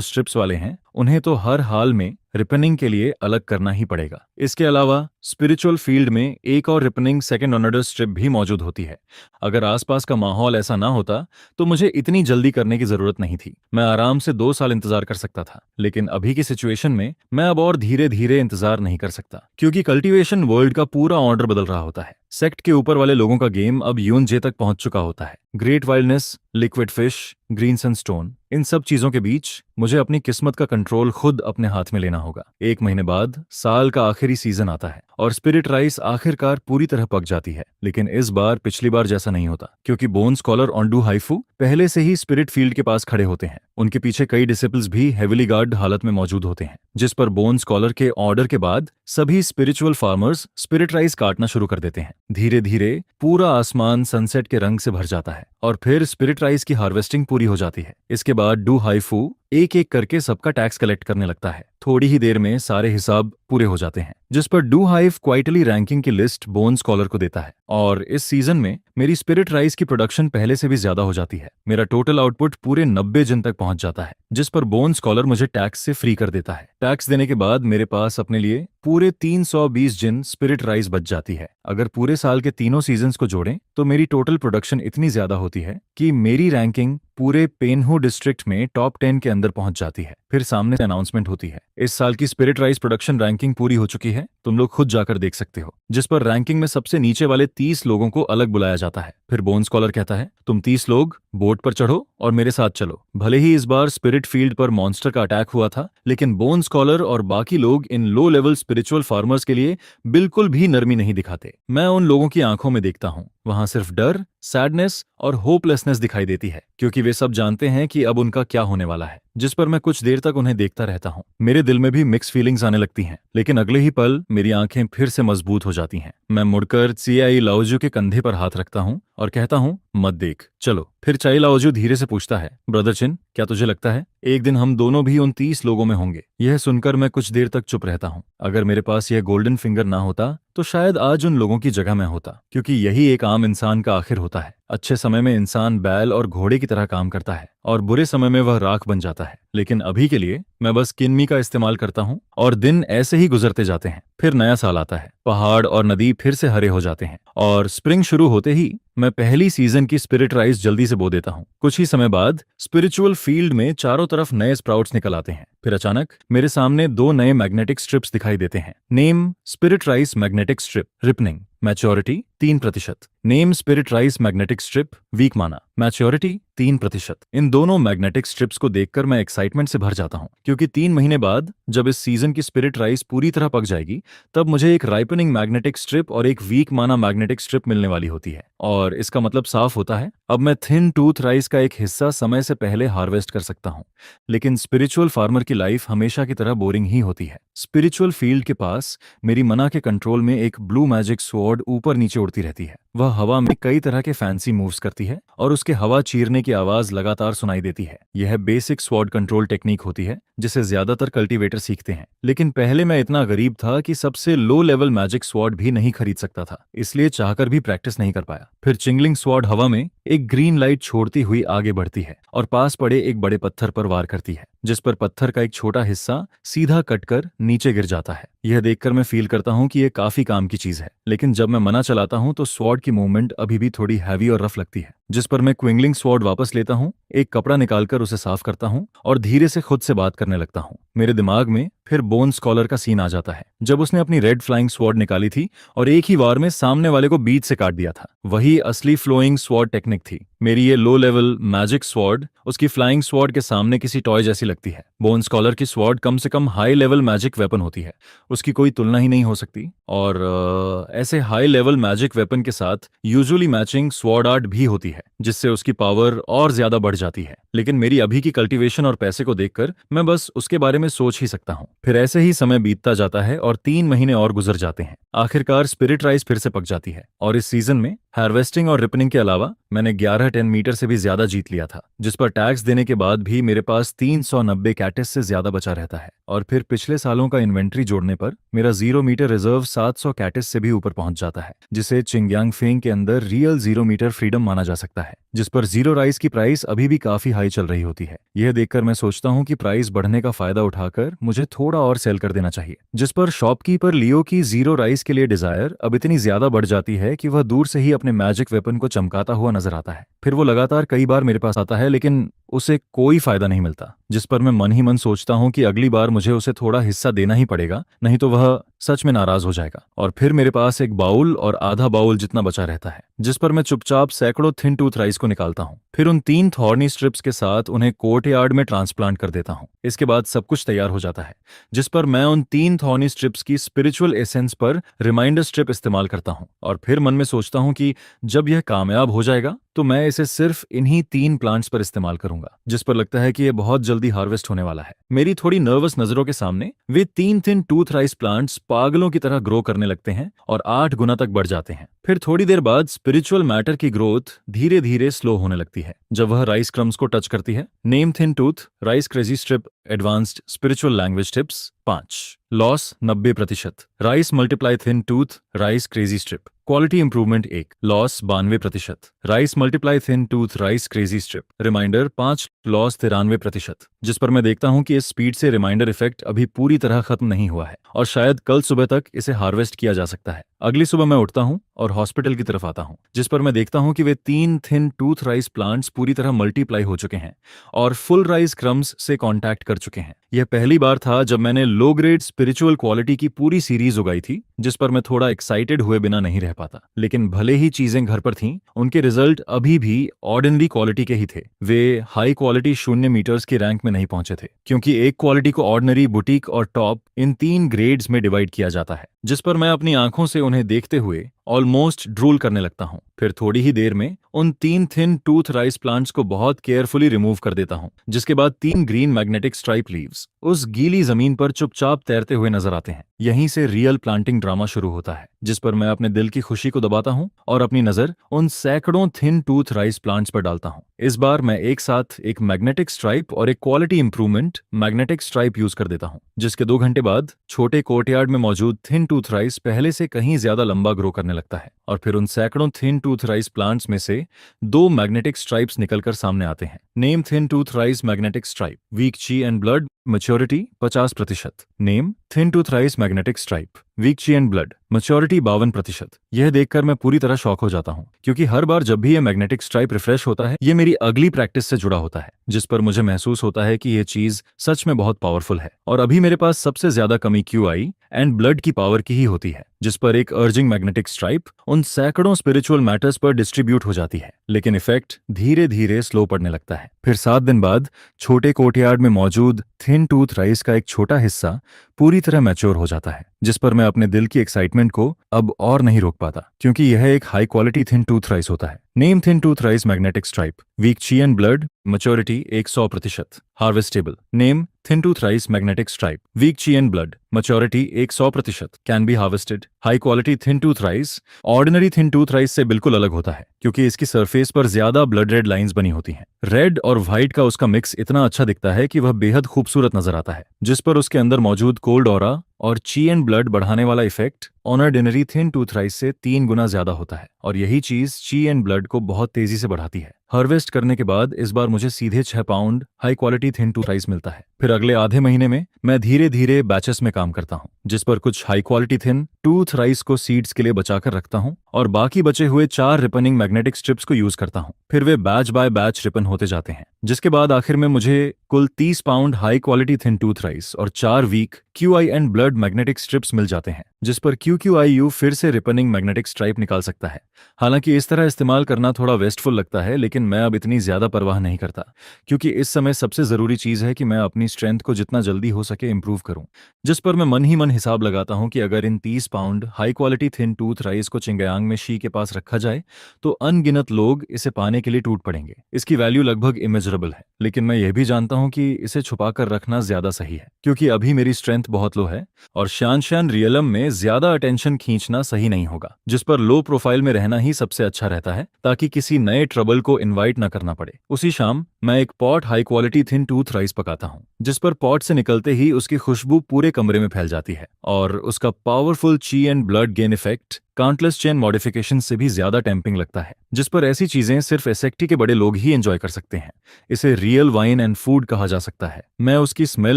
स्ट्रिप्स वाले हैं, उन्हें तो हर हाल में रिपनिंग के लिए अलग करना ही पड़ेगा। इसके अलावा स्पिरिचुअल फील्ड में एक और रिपनिंग सेकंड ऑर्डर स्ट्रिप भी मौजूद होती है। अगर आसपास का माहौल ऐसा ना होता तो मुझे इतनी जल्दी करने की जरूरत नहीं थी। मैं आराम से 2 साल इंतजार कर सकता था, लेकिन अभी की सिचुएशन में मैं अब और धीरे धीरे इंतजार नहीं कर सकता, क्योंकि कल्टीवेशन वर्ल्ड का पूरा ऑर्डर बदल रहा होता है। सेक्ट के ऊपर वाले लोगों का गेम अब यूएनजे तक पहुंच चुका होता है। Great wildness, liquid fish, green sunstone, इन सब चीजों के बीच मुझे अपनी किस्मत का कंट्रोल खुद अपने हाथ में लेना होगा। 1 महीने बाद साल का आखिरी सीजन आता है और स्पिरिट राइस आखिरकार पूरी तरह पक जाती है। लेकिन इस बार पिछली बार जैसा नहीं होता, क्योंकि बोन स्कॉलर ऑन्डू हाइफू पहले से ही स्पिरिट फील्ड के पास खड़े होते हैं। उनके पीछे कई डिसिपल्स भी हेविली गार्ड हालत में मौजूद होते हैं, जिस पर बोन स्कॉलर के ऑर्डर के बाद सभी स्पिरिचुअल फार्मर्स स्पिरिट राइस काटना शुरू कर देते हैं। धीरे धीरे पूरा आसमान सनसेट के रंग से भर जाता है और फिर स्पिरिट राइस की हार्वेस्टिंग पूरी हो जाती है। इसके बाद डू हाइफू एक एक करके सबका टैक्स कलेक्ट करने लगता है। थोड़ी ही देर में सारे हिसाब पूरे हो जाते हैं, जिस पर डू हाइव क्वाइटली रैंकिंग की लिस्ट बोन स्कॉलर को देता है। और इस सीजन में मेरी स्पिरिट राइस की प्रोडक्शन पहले से भी ज्यादा हो जाती है। मेरा टोटल आउटपुट पूरे 90 जिन तक पहुंच जाता है, जिस पर बोन स्कॉलर मुझे टैक्स से फ्री कर देता है। टैक्स देने के बाद मेरे पास अपने लिए पूरे 320 जिन स्पिरिट राइस बच जाती है। अगर पूरे साल के तीनों सीजन्स को जोड़ें तो मेरी टोटल प्रोडक्शन इतनी ज्यादा होती है कि मेरी रैंकिंग पूरे पेनहू डिस्ट्रिक्ट में टॉप 10 के अंदर पहुंच जाती है। फिर सामने से अनाउंसमेंट होती है, इस साल की स्पिरिट राइस प्रोडक्शन रैंकिंग पूरी हो चुकी है, तुम लोग खुद जाकर देख सकते हो। जिस पर रैंकिंग में सबसे नीचे वाले 30 लोगों को अलग बुलाया जाता है। फिर बोन स्कॉलर कहता है, तुम 30 लोग बोट पर चढ़ो और मेरे साथ चलो। भले ही इस बार स्पिरिट फील्ड पर मॉन्स्टर का अटैक हुआ था, लेकिन बोन स्कॉलर और बाकी लोग इन लो लेवल स्पिरिचुअल फार्मर्स के लिए बिल्कुल भी नरमी नहीं दिखाते। मैं उन लोगों की आंखों में देखता हूँ, वहां सिर्फ डर, सैडनेस और होपलेसनेस दिखाई देती है, क्योंकि वे सब जानते हैं कि अब उनका क्या होने वाला है। जिस पर मैं कुछ देर तक उन्हें देखता रहता हूँ। मेरे दिल में भी मिक्स फीलिंग्स आने लगती हैं, लेकिन अगले ही पल मेरी आंखें फिर से मजबूत हो जाती हैं। मैं मुड़कर चियाई लाओजू के कंधे पर हाथ रखता हूँ और कहता हूँ, मत देख, चलो। फिर चाई लाओजू धीरे से पूछता है, ब्रदर चिन, क्या तुझे लगता है एक दिन हम दोनों भी उन 30 लोगों में होंगे? यह सुनकर मैं कुछ देर तक चुप रहता हूँ। अगर मेरे पास यह गोल्डन फिंगर ना होता तो शायद आज उन लोगों की जगह मैं होता, क्योंकि यही एक आम इंसान का आखिर होता है। अच्छे समय में इंसान बैल और घोड़े की तरह काम करता है और बुरे समय में वह राख बन जाता है। लेकिन अभी के लिए मैं बस किन्मी का इस्तेमाल करता हूँ और दिन ऐसे ही गुजरते जाते हैं। फिर नया साल आता है, पहाड़ और नदी फिर से हरे हो जाते हैं और स्प्रिंग शुरू होते ही मैं पहली सीजन की स्पिरिट राइस जल्दी से बो देता हूँ। कुछ ही समय बाद स्पिरिचुअल फील्ड में चारों तरफ नए स्प्राउट्स निकल आते हैं। फिर अचानक मेरे सामने 2 नए मैग्नेटिक स्ट्रिप्स दिखाई देते हैं। Name spirit rice magnetic strip, ripening, maturity 3%। Name spirit rice magnetic strip, week माना, मैच्योरिटी 3%। इन दोनों मैग्नेटिक स्ट्रिप्स को देखकर मैं एक्साइटमेंट से भर जाता हूँ, क्योंकि 3 महीने बाद जब इस सीजन की स्पिरिट राइस पूरी तरह पक जाएगी, तब मुझे एक राइपनिंग मैग्नेटिक स्ट्रिप और एक वीक माना मैग्नेटिक स्ट्रिप मिलने वाली होती है। और इसका मतलब साफ होता है, अब मैं थिन टूथ राइस का एक हिस्सा समय से पहले हार्वेस्ट कर सकता हूँ। लेकिन स्पिरिचुअल फार्मर की लाइफ हमेशा की तरह बोरिंग ही होती है। स्पिरिचुअल फील्ड के पास मेरी मना के कंट्रोल में एक ब्लू मैजिक स्वॉर्ड ऊपर नीचे उड़ती रहती है। वह हवा में कई तरह के फैंसी मूव्स करती है और उसके हवा चीरने की आवाज लगातार सुनाई देती है। यह बेसिक स्वॉर्ड कंट्रोल टेक्निक होती है जिसे ज्यादातर कल्टीवेटर सीखते हैं। लेकिन पहले मैं इतना गरीब था कि सबसे लो लेवल मैजिक स्वॉर्ड भी नहीं खरीद सकता था, इसलिए चाहकर भी प्रैक्टिस नहीं कर पाया। फिर चिंगलिंग स्वॉर्ड हवा में एक ग्रीन लाइट छोड़ती हुई आगे बढ़ती है और पास पड़े एक बड़े पत्थर पर वार करती है, जिस पर पत्थर का एक छोटा हिस्सा सीधा कटकर नीचे गिर जाता है। यह देखकर मैं फील करता हूँ कि यह काफी काम की चीज है। लेकिन जब मैं मना चलाता हूँ तो स्वॉर्ड की मूवमेंट अभी भी थोड़ी हैवी और रफ लगती है, जिस पर मैं क्विंगलिंग स्वॉर्ड वापस लेता हूँ, एक कपड़ा निकालकर उसे साफ करता हूँ और धीरे से खुद से बात करने लगता हूँ। मेरे दिमाग में फिर बोन स्कॉलर का सीन आ जाता है, जब उसने अपनी रेड फ्लाइंग स्वॉर्ड निकाली थी और एक ही वार में सामने वाले को बीच से काट दिया था। वही असली फ्लोइंग स्वॉर्ड टेक्निक थी। मेरी ये लो लेवल मैजिक स्वॉर्ड उसकी फ्लाइंग स्वॉर्ड के सामने किसी टॉय जैसी लगती है। बोन स्कॉलर की स्वॉर्ड कम से कम हाई लेवल मैजिक वेपन होती है, उसकी कोई तुलना ही नहीं हो सकती। और ऐसे हाई लेवल मैजिक वेपन के साथ यूजुअली मैचिंग स्वॉर्ड आर्ट भी होती है, जिससे उसकी पावर और ज्यादा बढ़ जाती है। लेकिन मेरी अभी की कल्टीवेशन और पैसे को देखकर मैं बस उसके बारे में सोच ही सकता हूँ। फिर ऐसे ही समय बीतता जाता है और 3 महीने और गुजर जाते हैं। आखिरकार स्पिरिट राइस फिर से पक जाती है और इस सीजन में हार्वेस्टिंग और रिपनिंग के अलावा मैंने 11-10 मीटर से भी ज्यादा जीत लिया था, जिस पर टैक्स देने के बाद भी मेरे पास 390 कैटिस से ज्यादा बचा रहता है। और फिर पिछले सालों का इन्वेंट्री जोड़ने पर मेरा 0 मीटर रिजर्व 700 कैटिस से भी ऊपर पहुंच जाता है, जिसे चिंगयांग फेंग के अंदर रियल 0 मीटर फ्रीडम माना जा सकता है, जिस पर जीरो राइस की प्राइस अभी भी काफी हाई चल रही होती है। यह देखकर मैं सोचता हूँ कि प्राइस बढ़ने का फायदा उठाकर मुझे थोड़ा और सेल कर देना चाहिए, जिस पर शॉपकीपर लियो की जीरो राइस के लिए डिजायर अब इतनी ज्यादा बढ़ जाती है कि वह दूर से ही अपने मैजिक वेपन को चमकाता हुआ नजर आता है। फिर वो लगातार कई बार मेरे पास आता है, लेकिन उसे कोई फायदा नहीं मिलता, जिस पर मैं मन ही मन सोचता हूँ कि अगली बार मुझे उसे थोड़ा हिस्सा देना ही पड़ेगा, नहीं तो वह सच में नाराज हो जाएगा। और फिर मेरे पास एक बाउल और आधा बाउल जितना बचा रहता है, जिस पर मैं चुपचाप सैकड़ों थिन टूथ राइस को निकालता हूँ। फिर उन 3 थॉर्नी स्ट्रिप्स के साथ उन्हें कोर्टयार्ड में ट्रांसप्लांट कर देता हूँ। इसके बाद सब कुछ तैयार हो जाता है, जिस पर मैं उन 3 थॉर्नी स्ट्रिप्स की स्पिरिचुअल एसेंस पर रिमाइंडर स्ट्रिप इस्तेमाल करता हूँ। और फिर मन में सोचता हूँ कि जब यह कामयाब हो जाएगा तो मैं इसे सिर्फ इन्हीं 3 प्लांट्स पर इस्तेमाल करूंगा, जिस पर लगता है कि यह बहुत जल्दी हार्वेस्ट होने वाला है। मेरी थोड़ी नर्वस नजरों के सामने वे 3 थिन टूथ राइस प्लांट्स पागलों की तरह ग्रो करने लगते हैं और 8 गुना तक बढ़ जाते हैं। फिर थोड़ी देर बाद स्पिरिचुअल मैटर की ग्रोथ धीरे धीरे स्लो होने लगती है जब वह राइस क्रम्स को टच करती है। Name thin tooth rice crazy strip advanced spiritual language tips 5 loss 90%। Rice multiply thin tooth rice crazy strip quality improvement 1 loss 92%। Rice multiply thin tooth rice crazy strip reminder 5 loss 93%, जिस पर मैं देखता हूं कि इस speed से reminder effect अभी पूरी तरह खत्म नहीं हुआ है और शायद कल सुबह तक इसे हार्वेस्ट किया जा सकता है। अगली सुबह मैं उठता हूं और हॉस्पिटल की तरफ आता हूं, जिस पर मैं देखता हूं कि वे 3 थिन टूथ राइस प्लांट्स पूरी तरह मल्टीप्लाई हो चुके हैं और फुल राइस क्रम्स से कांटेक्ट कर चुके हैं। यह पहली बार था जब मैंने लो ग्रेड स्पिरिचुअल क्वालिटी की पूरी सीरीज उगाई थी, जिस पर मैं थोड़ा एक्साइटेड हुए बिना नहीं रह पाता। लेकिन भले ही चीजें घर पर थीं, उनके रिजल्ट अभी भी ऑर्डिनरी क्वालिटी के ही थे। वे हाई क्वालिटी 0 मीटर्स के रैंक में नहीं पहुंचे थे, क्योंकि एक क्वालिटी को ऑर्डिनरी, बुटीक और टॉप इन 3 ग्रेड्स में डिवाइड किया जाता है, जिस पर मैं अपनी आंखों से उन्हें देखते हुए ऑलमोस्ट ड्रूल करने लगता हूं। फिर थोड़ी ही देर में उन 3 थिन टूथ राइस प्लांट्स को बहुत केयरफुली रिमूव कर देता हूं, जिसके बाद 3 ग्रीन मैग्नेटिक स्ट्राइप लीव्स उस गीली जमीन पर चुपचाप तैरते हुए नजर आते हैं। यहीं से रियल प्लांटिंग ड्रामा शुरू होता है, जिस पर मैं अपने दिल की खुशी को दबाता हूं और अपनी नजर उन सैकड़ों थिन टूथ राइस प्लांट्स पर डालता हूं। इस बार मैं एक साथ एक मैग्नेटिक स्ट्राइप और एक quality improvement magnetic stripe use कर देता हूं, जिसके 2 घंटे बाद छोटे कोर्टयार्ड में मौजूद थिन टूथ राइस पहले से कहीं ज्यादा लंबा ग्रो करने लगता है। और फिर उन सैकड़ों थिन टूथ राइस प्लांट्स में से 2 मैग्नेटिक स्ट्राइप्स निकलकर सामने आते हैं। Name thin tooth rice magnetic stripe weak chi and blood maturity 50%। Name thin tooth rice magnetic stripe weak chi and blood maturity 52%। यह देखकर मैं पूरी तरह शॉक हो जाता हूं, क्योंकि हर बार जब भी यह मैग्नेटिक स्ट्राइप रिफ्रेश होता है, यह मेरी अगली प्रैक्टिस से जुड़ा होता है, जिस पर मुझे महसूस होता है कि यह चीज सच में बहुत पावरफुल है। और अभी मेरे पास सबसे ज्यादा कमी QI एंड ब्लड की पावर की ही होती है, जिस पर एक अर्जिंग मैग्नेटिक स्ट्राइप उन सैकड़ों स्पिरिचुअल मैटर्स पर डिस्ट्रीब्यूट हो जाती है, लेकिन इफेक्ट धीरे धीरे स्लो पड़ने लगता है। फिर 7 दिन बाद छोटे कोर्टयार्ड में मौजूद थिन टूथ राइस का एक छोटा हिस्सा पूरी तरह मैच्योर हो जाता है, जिस पर मैं अपने दिल की एक्साइटमेंट को अब और नहीं रोक पाता, क्योंकि यह एक high quality thin tooth rice होता है। Name thin tooth rice magnetic stripe weak chi and blood maturity 100%। Harvestable. Name thin tooth rice magnetic stripe weak chi and blood maturity 100%। Can be harvested. High quality thin tooth rice ordinary thin tooth rice से बिल्कुल अलग होता है, क्योंकि इसकी surface पर ज्यादा blood red lines बनी होती हैं। रेड और व्हाइट का उसका मिक्स इतना अच्छा दिखता है कि वह बेहद खूबसूरत नजर आता है, जिस पर उसके अंदर मौजूद कोल्ड ऑरा और ची एंड ब्लड बढ़ाने वाला effect ordinary thin tooth rice से 3 गुना ज्यादा होता है, और यही चीज ची एंड ब्लड को बहुत तेजी से बढ़ाती है। हार्वेस्ट करने के बाद इस बार मुझे सीधे 6 pound high quality thin tooth rice मिलता है। फिर अगले आधे महीने में मैं धीरे धीरे बैचेस में काम करता हूँ, जिस पर कुछ high quality thin tooth rice को सीड्स के लिए बचाकर रखता हूँ और बाकी बचे हुए 4 रिपनिंग मैग्नेटिक स्ट्रिप्स को यूज करता हूँ। फिर वे बैच बाय बैच रिपन होते जाते हैं, जिसके बाद आखिर में मुझे कुल 30 pound high quality thin tooth rice और 4 weak QI and blood magnetic strips मिल जाते हैं, जिस पर QQIU फिर से रिपनिंग मैग्नेटिक स्ट्राइप निकाल सकता है। हालांकि इस तरह इस्तेमाल करना थोड़ा वेस्टफुल लगता है, लेकिन मैं अब इतनी ज्यादा परवाह नहीं करता, क्योंकि इस समय सबसे जरूरी चीज है कि मैं अपनी स्ट्रेंथ को जितना जल्दी हो सके इंप्रूव करूं। जिस पर मैं मन ही मन हिसाब लगाता हूं कि अगर इन 30 pound high quality thin tooth rice को चिंगयांग में शी के पास रखा जाए तो अनगिनत लोग इसे पाने के लिए टूट पड़ेंगे। इसकी वैल्यू लगभग इमेजरेबल है, लेकिन मैं यह भी जानता हूं कि इसे छुपा कर रखना ज्यादा सही है, क्योंकि अभी मेरी स्ट्रेंथ बहुत लो है और शान रियलम में ज्यादा अटेंशन खींचना सही नहीं होगा, जिस पर लो प्रोफाइल में रहना ही सबसे अच्छा रहता है ताकि किसी नए ट्रबल को इनवाइट न करना पड़े। उसी शाम मैं एक pot high quality thin tooth rice पकाता हूँ, जिस पर पॉट से निकलते ही उसकी खुशबू पूरे कमरे में फैल जाती है और उसका पावरफुल ची and blood gain effect countless chain modification से भी ज्यादा टेम्पिंग लगता है, जिस पर ऐसी चीजें सिर्फ एसेक्टी के बड़े लोग ही एंजॉय कर सकते हैं। इसे रियल वाइन एंड फूड कहा जा सकता है। मैं उसकी स्मेल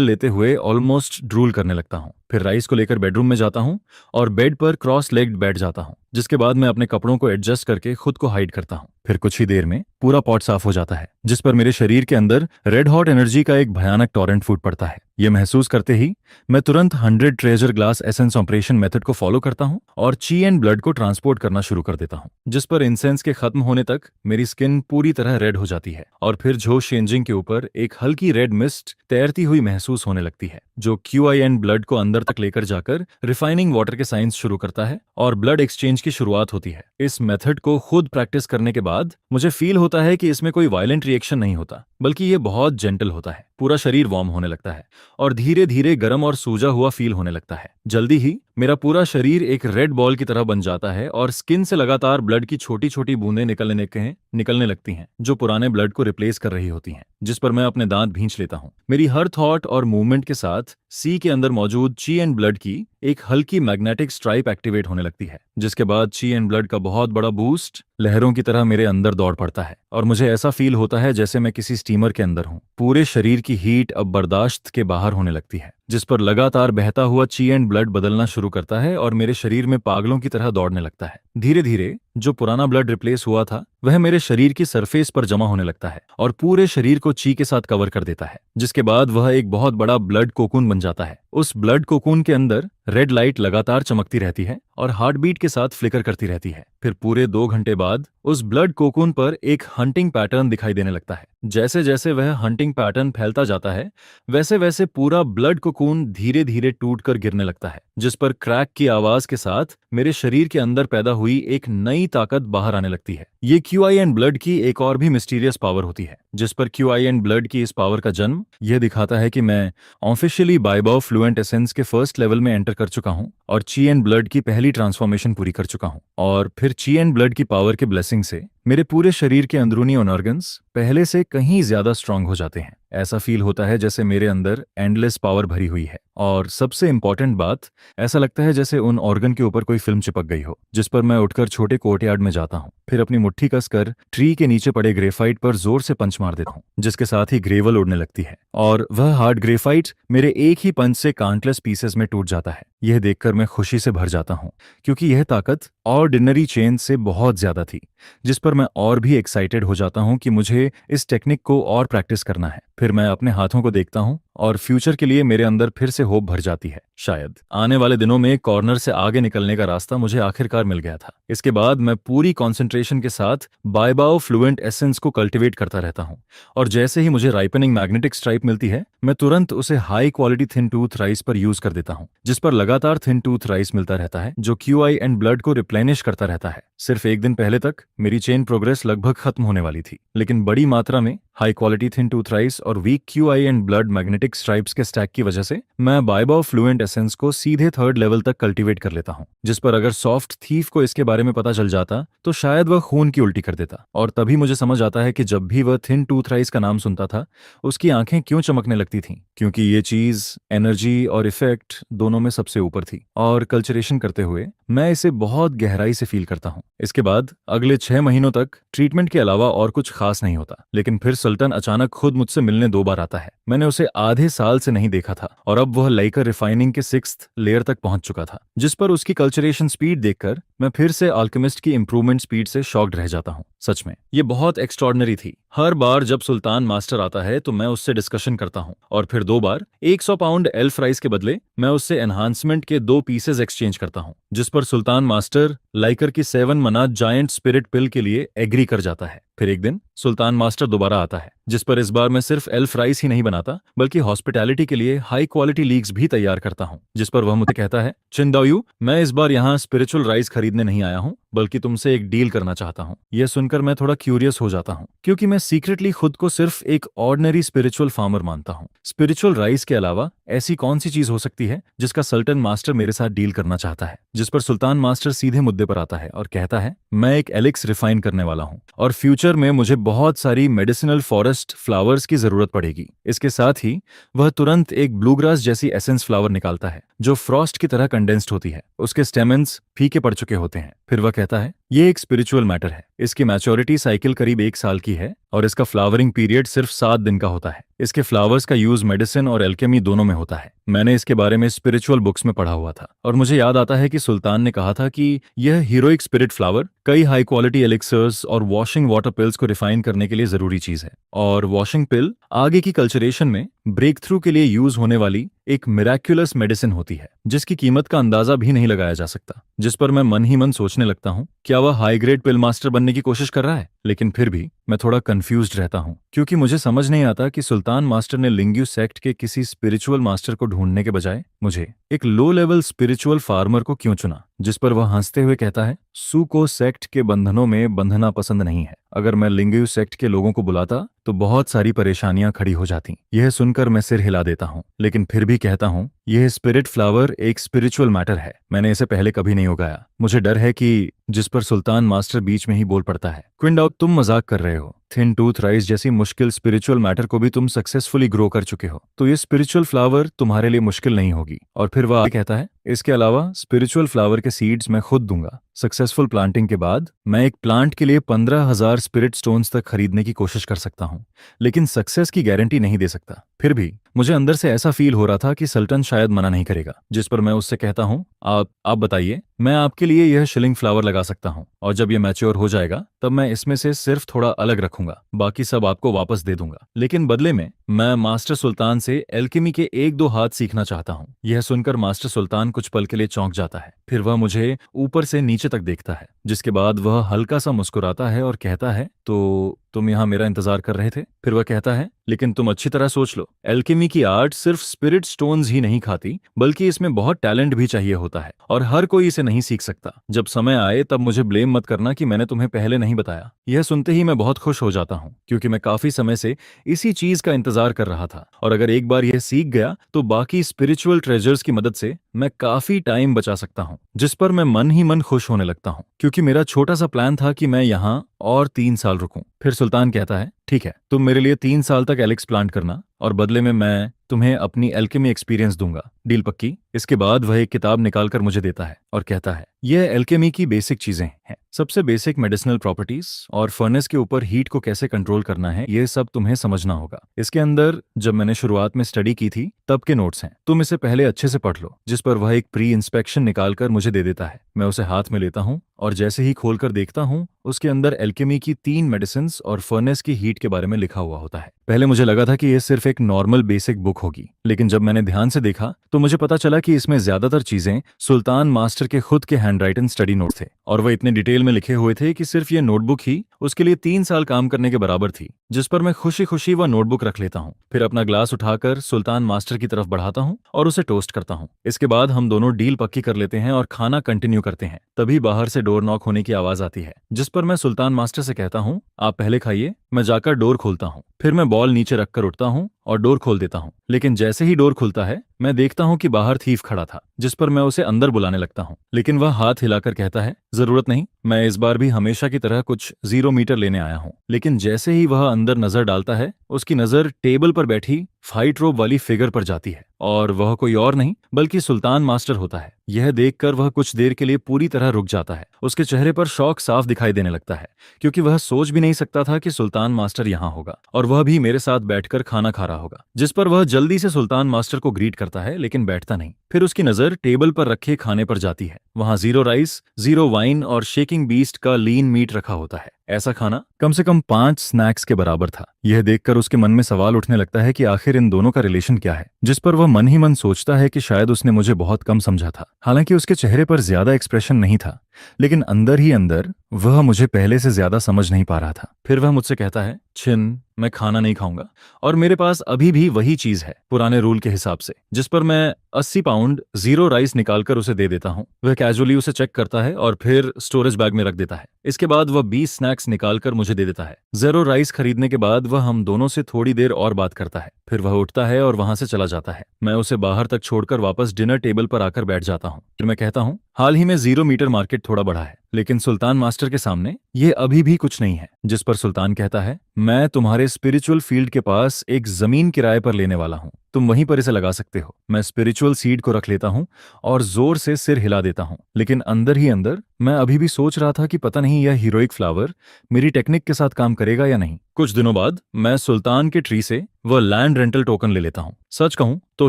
लेते हुए ऑलमोस्ट ड्रूल करने लगता हूँ। फिर राइस को लेकर बेडरूम में जाता हूँ और बेड पर क्रॉस लेग्ड बैठ जाता हूँ, जिसके बाद मैं अपने कपड़ों को एडजस्ट करके खुद को हाइड करता हूँ। फिर कुछ ही देर में पूरा पॉट साफ हो जाता है, जिस पर मेरे शरीर के अंदर रेड हॉट एनर्जी का एक भयानक टॉरेंट फूट पड़ता है। यह महसूस करते ही मैं तुरंत 100 treasure glass essence operation method को फॉलो करता हूँ और ची एंड ब्लड को ट्रांसपोर्ट करना शुरू कर देता हूँ, जिस पर इंसेंस के खत्म होने तक मेरी स्किन पूरी तरह रेड हो जाती है और फिर झोश चेंजिंग के ऊपर एक हल्की रेड मिस्ट तैरती हुई महसूस होने लगती है, जो क्यूआई एंड ब्लड को अंदर तक लेकर जाकर रिफाइनिंग वाटर के साइंस शुरू करता है और ब्लड एक्सचेंज की शुरुआत होती है। इस मेथड को खुद प्रैक्टिस करने के बाद मुझे फील होता है कि इसमें कोई वायलेंट रिएक्शन नहीं होता, बल्कि ये बहुत जेंटल होता है। पूरा शरीर वार्म होने लगता है और धीरे धीरे गर्म और सूजा हुआ फील होने लगता है। जल्दी ही मेरा पूरा शरीर एक रेड बॉल की तरह बन जाता है और स्किन से लगातार ब्लड की छोटी छोटी बूंदें निकलने लगती हैं, जो पुराने ब्लड को रिप्लेस कर रही होती हैं, जिस पर मैं अपने दांत भींच लेता हूँ। मेरी हर थॉट और मूवमेंट के साथ सी के अंदर मौजूद ची एंड ब्लड की एक हल्की मैग्नेटिक स्ट्राइप एक्टिवेट होने लगती है, जिसके बाद ची एंड ब्लड का बहुत बड़ा बूस्ट लहरों की तरह मेरे अंदर दौड़ पड़ता है और मुझे ऐसा फील होता है जैसे मैं किसी स्टीमर के अंदर हूँ। पूरे शरीर की हीट अब बर्दाश्त के बाहर होने लगती है, जिस पर लगातार बहता हुआ ची एंड ब्लड बदलना शुरू करता है और मेरे शरीर में पागलों की तरह दौड़ने लगता है। धीरे धीरे जो पुराना ब्लड रिप्लेस हुआ था वह मेरे शरीर की सरफेस पर जमा होने लगता है और पूरे शरीर को ची के साथ कवर कर देता है, जिसके बाद वह एक बहुत बड़ा ब्लड कोकून बन जाता है। उस ब्लड कोकून के अंदर रेड लाइट लगातार चमकती रहती है और हार्ट बीट के साथ फ्लिकर करती रहती है। फिर पूरे 2 घंटे बाद उस ब्लड कोकून पर एक हंटिंग पैटर्न दिखाई देने लगता है। जैसे जैसे वह हंटिंग पैटर्न फैलता जाता है, वैसे वैसे पूरा ब्लड कोकून धीरे धीरे टूटकर गिरने लगता है, जिस पर क्रैक की आवाज के साथ मेरे शरीर के अंदर पैदा हुई एक नई ताकत बाहर आने लगती है। ये क्यूआई एंड ब्लड की एक और भी मिस्टीरियस पावर होती है, जिस पर क्यूआई एंड ब्लड की इस पावर का जन्म यह दिखाता है कि मैं ऑफिशियली बाइबाओ फ्लुएंट एसेंस के फर्स्ट लेवल में एंटर कर चुका हूं और ची एंड ब्लड की पहली ट्रांसफॉर्मेशन पूरी कर चुका हूं। और फिर ची एंड ब्लड की पावर के ब्लेसिंग से मेरे पूरे शरीर के अंदरूनी ऑर्गन्स पहले से कहीं ज्यादा स्ट्रांग हो जाते हैं। ऐसा फील होता है जैसे मेरे अंदर एंडलेस पावर भरी हुई है और सबसे इंपॉर्टेंट बात, ऐसा लगता है जैसे उन ऑर्गन के ऊपर कोई फिल्म चिपक गई हो, जिस पर मैं उठकर छोटे कोर्टयार्ड में जाता हूँ। फिर अपनी मुट्ठी कसकर ट्री के नीचे पड़े ग्रेफाइट पर जोर से पंच मार देता हूँ, जिसके साथ ही ग्रेवल उड़ने लगती है और वह हार्ड ग्रेफाइट मेरे एक ही पंच से काउंटलेस पीसेस में टूट जाता है। यह देखकर मैं खुशी से भर जाता हूँ, क्योंकि यह ताकत ऑर्डिनरी चेन से बहुत ज्यादा थी, जिस पर मैं और भी एक्साइटेड हो जाता हूँ कि मुझे इस टेक्निक को और प्रैक्टिस करना है। फिर मैं अपने हाथों को देखता हूँ और फ्यूचर के लिए मेरे अंदर फिर से होप भर जाती है। शायद आने वाले दिनों में कॉर्नर से आगे निकलने का रास्ता मुझे आखिरकार मिल गया था। इसके बाद मैं पूरी कंसंट्रेशन के साथ बाइबाओ फ्लुएंट एसेंस को कल्टीवेट करता रहता हूँ और जैसे ही मुझे राइपनिंग मैग्नेटिक स्ट्राइप मिलती है, मैं तुरंत उसे high quality thin tooth rice पर यूज कर देता हूँ, जिस पर लगातार थिन टूथ राइस मिलता रहता है, जो क्यूआई एंड ब्लड को रिप्लेनिश करता रहता है। सिर्फ एक दिन पहले तक मेरी चेन प्रोग्रेस लगभग खत्म होने वाली थी, लेकिन बड़ी मात्रा में high quality thin tooth rice और weak QI and blood magnetic stripes के स्टैक की वजह से मैं बाइबाओ फ्लुएंट एसेंस को सीधे 3rd लेवल तक कल्टीवेट कर लेता हूँ, जिस पर अगर सॉफ्ट थीफ को इसके बारे में पता चल जाता तो शायद वह खून की उल्टी कर देता। और तभी मुझे समझ आता है कि जब भी वह थिन टूथ राइस का नाम सुनता था, उसकी आंखें क्यों चमकने लगती थीं, क्योंकि ये चीज एनर्जी और इफेक्ट दोनों में सबसे ऊपर थी। और कल्चरेशन करते हुए मैं इसे बहुत गहराई से फील करता हूँ। इसके बाद अगले 6 महीनों तक ट्रीटमेंट के अलावा और कुछ खास नहीं होता, लेकिन फिर सुल्तान अचानक खुद मुझसे मिलने 2 बार आता है। मैंने उसे आधे साल से नहीं देखा था और अब वह लाइकर रिफाइनिंग के 6th लेयर तक पहुंच चुका था, जिस पर उसकी कल्चरेशन स्पीड देखकर मैं फिर से अल्केमिस्ट की इंप्रूवमेंट स्पीड से शॉक्ड रह जाता हूँ। सच में ये बहुत एक्स्ट्रॉर्डिनरी थी। हर बार जब सुल्तान मास्टर आता है तो मैं उससे डिस्कशन करता हूँ और फिर 2 बार 100 पाउंड एल्फ राइस के बदले मैं उससे एनहांसमेंट के 2 पीसेज एक्सचेंज करता हूँ, जिस पर सुल्तान मास्टर लाइकर की 7 मना जायंट स्पिरिट पिल के लिए एग्री कर जाता है। फिर एक दिन सुल्तान मास्टर दोबारा आता है जिस पर इस बार मैं सिर्फ एल्फ राइस ही नहीं बनाता बल्कि हॉस्पिटैलिटी के लिए हाई क्वालिटी लीग्स भी तैयार करता हूँ। जिस पर वह मुझे कहता है, चिंदायु, मैं इस बार यहाँ स्पिरिचुअल राइस खरीदने नहीं आया हूँ बल्कि तुमसे एक डील करना चाहता हूँ। यह सुनकर मैं थोड़ा क्यूरियस हो जाता हूँ क्योंकि मैं सीक्रेटली खुद को सिर्फ एक ऑर्डिनरी स्पिरिचुअल फार्मर मानता हूँ। स्पिरिचुअल राइस के अलावा ऐसी कौन सी चीज हो सकती है जिसका सुल्तान मास्टर मेरे साथ डील करना चाहता है? जिस पर सुल्तान मास्टर सीधे मुद्दे पर आता है और कहता है, मैं एक एलिक्स रिफाइन करने वाला हूँ और फ्यूचर में मुझे बहुत सारी मेडिसिनल फॉरेस्ट फ्लावर्स की जरूरत पड़ेगी। इसके साथ ही वह तुरंत एक ब्लूग्रास जैसी एसेंस फ्लावर निकालता है जो फ्रॉस्ट की तरह कंडेंस्ड होती है। उसके स्टेमेंस फीके पड़ चुके होते हैं। फिर वह कहता है, ये एक स्पिरिचुअल मैटर है। इसकी मैच्योरिटी साइकिल करीब 1 साल की है और इसका फ्लावरिंग पीरियड सिर्फ 7 दिन का होता है। इसके फ्लावर्स का यूज मेडिसिन और एल्केमी दोनों में होता है। मैंने इसके बारे में स्पिरिचुअल बुक्स में पढ़ा हुआ था और मुझे याद आता है कि सुल्तान ने कहा था कि यह हीरोइक स्पिरिट फ्लावर कई हाई क्वालिटी एलिक्सर्स और वॉशिंग वाटर पिल्स को रिफाइन करने के लिए जरूरी चीज है। और वॉशिंग पिल आगे की कल्चरेशन में ब्रेक थ्रू के लिए यूज होने वाली एक मिराक्युलस मेडिसिन होती है जिसकी कीमत का अंदाजा भी नहीं लगाया जा सकता। जिस पर मैं मन ही मन सोचने लगता हूँ, क्या वह हाई ग्रेड पिल मास्टर बनने की कोशिश कर रहा है? लेकिन फिर भी मैं थोड़ा कंफ्यूज्ड रहता हूँ क्योंकि मुझे समझ नहीं आता कि सुल्तान मास्टर ने लिंग्यू सेक्ट के किसी स्पिरिचुअल मास्टर को ढूंढने के बजाय मुझे एक लो लेवल स्पिरिचुअल फार्मर को क्यों चुना। जिस पर वह हंसते हुए कहता है, सू को सेक्ट के बंधनों में बंधना पसंद नहीं है। अगर मैं लिंग्यू सेक्ट के लोगों को बुलाता तो बहुत सारी परेशानियां खड़ी हो जाती। यह सुनकर मैं सिर हिला देता हूँ लेकिन फिर भी कहता हूँ, यह स्पिरिट फ्लावर एक स्पिरिचुअल मैटर है। मैंने इसे पहले कभी नहीं उगाया। मुझे डर है कि जिस पर सुल्तान मास्टर बीच में ही बोल पड़ता है, क्विंडाउ, तुम मजाक कर रहे हो। थिन टूथ राइस जैसी मुश्किल स्पिरिचुअल मैटर को भी तुम सक्सेसफुली ग्रो कर चुके हो, तो ये स्पिरिचुअल फ्लावर तुम्हारे लिए मुश्किल नहीं होगी। और फिर वह कहता है, इसके अलावा स्पिरिचुअल फ्लावर के सीड्स मैं खुद दूंगा। सक्सेसफुल प्लांटिंग के बाद मैं एक प्लांट के लिए 15,000 स्पिरिट स्टोन्स तक खरीदने की कोशिश कर सकता हूँ, लेकिन सक्सेस की गारंटी नहीं दे सकता। फिर भी मुझे अंदर से ऐसा फील हो रहा था कि सल्टन शायद मना नहीं करेगा। जिस पर मैं उससे कहता हूँ, आप बताइए, मैं आपके लिए यह शिलिंग फ्लावर लगा सकता हूँ और जब यह मैच्योर हो जाएगा तब मैं इसमें से सिर्फ थोड़ा अलग रखूंगा, बाकी सब आपको वापस दे दूंगा। लेकिन बदले में मैं मास्टर सुल्तान से एल्केमी के 1-2 हाथ सीखना चाहता हूँ। यह सुनकर मास्टर सुल्तान कुछ पल के लिए चौंक जाता है। फिर वह मुझे ऊपर से नीचे तक देखता है, जिसके बाद वह हल्का सा मुस्कुराता है और कहता है, तो तुम यहाँ मेरा इंतजार कर रहे थे? फिर वह कहता है, लेकिन तुम अच्छी तरह सोच लो, एल्केमी की आर्ट सिर्फ स्पिरिट स्टोन्स ही नहीं खाती बल्कि इसमें बहुत टैलेंट भी चाहिए होता है और हर कोई इसे नहीं सीख सकता। जब समय आए तब मुझे ब्लेम मत करना कि मैंने तुम्हें पहले नहीं बताया। यह सुनते ही मैं बहुत खुश हो जाता हूँ क्योंकि मैं काफी समय से इसी चीज का इंतजार कर रहा था और अगर एक बार यह सीख गया तो बाकी स्पिरिचुअल ट्रेजर्स की मदद से मैं काफी टाइम बचा सकता हूँ। जिस पर मैं मन ही मन खुश होने लगता हूँ क्योंकि मेरा छोटा सा प्लान था कि मैं यहाँ और 3 साल रुकूं। फिर सुल्तान कहता है, ठीक है, तुम मेरे लिए 3 साल तक एलिक्स प्लांट करना और बदले में मैं तुम्हें अपनी एल्केमी एक्सपीरियंस दूंगा। डील पक्की? इसके बाद वह एक किताब निकालकर मुझे देता है और कहता है, यह एल्केमी की बेसिक चीजें हैं, सबसे बेसिक मेडिसिनल प्रॉपर्टीज और फर्नेस के ऊपर हीट को कैसे कंट्रोल करना है, ये सब तुम्हें समझना होगा। इसके अंदर जब मैंने शुरुआत में स्टडी की थी तब के नोट्स हैं, तुम इसे पहले अच्छे से पढ़ लो। जिस पर वह एक प्री इंस्पेक्शन निकालकर मुझे दे देता है। मैं उसे हाथ में लेता हूँ और जैसे ही खोलकर देखता हूँ उसके अंदर एल्केमी की 3 मेडिसिन्स और फर्नेस की हीट के बारे में लिखा हुआ होता है। पहले मुझे लगा था कि यह सिर्फ एक नॉर्मल बेसिक बुक होगी, लेकिन जब मैंने ध्यान से देखा तो मुझे पता चला कि इसमें ज्यादातर चीजें सुल्तान मास्टर के खुद के हैंडराइटन स्टडी नोट थे और वह इतने डिटेल में लिखे हुए थे कि सिर्फ ये नोटबुक ही उसके लिए 3 साल काम करने के बराबर थी। जिस पर मैं खुशी खुशी वह नोटबुक रख लेता हूँ। फिर अपना ग्लास उठाकर सुल्तान मास्टर की तरफ बढ़ाता हूँ और उसे टोस्ट करता हूँ। इसके बाद हम दोनों डील पक्की कर लेते हैं और खाना कंटिन्यू करते हैं। तभी बाहर से डोर नॉक होने की आवाज आती है, जिस पर मैं सुल्तान मास्टर से कहता हूँ, आप पहले खाइए, मैं जाकर डोर खोलता हूँ। फिर मैं बॉल नीचे रखकर उठता हूँ और डोर खोल देता हूँ, लेकिन जैसे ही डोर खुलता है मैं देखता हूँ कि बाहर थीफ खड़ा था। जिस पर मैं उसे अंदर बुलाने लगता हूँ, लेकिन वह हाथ हिलाकर कहता है, जरूरत नहीं, मैं इस बार भी हमेशा की तरह कुछ 0 मीटर लेने आया हूँ। लेकिन जैसे ही वह अंदर नजर डालता है उसकी नजर टेबल पर बैठी फाइट रोप वाली फिगर पर जाती है और वह कोई और नहीं बल्कि सुल्तान मास्टर होता है। यह देखकर वह कुछ देर के लिए पूरी तरह रुक जाता है। उसके चेहरे पर शौक साफ दिखाई देने लगता है क्योंकि वह सोच भी नहीं सकता था कि सुल्तान मास्टर यहाँ होगा और वह भी मेरे साथ बैठकर खाना खा रहा होगा। जिस पर वह जल्दी से सुल्तान मास्टर को ग्रीट करता है लेकिन बैठता नहीं। फिर उसकी नजर टेबल पर रखे खाने पर जाती है। वहां 0 राइस, 0 वाइन और शेकिंग बीस्ट का लीन मीट रखा होता है। ऐसा खाना कम से कम 5 स्नैक्स के बराबर था। यह देखकर उसके मन में सवाल उठने लगता है कि आखिर इन दोनों का रिलेशन क्या है, जिस पर वह मन ही मन सोचता है कि शायद उसने मुझे बहुत कम समझा था। हालांकि उसके चेहरे पर ज्यादा एक्सप्रेशन नहीं था, लेकिन अंदर ही अंदर वह मुझे पहले से ज्यादा समझ नहीं पा रहा था। फिर वह मुझसे कहता है, छिन, मैं खाना नहीं खाऊंगा और मेरे पास अभी भी वही चीज है पुराने रूल के हिसाब से, जिस पर मैं 80 पाउंड 0 राइस निकालकर उसे दे देता हूँ। वह कैजुअली उसे चेक करता है और फिर स्टोरेज बैग में रख देता है। इसके बाद वह 20 स्नैक्स निकालकर मुझे दे देता है। 0 राइस खरीदने के बाद वह हम दोनों से थोड़ी देर और बात करता है। फिर वह उठता है और वहां से चला जाता है। मैं उसे बाहर तक छोड़कर वापस डिनर टेबल पर आकर बैठ जाता हूँ। फिर मैं कहता हूँ, हाल ही में 0 मीटर मार्केट थोड़ा बढ़ा है, लेकिन सुल्तान मास्टर के सामने ये अभी भी कुछ नहीं है। जिस पर सुल्तान कहता है, मैं तुम्हारे स्पिरिचुअल फील्ड के पास एक जमीन किराए पर लेने वाला हूँ, तुम वहीं पर इसे लगा सकते हो। मैं स्पिरिचुअल सीड को रख लेता हूँ और जोर से सिर हिला देता हूँ, लेकिन अंदर ही अंदर मैं अभी भी सोच रहा था कि पता नहीं यह हीरोइक फ्लावर मेरी टेक्निक के साथ काम करेगा या नहीं। कुछ दिनों बाद मैं सुल्तान के ट्री से वह लैंड रेंटल टोकन ले लेता हूँ। सच कहूं तो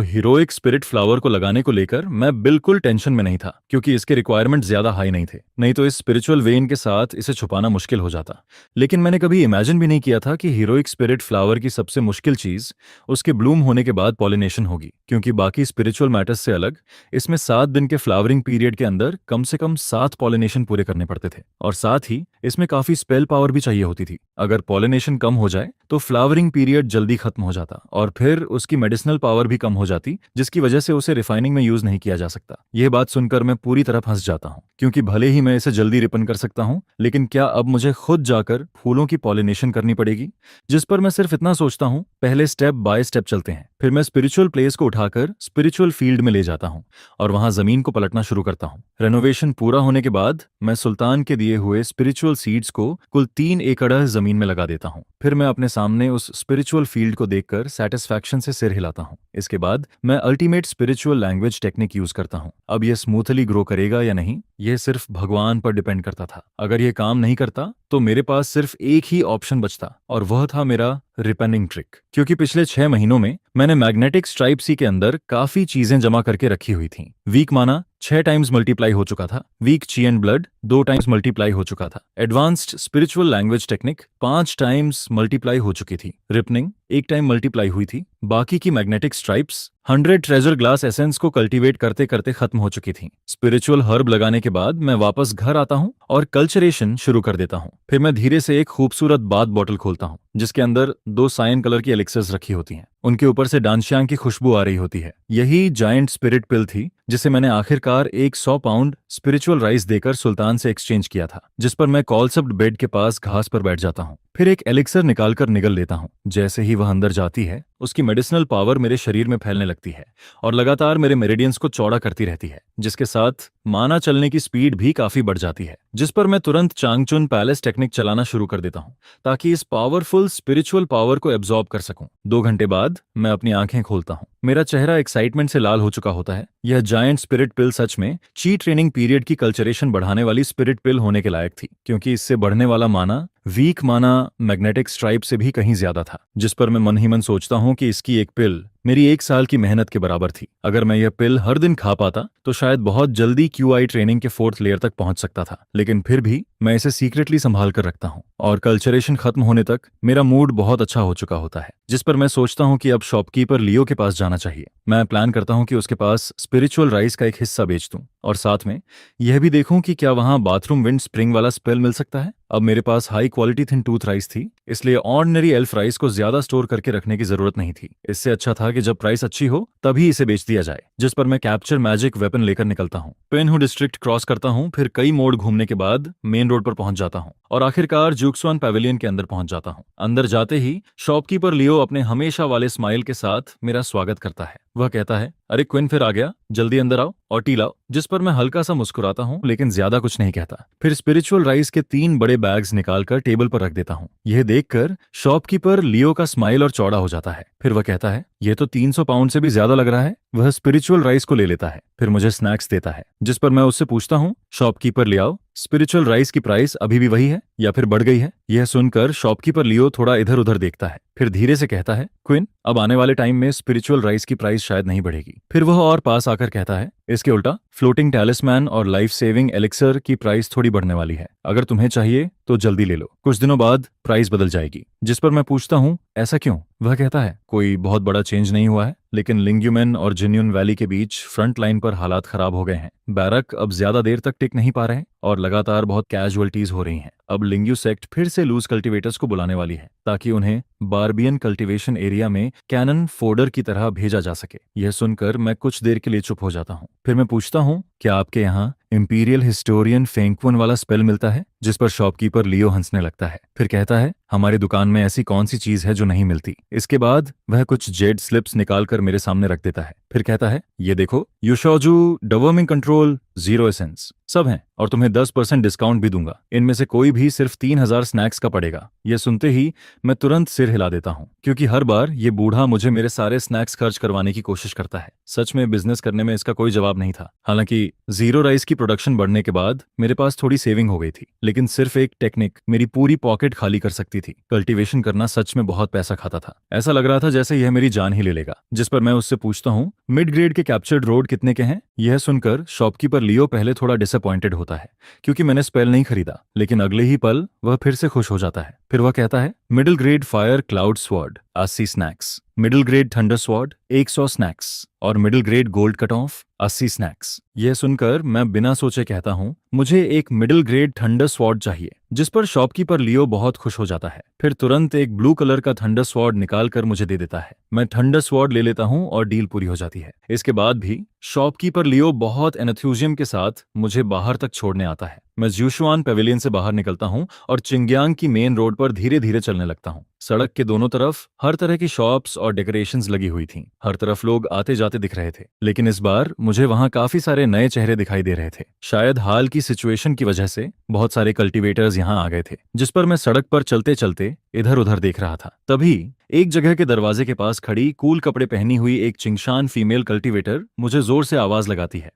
हीरोइक स्पिरिट फ्लावर को लगाने को लेकर मैं बिल्कुल टेंशन में नहीं था, क्योंकि इसके रिक्वायरमेंट ज्यादा हाई नहीं थे। नहीं तो इस स्पिरिचुअल वेन के साथ इसे छुपाना मुश्किल हो जाता। लेकिन मैंने कभी इमेजिन भी नहीं किया था कि हीरोइक स्पिरिट फ्लावर की सबसे मुश्किल चीज उसके ब्लूम होने के बाद पॉलिनेशन होगी, क्योंकि बाकी स्पिरिचुअल मैटर्स से अलग इसमें 7 दिन के फ्लावरिंग पीरियड के अंदर कम से कम 7 पॉलिनेशन पूरे करने पड़ते थे, और साथ ही इसमें काफी स्पेल पावर भी चाहिए होती थी। अगर पॉलिनेशन कम हो जाए तो फ्लावरिंग पीरियड जल्दी खत्म हो जाता और फिर उसकी मेडिसिनल पावर भी कम हो जाती, जिसकी वजह से उसे रिफाइनिंग में यूज नहीं किया जा सकता। यह बात सुनकर मैं पूरी तरह फंस जाता हूँ, क्योंकि भले ही मैं इसे जल्दी रिपन कर सकता हूँ, लेकिन क्या अब मुझे खुद जाकर फूलों की पॉलिनेशन करनी पड़ेगी? जिस पर मैं सिर्फ इतना सोचता हूँ, पहले स्टेप बाय स्टेप चलते हैं। फिर मैं स्पिरिचुअल प्लेस को उठाकर स्पिरिचुअल फील्ड में ले जाता हूँ और वहां जमीन को पलटना शुरू करता हूँ। रेनोवेशन पूरा होने के बाद मैं सुल्तान के दिए हुए स्पिरिचुअल सीड्स को कुल 3 एकड़ जमीन में लगा देता हूँ। फिर मैं अपने सामने उस स्पिरिचुअल फील्ड को देखकर सेटिस्फैक्शन से सिर हिलाता हूँ। इसके बाद मैं ultimate spiritual language technique use करता हूँ। अब यह स्मूथली ग्रो करेगा या नहीं, यह सिर्फ भगवान पर डिपेंड करता था। अगर यह काम नहीं करता तो मेरे पास सिर्फ एक ही ऑप्शन बचता, और वह था मेरा रिपेनिंग ट्रिक। क्योंकि पिछले 6 महीनों में मैंने मैग्नेटिक स्ट्राइप सी के अंदर काफी चीजें जमा करके रखी हुई थी। वीक माना 6 टाइम्स मल्टीप्लाई हो चुका था। Week chi and blood 2 times multiply हो चुका था। Advanced spiritual language technique 5 times multiply हो चुकी थी। रिपनिंग 1 टाइम मल्टीप्लाई हुई थी। बाकी की magnetic stripes 100 treasure glass essence को कल्टीवेट करते करते खत्म हो चुकी थी। स्पिरिचुअल हर्ब लगाने के बाद मैं वापस घर आता हूँ और कल्चरेशन शुरू कर देता हूँ। फिर मैं धीरे से एक खूबसूरत बाथ बॉटल खोलता हूँ, जिसके अंदर 2 साइन कलर की एलिक्सर्स रखी होती हैं। उनके ऊपर से डांशियांग की खुशबू आ रही होती है। यही जायंट स्पिरिट पिल थी जिसे मैंने आखिरकार एक 100 पाउंड स्पिरिचुअल राइस देकर सुल्तान से एक्सचेंज किया था, जिस पर मैं कॉल्सप्ड बेड के पास घास पर बैठ जाता हूँ। फिर एक एलिक्सर निकालकर निगल लेता हूँ। जैसे ही वह अंदर जाती है, उसकी मेडिसिनल पावर मेरे शरीर में फैलने लगती है और लगातार मेरे मेरिडियंस को चौड़ा करती रहती है, जिसके साथ माना चलने की स्पीड भी काफी बढ़ जाती है। जिस पर मैं तुरंत चांगचुन पैलेस टेक्निक चलाना शुरू कर देता हूँ, ताकि इस पावरफुल स्पिरिचुअल पावर को एब्जॉर्ब कर सकूं। 2 घंटे बाद मैं अपनी आंखें खोलता हूँ। मेरा चेहरा एक्साइटमेंट से लाल हो चुका होता है। यह जायंट स्पिरिट पिल सच में ची ट्रेनिंग पीरियड की कल्चरेशन बढ़ाने वाली स्पिरिट पिल होने के लायक थी, क्योंकि इससे बढ़ने वाला माना वीक माना मैग्नेटिक स्ट्राइप से भी कहीं ज्यादा था। जिस पर मैं मन ही मन सोचता हूँ कि इसकी एक पिल मेरी 1 साल की मेहनत के बराबर थी। अगर मैं यह पिल हर दिन खा पाता तो शायद बहुत जल्दी QI ट्रेनिंग के 4th लेयर तक पहुंच सकता था, लेकिन फिर भी मैं इसे सीक्रेटली संभाल कर रखता हूं और कल्चरेशन खत्म होने तक मेरा मूड बहुत अच्छा हो चुका होता है। जिस पर मैं सोचता हूं कि अब शॉपकीपर लियो के पास जाना चाहिए। मैं प्लान करता हूं कि उसके पास स्पिरिचुअल राइस का एक हिस्सा बेच दूं और साथ में यह भी देखूं कि क्या वहां बाथरूम विंड स्प्रिंग वाला स्पेल मिल सकता है। अब मेरे पास high quality thin tooth rice थी, इसलिए ऑर्डिनरी एल्फ राइस को ज्यादा स्टोर करके रखने की जरूरत नहीं थी। इससे अच्छा था कि जब प्राइस अच्छी हो तभी इसे बेच दिया जाए। जिस पर मैं कैप्चर मैजिक वेपन लेकर निकलता हूँ। पेनहू डिस्ट्रिक्ट क्रॉस करता हूँ, फिर कई मोड़ घूमने के बाद मेन रोड पर पहुंच जाता हूँ और आखिरकार जूक्सवान पैवेलियन के अंदर पहुंच जाता हूँ। अंदर जाते ही शॉपकीपर लियो अपने हमेशा वाले स्माइल के साथ मेरा स्वागत करता है। वह कहता है, अरे क्विन फिर आ गया, जल्दी अंदर आओ और टी लाओ। जिस पर मैं हल्का सा मुस्कुराता हूँ, लेकिन ज्यादा कुछ नहीं कहता। फिर स्पिरिचुअल राइस के 3 बड़े बैग्स निकालकर टेबल पर रख देता हूँ। यह देखकर शॉपकीपर लियो का स्माइल और चौड़ा हो जाता है। फिर वह कहता है, यह तो 300 पाउंड से भी ज्यादा लग रहा है। वह स्पिरिचुअल राइस को ले लेता है, फिर मुझे स्नैक्स देता है। जिस पर मैं उससे पूछता हूँ, शॉपकीपर ले आओ, स्पिरिचुअल राइस की प्राइस अभी भी वही है या फिर बढ़ गई है? यह सुनकर शॉपकीपर लियो थोड़ा इधर उधर देखता है, फिर धीरे से कहता है, क्विन, अब आने वाले टाइम में स्पिरिचुअल राइस की प्राइस शायद नहीं बढ़ेगी। फिर वह और पास आकर कहता है, इसके उल्टा फ्लोटिंग टैलिस्मैन और लाइफ सेविंग एलिक्सर की प्राइस थोड़ी बढ़ने वाली है। अगर तुम्हें चाहिए तो जल्दी ले लो, कुछ दिनों बाद प्राइस बदल जाएगी। जिस पर मैं पूछता हूँ, ऐसा क्यों? वह कहता है, कोई बहुत बड़ा चेंज नहीं हुआ है, लेकिन लिंग्यूमेन और जिन्यून वैली के बीच फ्रंट लाइन पर हालात खराब हो गए हैं। बैरक अब ज्यादा देर तक टिक नहीं पा रहे और लगातार बहुत कैजुअलिटीज हो रही हैं। अब लिंग्यू सेक्ट फिर से लूज कल्टीवेटर्स को बुलाने वाली है ताकि उन्हें बारबियन कल्टीवेशन एरिया में कैनन फोडर की तरह भेजा जा सके। यह सुनकर मैं कुछ देर के लिए चुप हो जाता हूँ। फिर मैं पूछता हूँ, क्या आपके यहाँ इंपीरियल हिस्टोरियन फेंकुन वाला स्पेल मिलता है? जिस पर शॉपकीपर लियो हंसने लगता है, फिर कहता है, हमारी दुकान में ऐसी कौन सी चीज है जो नहीं मिलती। इसके बाद वह कुछ जेड स्लिप्स निकालकर मेरे सामने रख देता है, फिर कहता है, ये देखो, युशोजू डवर्मिंग कंट्रोल 0 एसेंस सब हैं और तुम्हें 10% डिस्काउंट भी दूंगा। इनमें से कोई भी सिर्फ 3000 स्नैक्स का पड़ेगा। यह सुनते ही मैं तुरंत सिर हिला देता हूँ, क्योंकि हर बार ये बूढ़ा मुझे मेरे सारे स्नैक्स खर्च करवाने की कोशिश करता है। सच में बिजनेस करने में इसका कोई जवाब नहीं था। हालांकि जीरो राइस की प्रोडक्शन बढ़ने के बाद मेरे पास थोड़ी सेविंग हो गई थी, लेकिन सिर्फ एक टेक्निक मेरी पूरी पॉकेट खाली कर सकती थी। कल्टीवेशन करना सच में बहुत पैसा खाता था। ऐसा लग रहा था जैसे यह मेरी जान ही ले लेगा। जिस पर मैं उससे पूछता हूँ, मिड ग्रेड के कैप्चर्ड रोड कितने के हैं? यह सुनकर शॉपकीपर लियो पहले थोड़ा डिसअपॉइंटेड होता है, क्योंकि मैंने स्पेल नहीं खरीदा, लेकिन अगले ही पल वह फिर से खुश हो जाता है। फिर वह कहता है, middle grade fire cloud sword 80 snacks, middle grade thunder sword 100 snacks और middle grade gold cut off 80 snacks. यह सुनकर मैं बिना सोचे कहता हूँ, मुझे एक मिडिल ग्रेड थंडर स्वॉर्ड चाहिए। जिस पर शॉपकीपर लियो बहुत खुश हो जाता है, फिर तुरंत एक ब्लू कलर का थंडर स्वॉर्ड निकाल कर मुझे दे देता है। मैं थंडर स्वॉर्ड ले लेता हूँ और डील पूरी हो जाती है। इसके बाद भी शॉपकीपर लियो बहुत एंथुसियाज्म के साथ मुझे बाहर तक छोड़ने आता है। मैं ज्यूशुआन पेविलियन से बाहर निकलता हूँ और चिंग्यांग की मेन रोड पर धीरे धीरे चलने लगता हूँ। सड़क के दोनों तरफ हर तरह की शॉप्स और डेकोरेशंस लगी हुई थीं। हर तरफ लोग आते जाते दिख रहे थे, लेकिन इस बार मुझे वहां काफी सारे नए चेहरे दिखाई दे रहे थे। शायद हाल की सिचुएशन की वजह से बहुत सारे कल्टीवेटर्स यहाँ आ गए थे। जिस पर मैं सड़क पर चलते चलते इधर उधर देख रहा था। तभी एक जगह के दरवाजे के पास खड़ी कूल कपड़े पहनी हुई एक चिंगशान फीमेल कल्टीवेटर मुझे जोर से आवाज लगाती है।